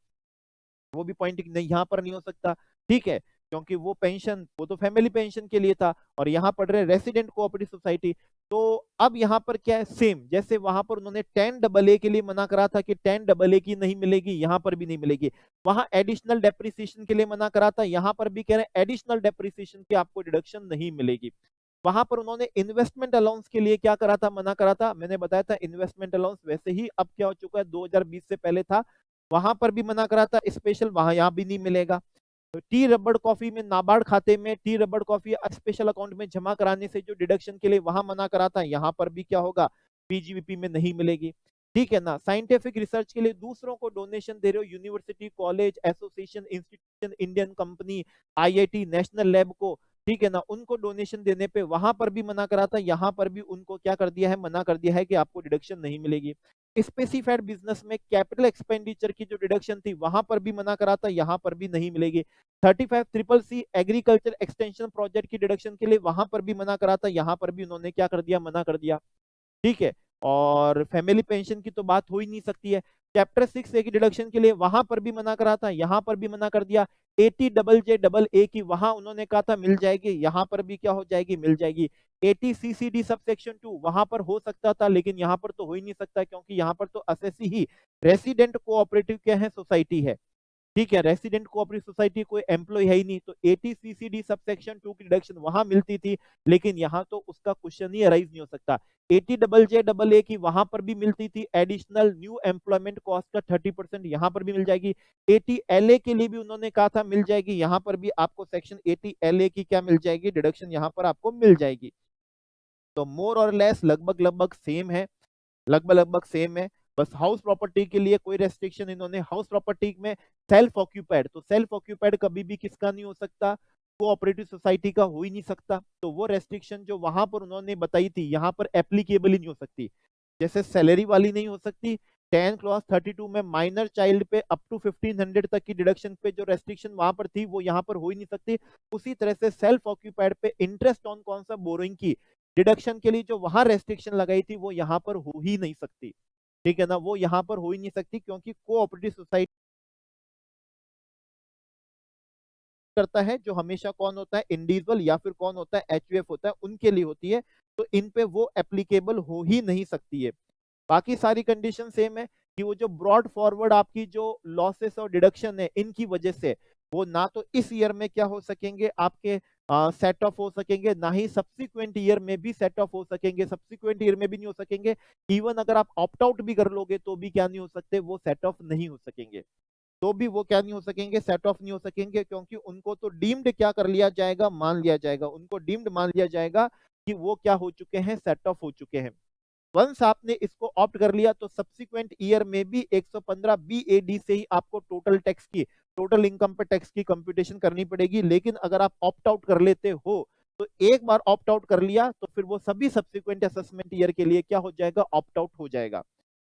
वो भी पॉइंट नहीं यहाँ पर नहीं हो सकता, ठीक है, क्योंकि वो पेंशन, वो तो फैमिली पेंशन के लिए था, और यहाँ पढ़ रहे रेसिडेंट कोऑपरेटिव सोसाइटी। तो अब यहाँ पर क्या है, सेम जैसे वहां पर उन्होंने 10AA के लिए मना करा था कि 10AA की नहीं मिलेगी, यहाँ पर भी नहीं मिलेगी। वहां एडिशनल डेप्रिसिएशन के लिए मना करा था, यहाँ पर भी कह रहे हैं एडिशनल डेप्रिसिएशन की आपको डिडक्शन नहीं मिलेगी। वहां पर उन्होंने इन्वेस्टमेंट अलाउंस के लिए क्या करा था, मना करा था, मैंने बताया था इन्वेस्टमेंट अलाउंस वैसे ही अब क्या हो चुका है, 2020 से पहले था, वहां पर भी मना करा था स्पेशल, वहां यहाँ भी नहीं मिलेगा। तो टी रबड़ कॉफी में नाबार्ड खाते में टी रबड़ कॉफी स्पेशल अकाउंट में जमा कराने से जो डिडक्शन के लिए वहां मना करा था, यहाँ पर भी क्या होगा, पीजीवीपी में नहीं मिलेगी, ठीक है ना। साइंटिफिक रिसर्च के लिए दूसरों को डोनेशन दे रहे हो, university, college, association, institution, Indian company, IIT, national lab को, ठीक है ना, उनको डोनेशन देने पे वहां पर भी मना करा था, यहाँ पर भी उनको क्या कर दिया है, मना कर दिया है कि आपको डिडक्शन नहीं मिलेगी। स्पेसिफाइड बिजनेस में कैपिटल एक्सपेंडिचर की जो डिडक्शन थी, वहां पर भी मना करा था, यहाँ पर भी नहीं मिलेगी। 35CCC एग्रीकल्चर एक्सटेंशन प्रोजेक्ट की डिडक्शन के लिए वहां पर भी मना करा था, यहाँ पर भी उन्होंने क्या कर दिया, मना कर दिया, ठीक है। और फैमिली पेंशन की तो बात हो ही नहीं सकती है। चैप्टर 6A की डिडक्शन के लिए वहां पर भी मना करा था, यहाँ पर भी मना कर दिया। 80JJAA की वहां उन्होंने कहा था मिल जाएगी, यहाँ पर भी क्या हो जाएगी, मिल जाएगी। 80CCD सबसेक्शन 2 वहां पर हो सकता था, लेकिन यहाँ पर तो हो ही नहीं सकता, क्योंकि यहाँ पर तो असेसी ही रेसिडेंट कोऑपरेटिव क्या है, सोसाइटी है, ठीक है, रेसिडेंट कोऑपरेटिव सोसाइटी कोई एम्प्लॉय है ही नहीं। तो 80CCD सबसेक्शन 2 की डिडक्शन वहां मिलती थी, लेकिन यहाँ तो उसका क्वेश्चन ही अराइज नहीं हो सकता। 80JJAA की वहां पर भी मिलती थी, एडिशनल न्यू एम्प्लॉयमेंट कॉस्ट का 30% यहाँ पर भी मिल जाएगी। 80LA के लिए भी उन्होंने कहा था मिल जाएगी, यहाँ पर भी आपको सेक्शन 80LA की क्या मिल जाएगी, डिडक्शन यहाँ पर आपको मिल जाएगी। तो मोर और लेस लगभग लगभग सेम है, लगभग लगभग सेम है। बस हाउस प्रॉपर्टी के लिए कोई रेस्ट्रिक्शन, इन्होंने हाउस प्रॉपर्टी में सेल्फ ऑक्यूपाइड, तो सेल्फ ऑक्यूपाइड कभी भी किसका नहीं हो सकता, कोऑपरेटिव सोसाइटी का हो ही नहीं सकता। तो वो रेस्ट्रिक्शन जो वहां पर उन्होंने बताई थी, यहाँ पर एप्लीकेबल ही नहीं हो सकती। जैसे सैलरी वाली नहीं हो सकती, 10 क्लॉज 32 में माइनर चाइल्ड पे अप टू 1500 तक की डिडक्शन पे जो रेस्ट्रिक्शन वहां पर थी, वो यहाँ पर हो ही नहीं सकती। उसी तरह से सेल्फ ऑक्यूपाइड पे इंटरेस्ट ऑन कौन सा, बोरोइंग की डिडक्शन के लिए जो वहां रेस्ट्रिक्शन लगाई थी, वो यहाँ पर हो ही नहीं सकती, ठीक है ना, वो यहाँ पर हो ही नहीं सकती, क्योंकि कोऑपरेटिव सोसाइटी करता है जो हमेशा कौन होता है, इंडिविजुअल या फिर कौन होता है, एचयूएफ होता है, उनके लिए होती है। तो इन पे वो एप्लीकेबल हो ही नहीं सकती है। बाकी सारी कंडीशन सेम है कि वो जो ब्रॉड फॉरवर्ड आपकी जो लॉसेस और डिडक्शन है, इनकी वजह से वो ना तो इस ईयर में क्या हो सकेंगे आपके सेट ऑफ हो सकेंगे, ना ही सब्सिक्वेंट ईयर में भी सेट ऑफ हो सकेंगे, सब्सिक्वेंट ईयर में भी नहीं हो सकेंगे। इवन अगर आप ऑप्ट आउट भी कर लोगे तो भी क्या नहीं हो सकते, वो सेट ऑफ नहीं हो सकेंगे, तो भी वो क्या नहीं हो सकेंगे, सेट ऑफ नहीं हो सकेंगे, क्योंकि उनको तो डीम्ड क्या कर लिया जाएगा, मान लिया जाएगा, उनको डीम्ड मान लिया जाएगा कि वो क्या हो चुके हैं, सेट ऑफ हो चुके हैं। वंस आपने इसको ऑप्ट कर लिया, तो सब्सिक्वेंट ईयर में भी 115 BAD से ही आपको टोटल टैक्स की, टोटल इनकम पे टैक्स की कंप्यूटेशन करनी पड़ेगी। लेकिन अगर आप ऑप्ट आउट कर लेते हो, तो एक बार ऑप्ट आउट कर लिया तो फिर वो सभी सब्सिक्वेंट असेसमेंट ईयर के लिए क्या हो जाएगा, ऑप्ट आउट हो जाएगा।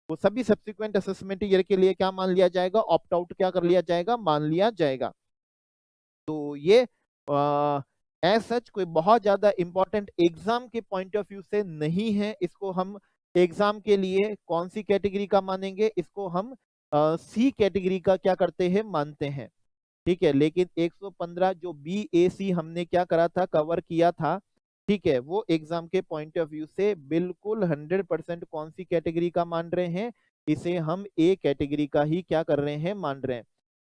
वो सभी सब्सिक्वेंट असेसमेंट ईयर के लिए क्या मान लिया जाएगा, ऑप्ट आउट क्या कर लिया जाएगा, मान लिया जाएगा। तो ये एज सच कोई बहुत ज्यादा इंपॉर्टेंट एग्जाम के पॉइंट ऑफ व्यू से नहीं है। इसको हम एग्जाम के लिए कौन सी कैटेगरी का मानेंगे, इसको हम सी कैटेगरी का क्या करते हैं, मानते हैं, ठीक है। लेकिन 115 जो BAC हमने क्या करा था, कवर किया था, ठीक है, वो एग्जाम के पॉइंट ऑफ व्यू से बिल्कुल 100% कौन सी कैटेगरी का मान रहे हैं, इसे हम ए कैटेगरी का ही क्या कर रहे हैं, मान रहे हैं।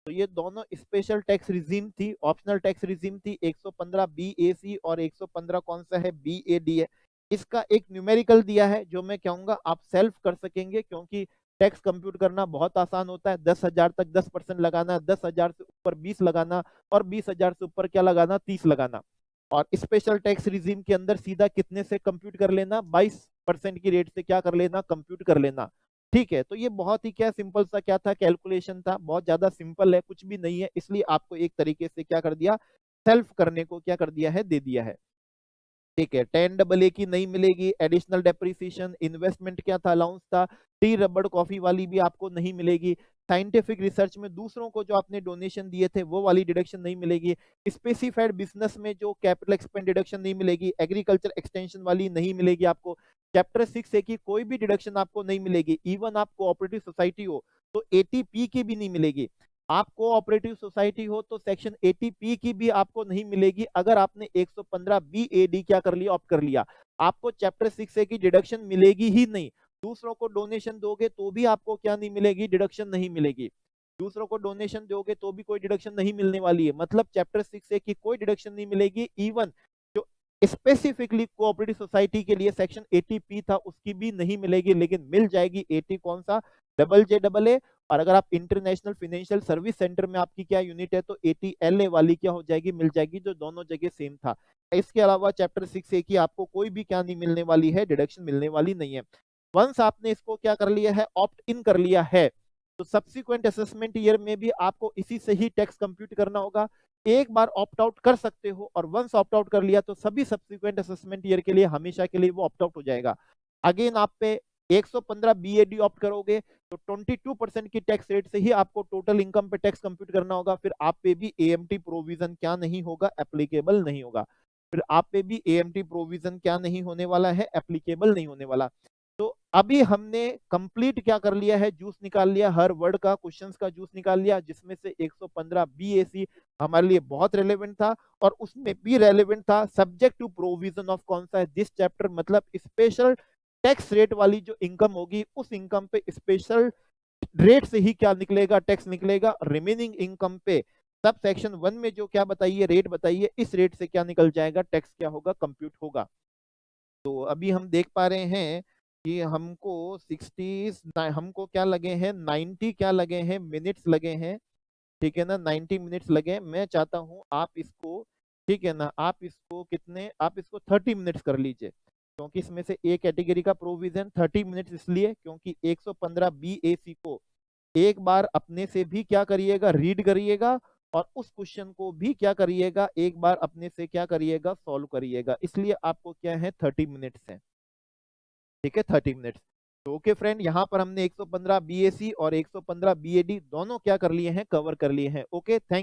तो ये दोनों स्पेशल टैक्स रिजीम थी, ऑप्शनल टैक्स रिजीम थी, 115 BAC और 115 कौन सा है, BAD है। इसका एक न्यूमेरिकल दिया है जो मैं कहूंगा आप सेल्फ कर सकेंगे, क्योंकि टैक्स कंप्यूट करना बहुत आसान होता है। 10,000 तक 10% लगाना, 10,000 से ऊपर 20 लगाना, और 20,000 से ऊपर क्या लगाना, 30 लगाना। और स्पेशल टैक्स रिजीम के अंदर सीधा कितने से कंप्यूट कर लेना, 22% की रेट से क्या कर लेना, कंप्यूट कर लेना। ठीक है, तो ये बहुत ही क्या सिंपल सा क्या था, कैलकुलेशन था, बहुत ज्यादा सिंपल है, कुछ भी नहीं है, इसलिए आपको एक तरीके से क्या कर दिया, सेल्फ करने को क्या कर दिया है, दे दिया है। ठीक है, 10AA की नहीं मिलेगी, एडिशनल डेप्रिसिएशन, इन्वेस्टमेंट क्या था, अलाउंस था, टी रबड़ कॉफी वाली भी आपको नहीं मिलेगी, साइंटिफिक रिसर्च में दूसरों को जो आपने डोनेशन दिए थे वो वाली डिडक्शन नहीं मिलेगी, स्पेसिफाइड बिजनेस में जो कैपिटल एक्सपेंड डिडक्शन नहीं मिलेगी, एग्रीकल्चर एक्सटेंशन वाली नहीं मिलेगी आपको, चैप्टर 6A की कोई भी डिडक्शन आपको नहीं मिलेगी, इवन आप कोऑपरेटिव सोसाइटी हो तो ATP की भी नहीं मिलेगी, आप कोऑपरेटिव सोसाइटी हो तो सेक्शन 80P की भी आपको नहीं मिलेगी, अगर आपने 115BAD क्या कर लिया, ऑप्ट कर लिया, आपको चैप्टर 6A की डिडक्शन मिलेगी ही नहीं। दूसरों को डोनेशन दोगे तो भी आपको क्या नहीं मिलेगी, डिडक्शन नहीं मिलेगी। दूसरों को डोनेशन दोगे तो भी कोई डिडक्शन नहीं मिलने वाली है, मतलब चैप्टर 6A की कोई डिडक्शन नहीं मिलेगी। इवन जो स्पेसिफिकली कोऑपरेटिव सोसाइटी के लिए सेक्शन 80P था उसकी भी नहीं मिलेगी, लेकिन मिल जाएगी 80 कौन सा, JAA। और अगर आप इंटरनेशनल फाइनेंशियल सर्विस सेंटर में आपकी क्या यूनिट है तो 80LA वाली क्या हो जाएगी, मिल जाएगी, जो दोनों जगह सेम था। इसके अलावा चैप्टर 6A की आपको कोई भी क्या नहीं मिलने वाली है, डिडक्शन मिलने वाली नहीं है। वंस आपने इसको क्या कर लिया है, ऑप्ट इन कर लिया है, तो सब्सिक्वेंट असेसमेंट ईयर में भी आपको इसी से ही टैक्स कंप्यूट करना होगा। एक बार ऑप्ट आउट कर सकते हो, और वंस ऑप्ट आउट कर लिया तो सभी सब्सिक्वेंट असेसमेंट ईयर के लिए हमेशा के लिए वो ऑप्ट आउट हो जाएगा। अगेन आप पे 115BAD ऑप्ट करोगे तो 22% की टैक्स रेट से ही आपको टोटल इनकम पे टैक्स कंप्यूट करना होगा, फिर आप पे भी AMT प्रोविजन क्या नहीं होगा, एप्लीकेबल नहीं होगा, फिर आप पे भी AMT प्रोविजन क्या नहीं होने वाला है, एप्लीकेबल नहीं होने वाला। तो अभी हमने कंप्लीट क्या कर लिया है, जूस निकाल लिया, हर वर्ड का क्वेश्चंस का जूस निकाल लिया, जिसमें से 115BAC हमारे लिए बहुत रेलेवेंट था, और उसमें भी रेलेवेंट था सब्जेक्ट टू प्रोविजन ऑफ कौन सा है, दिस चैप्टर, मतलब स्पेशल टैक्स रेट वाली जो इनकम होगी उस इनकम पे स्पेशल रेट से ही क्या निकलेगा, टैक्स निकलेगा। रिमेनिंग इनकम पे सब सेक्शन 1 में जो क्या बताइए, रेट बताइए, इस रेट से क्या निकल जाएगा, टैक्स क्या होगा, कंप्यूट होगा। तो अभी हम देख पा रहे हैं कि हमको 60 हमको क्या लगे हैं, 90 क्या लगे हैं, मिनट्स लगे हैं। ठीक है ना, 90 मिनट्स लगे। मैं चाहता हूं आप इसको, ठीक है ना, आप इसको कितने, आप इसको 30 मिनट्स कर लीजिए, क्योंकि इसमें से एक कैटेगरी का प्रोविजन 30 मिनट्स इसलिए क्योंकि 115BAC को एक बार अपने से भी क्या करिएगा, रीड करिएगा, और उस क्वेश्चन को भी क्या करिएगा, एक बार अपने से क्या करिएगा, सॉल्व करिएगा, इसलिए आपको क्या है, 30 मिनट्स है। ठीक है, 30 मिनट्स। तो ओके फ्रेंड, यहाँ पर हमने 115BAC और 115BAD दोनों क्या कर लिए हैं, कवर कर लिए हैं। Okay, thank